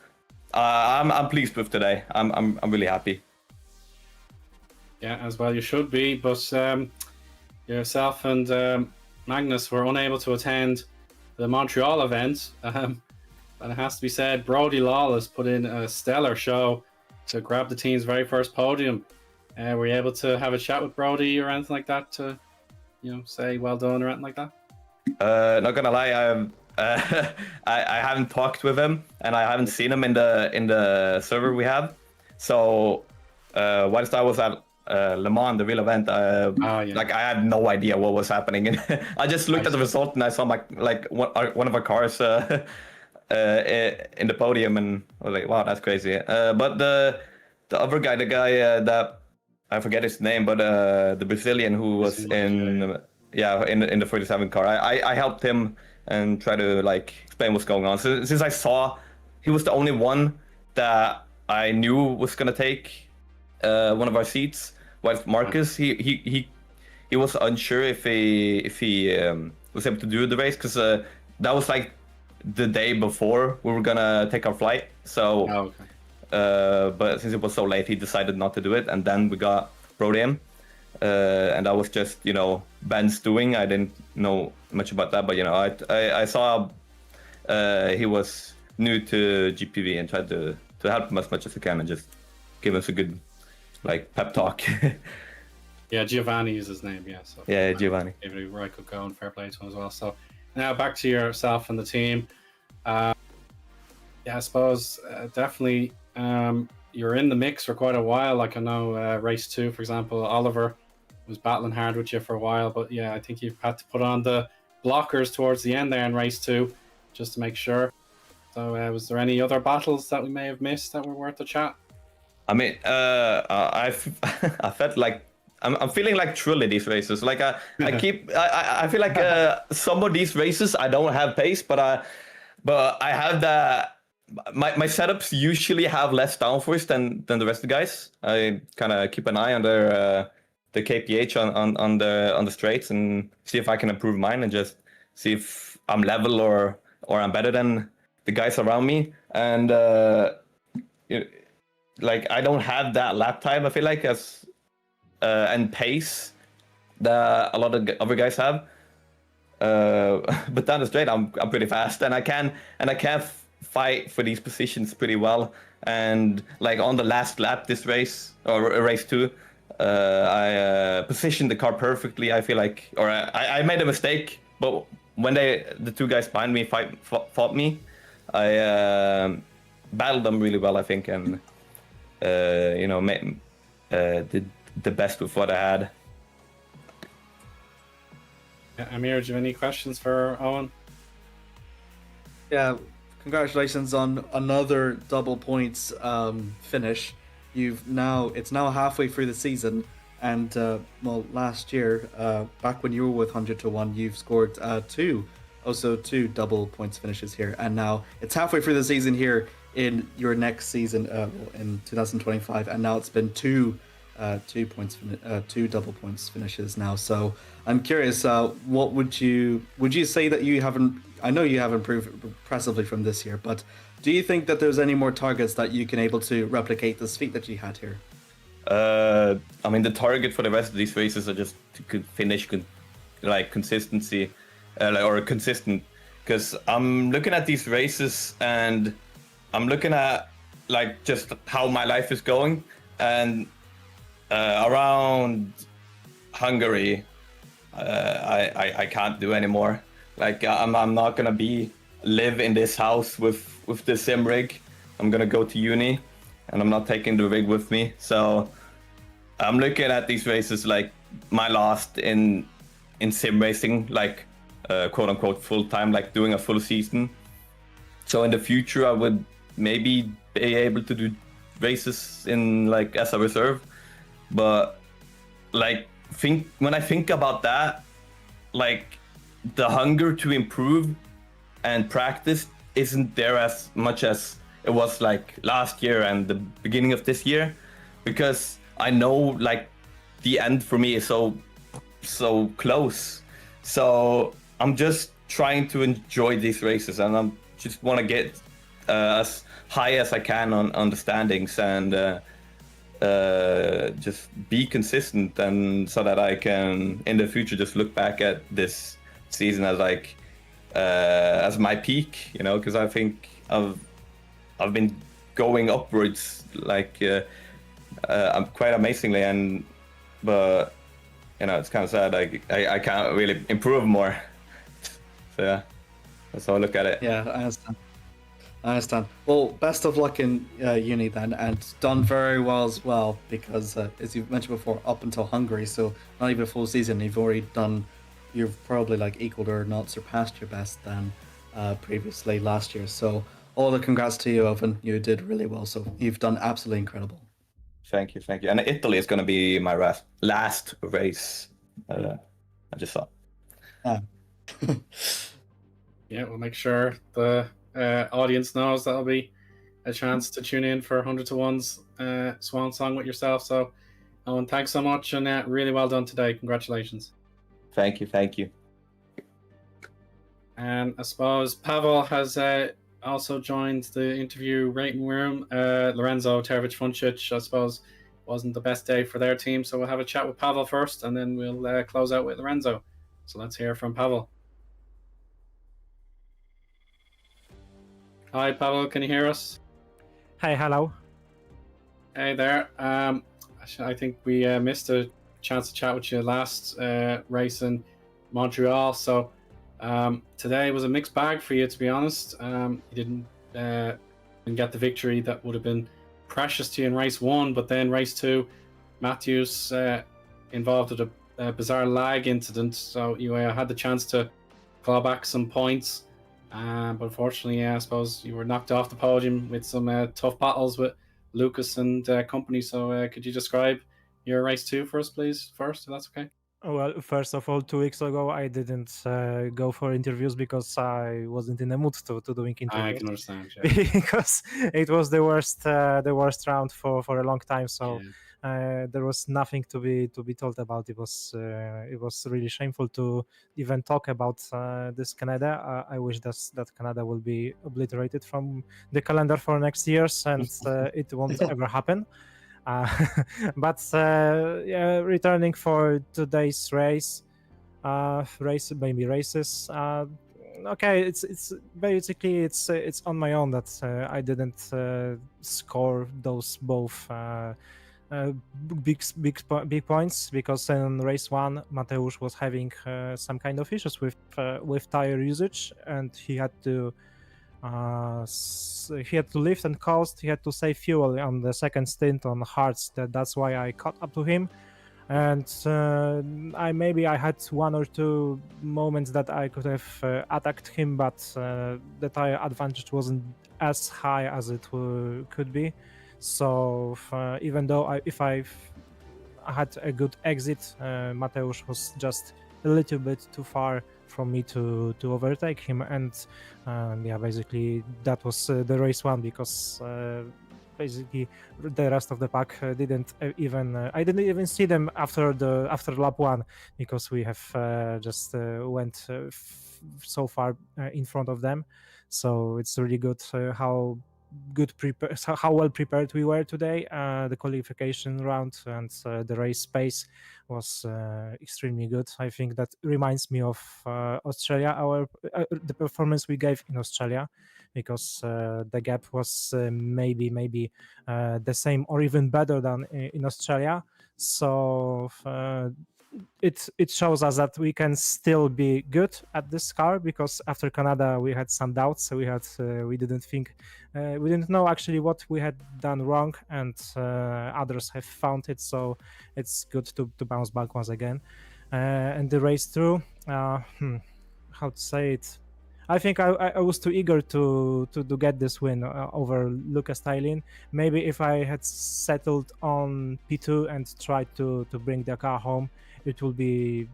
I'm pleased with today. I'm really happy. Yeah, as well you should be. But yourself and Magnus were unable to attend the Montreal event. And it has to be said, Brodie Lawless put in a stellar show to grab the team's very first podium. Were you able to have a chat with Brodie or anything like that to, say well done or anything like that? Not gonna lie, I haven't talked with him, and I haven't seen him in the server we have. So whilst I was at Le Mans, the real event, like I had no idea what was happening, and I just looked at the result and I saw one of our cars in the podium, and I was like, wow, that's crazy. But the other guy, that I forget his name, but the Brazilian who was in the 47 car, I helped him and try to explain what's going on. So since I saw he was the only one that I knew was gonna take one of our seats, whilst Marcus he was unsure if he was able to do the race, because that was the day before we were gonna take our flight. So but since it was so late, he decided not to do it, and then we got Brodie in. And that was just Ben's doing. I didn't know much about that, but I saw he was new to GPV and tried to help him as much as I can and just give us a good pep talk. Yeah, Giovanni is his name. Yeah, so yeah, Giovanni. Maybe where I could go, and fair play to him as well. So now back to yourself and the team. Yeah, I suppose definitely you're in the mix for quite a while. I know race 2, for example, Oliver was battling hard with you for a while, but yeah, I think you've had to put on the blockers towards the end there in race 2 just to make sure. So was there any other battles that we may have missed that were worth a chat? I mean, I felt like I'm feeling like Trulli these races. I feel like some of these races I don't have pace, but I have the my setups usually have less downforce than the rest of the guys. I kind of keep an eye on their the KPH on the straights and see if I can improve mine, and just see if I'm level or I'm better than the guys around me. And I don't have that lap time, I feel like, as and pace that a lot of other guys have. But down the straight, I'm pretty fast, and I can fight for these positions pretty well. And on the last lap this race, or race 2, I positioned the car perfectly. I feel like, or I made a mistake, but when the two guys behind me fought me, I battled them really well, I think, and did the best with what I had. Yeah, Amir, do you have any questions for Eoin? Yeah, congratulations on another double points finish. It's now halfway through the season, and last year, back when you were with 100 to 1, you've scored two double points finishes here, and now it's halfway through the season here in your next season in 2025, and now it's been two double points finishes now. So I'm curious, what would you say that you haven't? I know you have improved impressively from this year, but do you think that there's any more targets that you can able to replicate this feat that you had here? I mean, the target for the rest of these races are just to finish like consistency, or consistent. Because I'm looking at these races and I'm looking at like just how my life is going, and around Hungary, I can't do anymore. Like I'm not gonna live in this house with the sim rig. I'm gonna go to uni, and I'm not taking the rig with me. So I'm looking at these races like my last in sim racing, like quote unquote full time, like doing a full season. So in the future, I would maybe be able to do races in like as a reserve, but like when I think about that, like the hunger to improve and practice isn't there as much as it was like last year and the beginning of this year, because I know like the end for me is so close. So I'm just trying to enjoy these races, and I'm just want to get as high as I can on the standings, and just be consistent, and so that I can in the future just look back at this season as like as my peak, you know, because I think I've been going upwards like quite amazingly, but you know, it's kind of sad. Like I can't really improve more. So yeah, that's how I look at it. Yeah, I understand. Well, best of luck in uni then, and done very well as well, because as you've mentioned before, up until Hungary, so not even a full season, you've probably like equaled or not surpassed your best than previously last year. So all the congrats to you, Eoin. You did really well. So you've done absolutely incredible. Thank you. And Italy is going to be my last race. I just thought. Yeah. Yeah, we'll make sure the audience knows that'll be a chance to tune in for 100 to 1's Swan Song with yourself. So, Eoin, thanks so much, and really well done today. Congratulations. Thank you. And I suppose Pavel has also joined the interview rating room. Lorenzo Tervich-Funcic, I suppose, wasn't the best day for their team, so we'll have a chat with Pavel first, and then we'll close out with Lorenzo. So let's hear from Pavel. Hi, Pavel, can you hear us? Hi, hello. Hey there. I think we missed a chance to chat with you last race in Montreal, so today was a mixed bag for you, to be honest. You didn't get the victory that would have been precious to you in race 1, but then race 2, Matthews involved with a bizarre lag incident, so you had the chance to claw back some points. But unfortunately, I suppose you were knocked off the podium with some tough battles with Lucas and company. So could you describe your race 2 for us, please, first, if that's okay? Well, first of all, 2 weeks ago, I didn't go for interviews because I wasn't in the mood to doing interviews. I can understand, yeah. Because it was the worst round for a long time. So there was nothing to be told about. It was really shameful to even talk about this Canada. I wish that Canada will be obliterated from the calendar for next years, and it won't ever happen. But returning for today's races. Okay, it's basically it's on my own that I didn't score those both big points, because in race 1 Mateusz was having some kind of issues with tire usage, and he had to lift and coast. He had to save fuel on the second stint on hards. That's why I caught up to him, and I had 1 or 2 moments that I could have attacked him, but the tire advantage wasn't as high as it could be. So even though if I had a good exit, Mateusz was just a little bit too far from me to overtake him, and basically that was the race 1, because basically the rest of the pack didn't even. I didn't even see them after lap one because we have just went so far in front of them. So it's really good how well prepared we were today. The qualification round and the race pace was extremely good. I think that reminds me of Australia, the performance we gave in Australia, because the gap was maybe the same or even better than in Australia. So it shows us that we can still be good at this car, because after Canada we had some doubts. So we didn't know actually what we had done wrong, and others have found it. So it's good to bounce back once again. And the race through, how to say it? I think I was too eager to get this win over Lucas Tailin. Maybe if I had settled on P2 and tried to bring the car home, it will be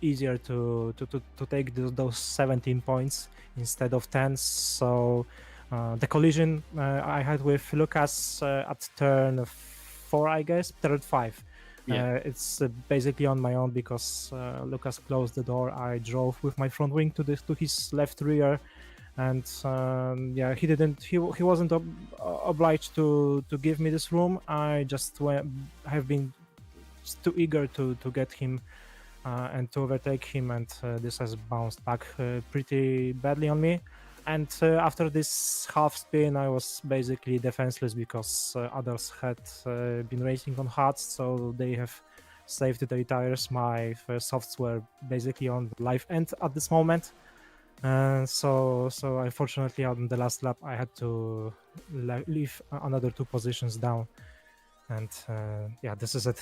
easier to take those 17 points instead of 10. So the collision I had with Lucas at turn 4, I guess, turn 5. Yeah. It's basically on my own, because Lucas closed the door. I drove with my front wing to his left rear, and he wasn't obliged to give me this room. I just have been too eager to get him and to overtake him, and this has bounced back pretty badly on me. And after this half spin, I was basically defenseless, because others had been racing on hards, so they have saved their tires. My softs were basically on the live end at this moment. So unfortunately, on the last lap, I had to leave another 2 positions down. And this is it.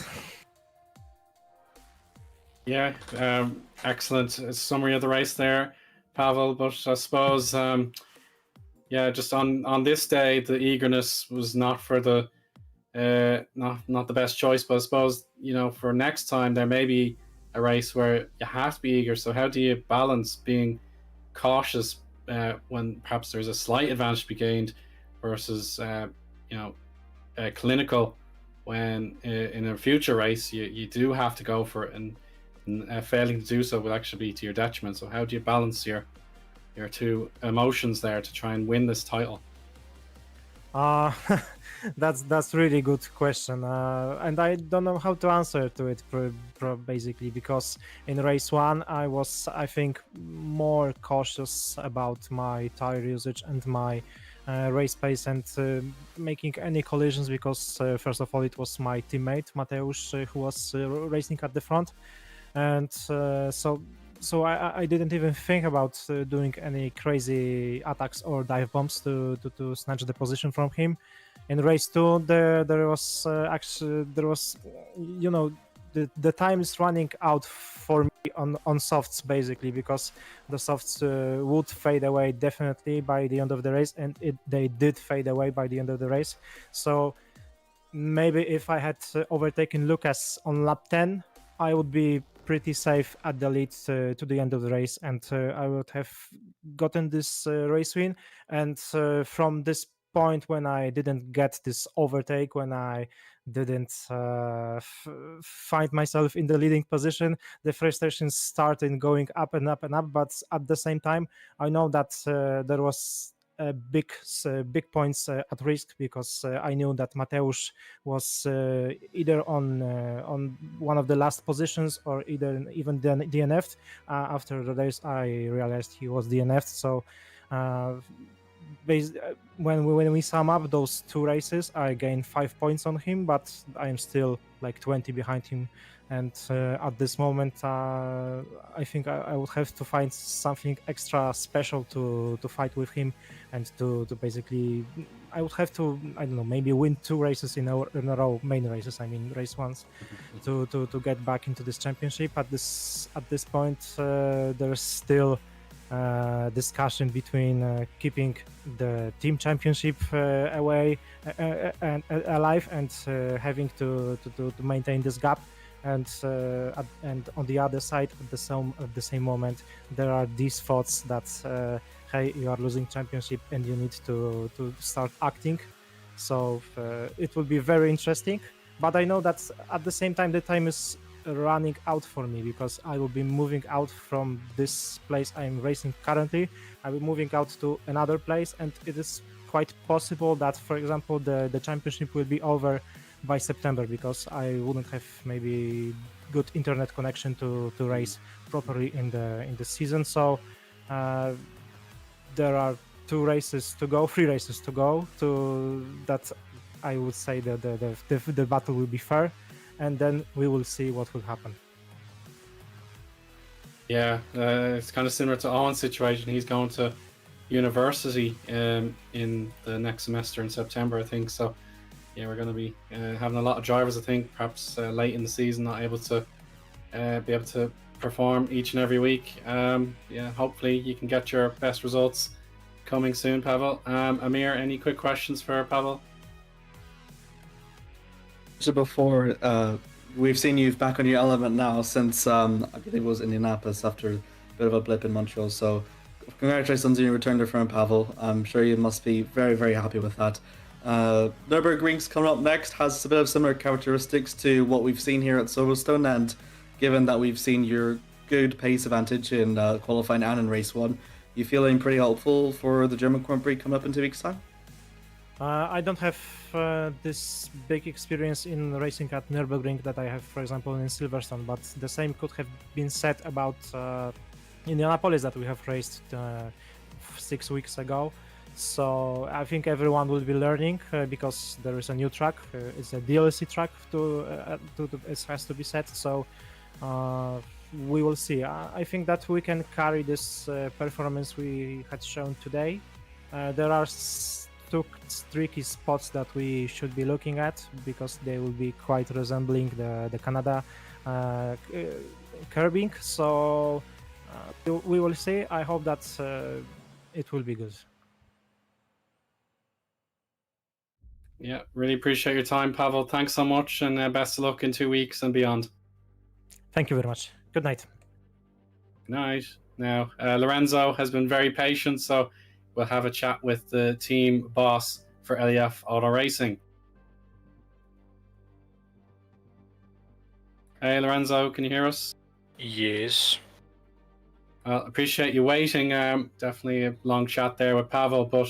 Yeah, excellent summary of the race there, Pavel. But I suppose, just on this day, the eagerness was not for the not the best choice. But I suppose, for next time, there may be a race where you have to be eager. So how do you balance being cautious when perhaps there's a slight advantage to be gained, versus clinical when in a future race you do have to go for it, and failing to do so will actually be to your detriment. So how do you balance your 2 emotions there to try and win this title? That's really good question, and I don't know how to answer to it basically, because in race 1 I was, I think, more cautious about my tire usage and my race pace and making any collisions, because first of all, it was my teammate Mateusz who was racing at the front, and so I didn't even think about doing any crazy attacks or dive bombs to snatch the position from him. In race 2, there was the time is running out for me on softs, basically, because the softs would fade away definitely by the end of the race, and they did fade away by the end of the race. So maybe if I had overtaken Lucas on lap 10, I would be pretty safe at the lead to the end of the race, and I would have gotten this race win. And from this point, when I didn't get this overtake, when I didn't find myself in the leading position, the frustration started going up and up and up. But at the same time, I know that there was big points at risk, because I knew that Mateusz was either on one of the last positions, or even DNF'd. After the race, I realized he was DNF'd. So when we sum up those 2 races, I gained 5 points on him, but I am still like 20 behind him. And at this moment, I think I would have to find something extra special to fight with him, and to basically, I would have to, I don't know, maybe win 2 races in a row, main races, I mean race 1s, to get back into this championship. At this point, there's still discussion between keeping the team championship away and alive, and having to maintain this gap. And on the other side, at the same moment, there are these thoughts that hey, you are losing championship and you need to start acting. So it will be very interesting. But I know that at the same time the time is running out for me, because I will be moving out from this place I'm racing currently. I will be moving out to another place, and it is quite possible that, for example, the championship will be over by September, because I wouldn't have maybe good internet connection to race properly in the season. So there are 3 races to go to that. I would say that the battle will be fair, and then we will see what will happen. Yeah, it's kind of similar to Owen's situation. He's going to university in the next semester in September, I think. So yeah, we're going to be having a lot of drivers, I think, perhaps late in the season, not able to be able to perform each and every week. Yeah, hopefully you can get your best results coming soon, Pavel. Amir, any quick questions for Pavel? So before, we've seen you back on your element now since I believe it was Indianapolis after a bit of a blip in Montreal. So congratulations on your return to firm, Pavel. I'm sure you must be very, very happy with that. Nürburgring's coming up next, has a bit of similar characteristics to what we've seen here at Silverstone, and given that we've seen your good pace advantage in qualifying and in race 1, you feeling pretty hopeful for the German Grand Prix coming up in 2 weeks' time? I don't have this big experience in racing at Nürburgring that I have, for example, in Silverstone, but the same could have been said about Indianapolis that we have raced 6 weeks ago. So I think everyone will be learning because there is a new track. It's a DLC track it has to be said. So we will see. I think that we can carry this performance we had shown today. There are 2 tricky spots that we should be looking at, because they will be quite resembling the Canada curbing. So we will see. I hope that it will be good. Yeah, really appreciate your time, Pavel. Thanks so much, and best of luck in 2 weeks and beyond. Thank you very much. Good night. Good night. Now, Lorenzo has been very patient, so we'll have a chat with the team boss for LEF Auto Racing. Hey, Lorenzo, can you hear us? Yes. Appreciate you waiting. Definitely a long chat there with Pavel, but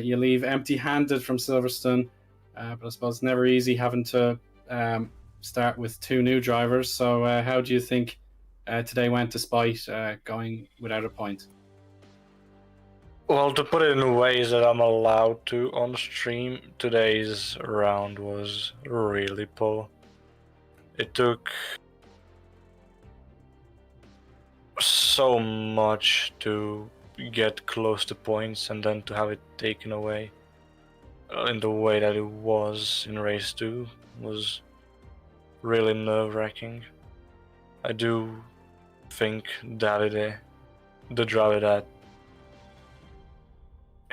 you leave empty-handed from Silverstone. But I suppose it's never easy having to start with 2 new drivers. So how do you think today went, despite going without a point? Well, to put it in ways that I'm allowed to on stream, today's round was really poor. It took so much to get close to points, and then to have it taken away in the way that it was in race 2 was really nerve-wracking. I do think Davide, the driver that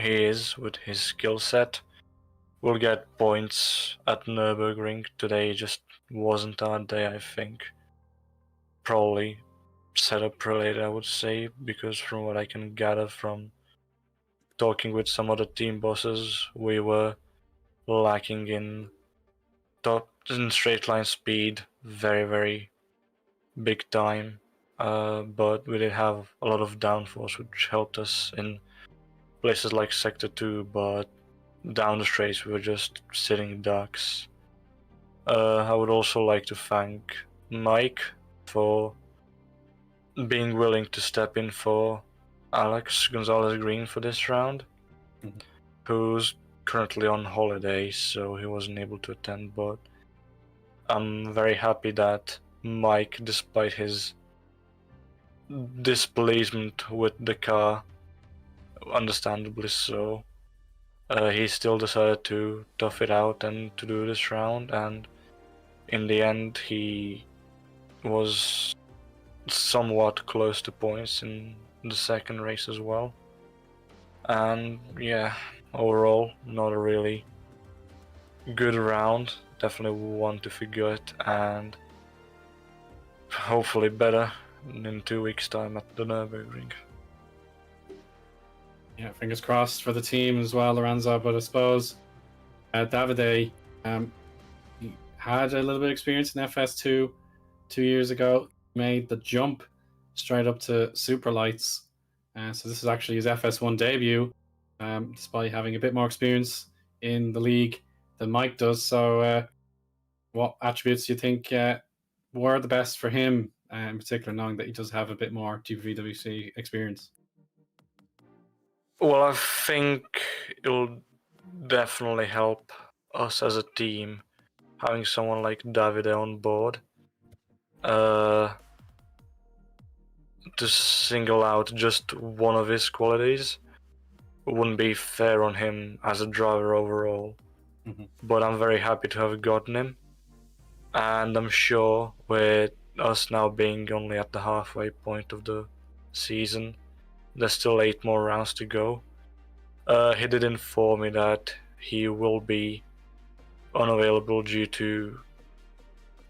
he is with his skill set, will get points at Nürburgring. Today just wasn't our day, I think. Probably setup related, I would say, because from what I can gather from talking with some other team bosses, we were lacking in straight line speed very, very big time. But we did have a lot of downforce, which helped us in places like Sector 2, but down the straights we were just sitting ducks. I would also like to thank Mike for being willing to step in for Alex Gonzalez-Green for this round, who's currently on holiday, so he wasn't able to attend, but I'm very happy that Mike, despite his displeasement with the car, understandably so, he still decided to tough it out and to do this round, and in the end he was somewhat close to points in the second race as well. And yeah, overall not a really good round, definitely one to forget, and hopefully better in 2 weeks' time at the Nürburgring. Yeah, fingers crossed for the team as well, Lorenzo. But I suppose Davide, he had a little bit of experience in FS2 2 years ago. Made the jump straight up to super lights. So this is actually his FS1 debut, despite having a bit more experience in the league than Mike does. So what attributes do you think were the best for him, in particular, knowing that he does have a bit more GPVWC experience? Well, I think it'll definitely help us as a team having someone like Davide on board. To single out just one of his qualities wouldn't be fair on him as a driver overall. But I'm very happy to have gotten him, and I'm sure with us now being only at the halfway point of the season, there's still 8 more rounds to go. He did inform me that he will be unavailable due to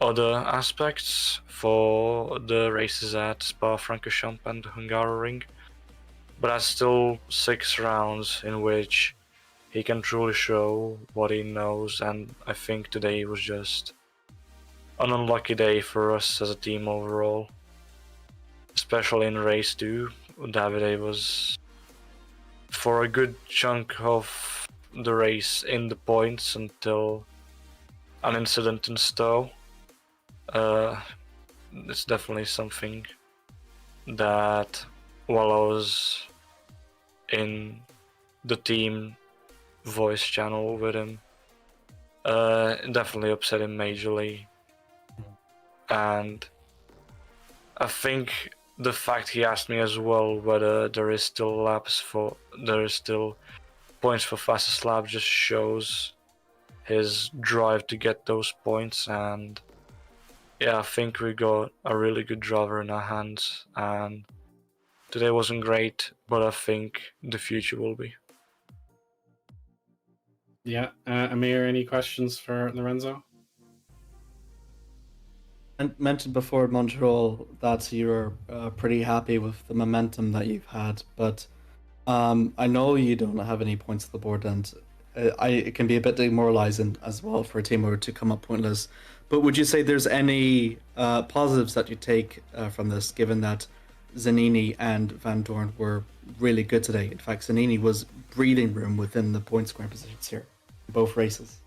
other aspects for the races at Spa-Francorchamps and Hungaroring, but that's still 6 rounds in which he can truly show what he knows, and I think today was just an unlucky day for us as a team overall. Especially in race 2, Davide was for a good chunk of the race in the points until an incident in Stowe. It's definitely something that while I was in the team voice channel with him, it definitely upset him majorly. And I think the fact he asked me as well whether there is still points for fastest lap just shows his drive to get those points. And yeah, I think we got a really good driver in our hands, and today wasn't great, but I think the future will be. Yeah, Amir, any questions for Lorenzo? And mentioned before Montreal that you're pretty happy with the momentum that you've had, but I know you don't have any points on the board, and it can be a bit demoralizing as well for a team to come up pointless. But would you say there's any positives that you take from this, given that Zanini and Van Dorn were really good today? In fact, Zanini was breathing room within the point scoring positions here in both races.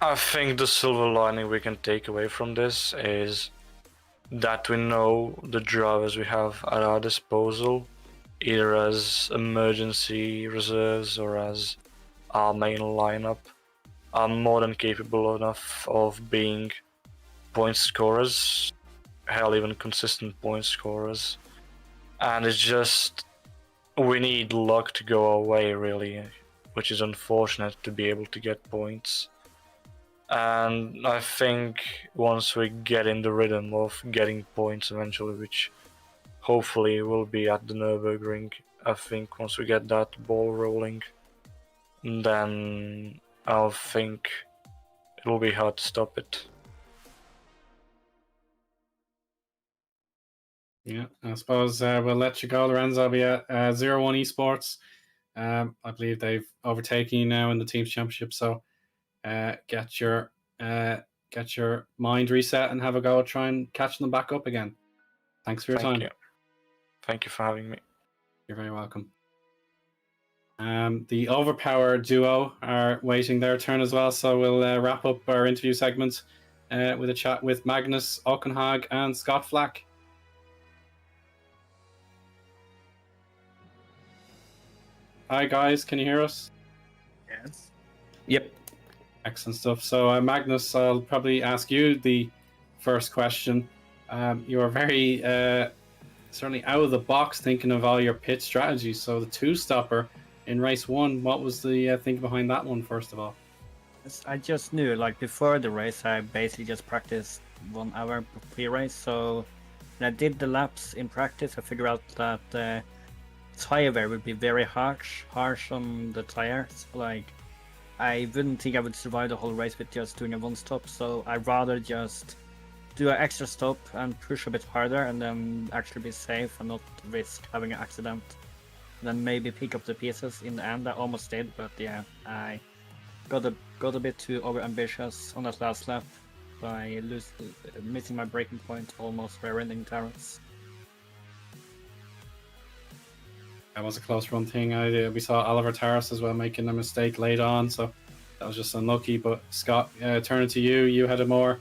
I think the silver lining we can take away from this is that we know the drivers we have at our disposal, either as emergency reserves or as our main lineup, are more than capable enough of being point scorers, hell, even consistent point scorers. And it's just, we need luck to go our way, really, which is unfortunate to be able to get points. And I think once we get in the rhythm of getting points eventually, which hopefully will be at the Nürburgring, I think once we get that ball rolling, then I think it will be hard to stop it. Yeah, I suppose we'll let you go, Lorenzo. I'll be at 01 Esports. I believe they've overtaken you now in the Teams Championship, so get your mind reset and have a go at trying catching them back up again. Thanks for your time. Thank you for having me. You're very welcome. The Overpower duo are waiting their turn as well, so we'll wrap up our interview segment with a chat with Magnus Aukenhag and Scott Flack. Hi guys, can you hear us? Yes. Yep. Excellent stuff. So Magnus, I'll probably ask you the first question. You are very certainly out of the box thinking of all your pit strategies. So the 2-stopper in race 1, what was the thinking behind that one, first of all? I just knew, like, before the race, I basically just practiced 1 hour pre-race. So when I did the laps in practice, I figured out that tire wear would be very harsh on the tires. Like, I wouldn't think I would survive the whole race with just doing a 1-stop, so I'd rather just do an extra stop and push a bit harder and then actually be safe and not risk having an accident. Then maybe pick up the pieces in the end. I almost did, but yeah, I got a bit too over ambitious on that last lap by missing my braking point, almost rear-ending Terrace. That was a close run thing. We saw Oliver Terrace as well making a mistake late on, so that was just unlucky. But Scott, turning to you, you had a more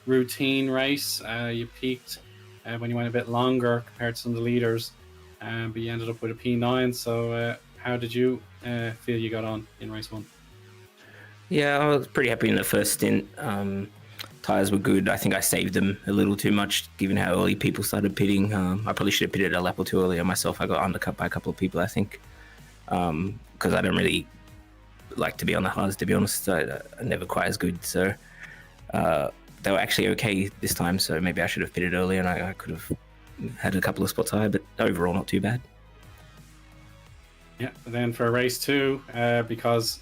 routine race. You peaked when you went a bit longer compared to some of the leaders, but you ended up with a P9. So how did you feel you got on in race 1? Yeah, I was pretty happy in the first stint. Tires were good. I think I saved them a little too much, given how early people started pitting. I probably should have pitted a lap or two earlier myself. I got undercut by a couple of people, I think, because I don't really like to be on the hards, to be honest. I'm never quite as good. So they were actually okay this time, so maybe I should have pitted earlier and I could have had a couple of spots higher, but overall not too bad. Yeah, and then for race 2, because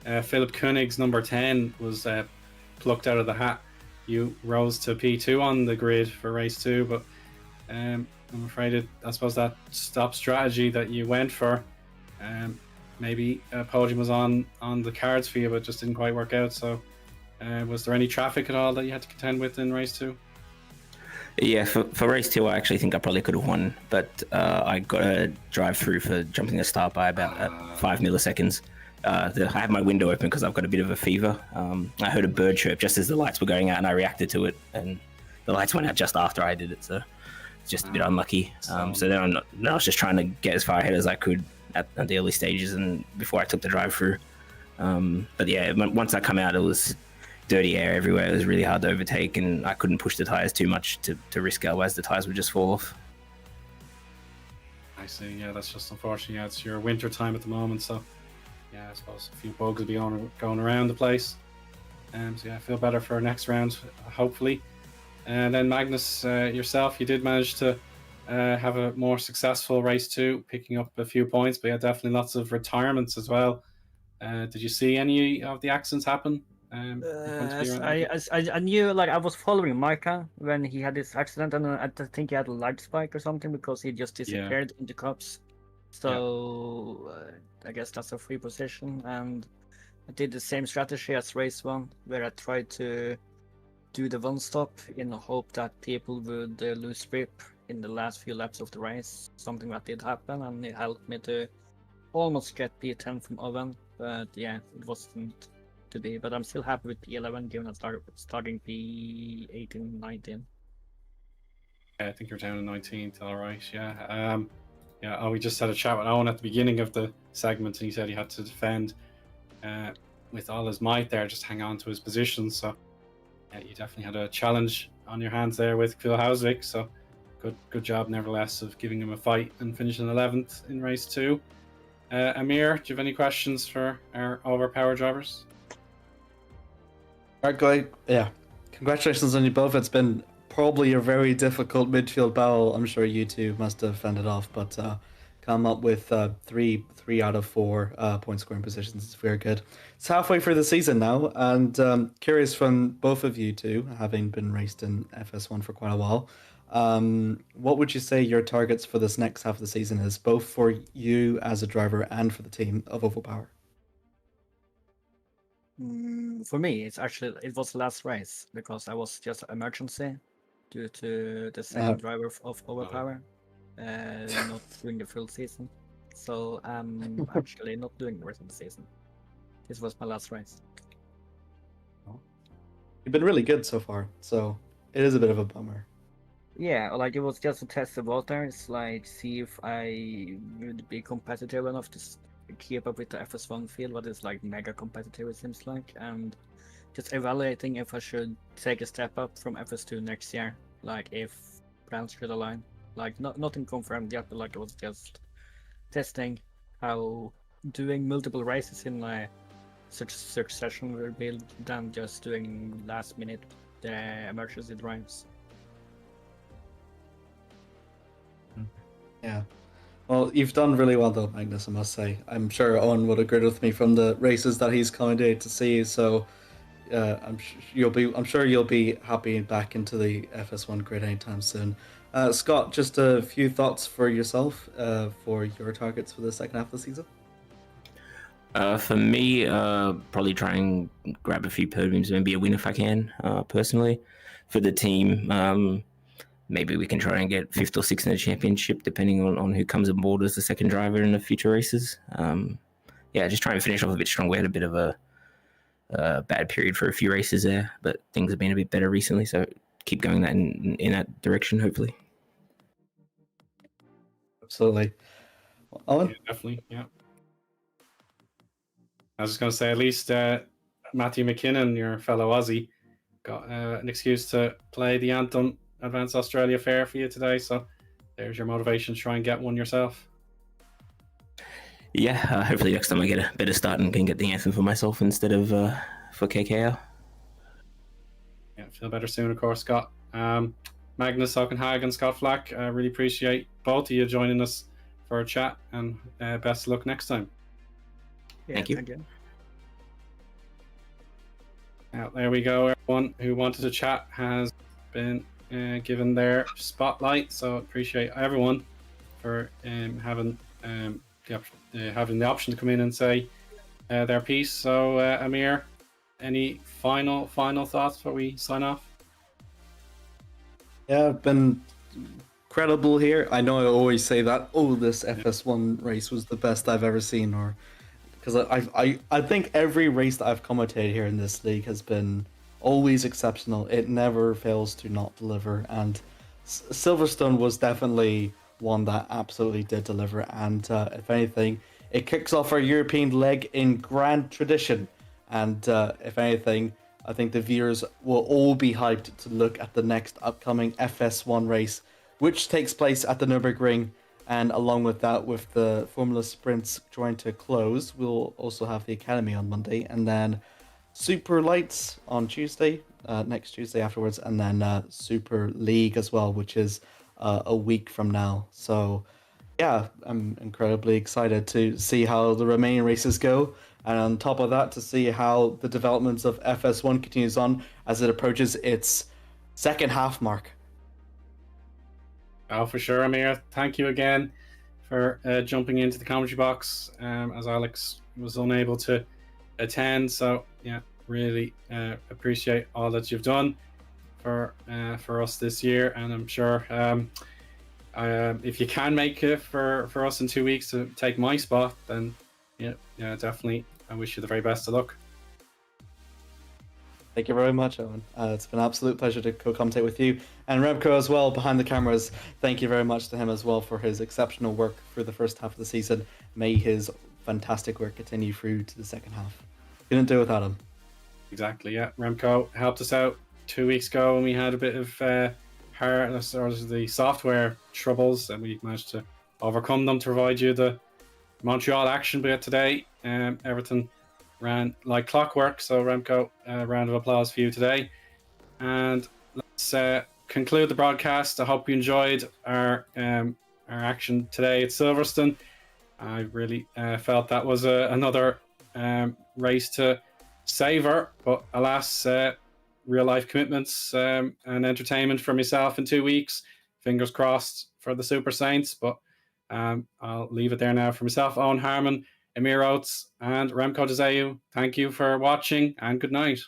Philip Koenig's number 10 was plucked out of the hat, you rose to P2 on the grid for race 2, but I'm afraid I suppose that stop strategy that you went for, maybe a podium was on the cards for you, but just didn't quite work out. So was there any traffic at all that you had to contend with in race 2? Yeah, for race 2, I actually think I probably could have won, but I got a drive through for jumping the start by about 5 milliseconds. I had my window open because I've got a bit of a fever. I heard a bird chirp just as the lights were going out, and I reacted to it, and the lights went out just after I did it, so it's just a bit unlucky. So then I was just trying to get as far ahead as I could at the early stages and before I took the drive through. But yeah, once I come out, it was dirty air everywhere. It was really hard to overtake, and I couldn't push the tires too much to risk it, otherwise the tires would just fall off. I see. Yeah, that's just unfortunate. Yeah, it's your winter time at the moment, so yeah, I suppose a few bugs will be going around the place. So yeah, I feel better for next round, hopefully. And then Magnus, yourself, you did manage to have a more successful race 2, picking up a few points, but yeah, definitely lots of retirements as well. Did you see any of the accidents happen? I knew, like, I was following Micah when he had this accident, and I think he had a light spike or something because he just disappeared in the cups. So I guess that's a free position, and I did the same strategy as race 1, where I tried to do the one stop in the hope that people would lose grip in the last few laps of the race. Something that did happen, and it helped me to almost get P10 from Owen, but yeah, it wasn't to be. But I'm still happy with P11, given I starting P18, 19. Yeah, I think you're down in 19th, all right, yeah. We just had a chat with Eoin at the beginning of the segment, and he said he had to defend with all his might there, just hang on to his position. So yeah, you definitely had a challenge on your hands there with Phil Hausvik. So good job, nevertheless, of giving him a fight and finishing 11th in race 2. Amir, do you have any questions for our overpower drivers? All right, guy. Yeah, congratulations on you both. It's been probably a very difficult midfield battle. I'm sure you two must have fended off, but come up with three out of 4 point scoring positions. It's very good. It's halfway through the season now, and curious from both of you two, having been raced in FS1 for quite a while, what would you say your targets for this next half of the season is, both for you as a driver and for the team of Overpower? For me, it was the last race because I was just an emergency due to the second driver of Overpower not doing the full season. So I'm actually not doing the rest of the season. This was my last race. You've been really good so far, so it is a bit of a bummer. Yeah, like, it was just to test the waters, like, see if I would be competitive enough to keep up with the FS1 field, what is like mega competitive, it seems like, and just evaluating if I should take a step up from FS2 next year, like if plans should align. Like, nothing confirmed yet, but like, it was just testing how doing multiple races in such succession will be than just doing last minute emergency drives. Yeah. Well, you've done really well though, Magnus, I must say. I'm sure Eoin would agree with me from the races that he's commented to see, so I'm sure you'll be happy back into the FS1 grid anytime soon. Scott, just a few thoughts for yourself for your targets for the second half of the season? For me, probably try and grab a few podiums, maybe a win if I can. Personally, for the team, maybe we can try and get 5th or 6th in the championship, depending on who comes aboard as the second driver in the future races. Just try and finish off a bit strong. We had a bit of a bad period for a few races there, but things have been a bit better recently, so keep going that in that direction, hopefully. Absolutely. Owen? Yeah, definitely, yeah. I was just going to say, at least Matthew McKinnon, your fellow Aussie, got an excuse to play the anthem Advanced Australia Fair for you today. So there's your motivation to try and get one yourself. Yeah, hopefully next time I get a better start and can get the anthem for myself instead of for KKR. Yeah, feel better soon, of course, Scott. Magnus Okenhag and Scott Flack, I really appreciate both of you joining us for a chat, and best of luck next time. Yeah, Thank you. Again. There we go. Everyone who wanted to chat has been given their spotlight, so appreciate everyone for having the option to come in and say their piece. So, Amir, any final thoughts before we sign off? Yeah, I've been incredible here. I know I always say that, this FS1 race was the best I've ever seen, or because I think every race that I've commentated here in this league has been always exceptional. It never fails to not deliver, and Silverstone was definitely one that absolutely did deliver, and if anything, it kicks off our European leg in grand tradition, and if anything, I think the viewers will all be hyped to look at the next upcoming FS1 race, which takes place at the Nürburgring. And along with that, with the Formula Sprints drawing to a close, we'll also have the Academy on Monday, and then Super Lights on Tuesday, next Tuesday afterwards, and then Super League as well, which is a week from now. So, yeah, I'm incredibly excited to see how the remaining races go, and on top of that, to see how the developments of FS1 continues on as it approaches its second half mark. Oh, for sure, Amir. Thank you again for jumping into the commentary box as Alex was unable to attend. So, yeah, really appreciate all that you've done for us this year. And I'm sure if you can make it for us in 2 weeks to take my spot, then yeah, definitely. I wish you the very best of luck. Thank you very much, Eoin. It's been an absolute pleasure to co-commentate with you. And Remco as well, behind the cameras. Thank you very much to him as well for his exceptional work for the first half of the season. May his fantastic work continue through to the second half. Couldn't do it without him. Exactly, yeah. Remco helped us out 2 weeks ago when we had a bit of the software troubles, and we managed to overcome them to provide you the Montreal action. But today, everything ran like clockwork. So Remco, a round of applause for you today. And let's conclude the broadcast. I hope you enjoyed our action today at Silverstone. I really felt that was another race to savor, but alas, real life commitments and entertainment for myself in 2 weeks. Fingers crossed for the Super Saints, but I'll leave it there now for myself, Eoin Harmon, Amir Oates, and Remco Zeeuw. Thank you for watching, and good night.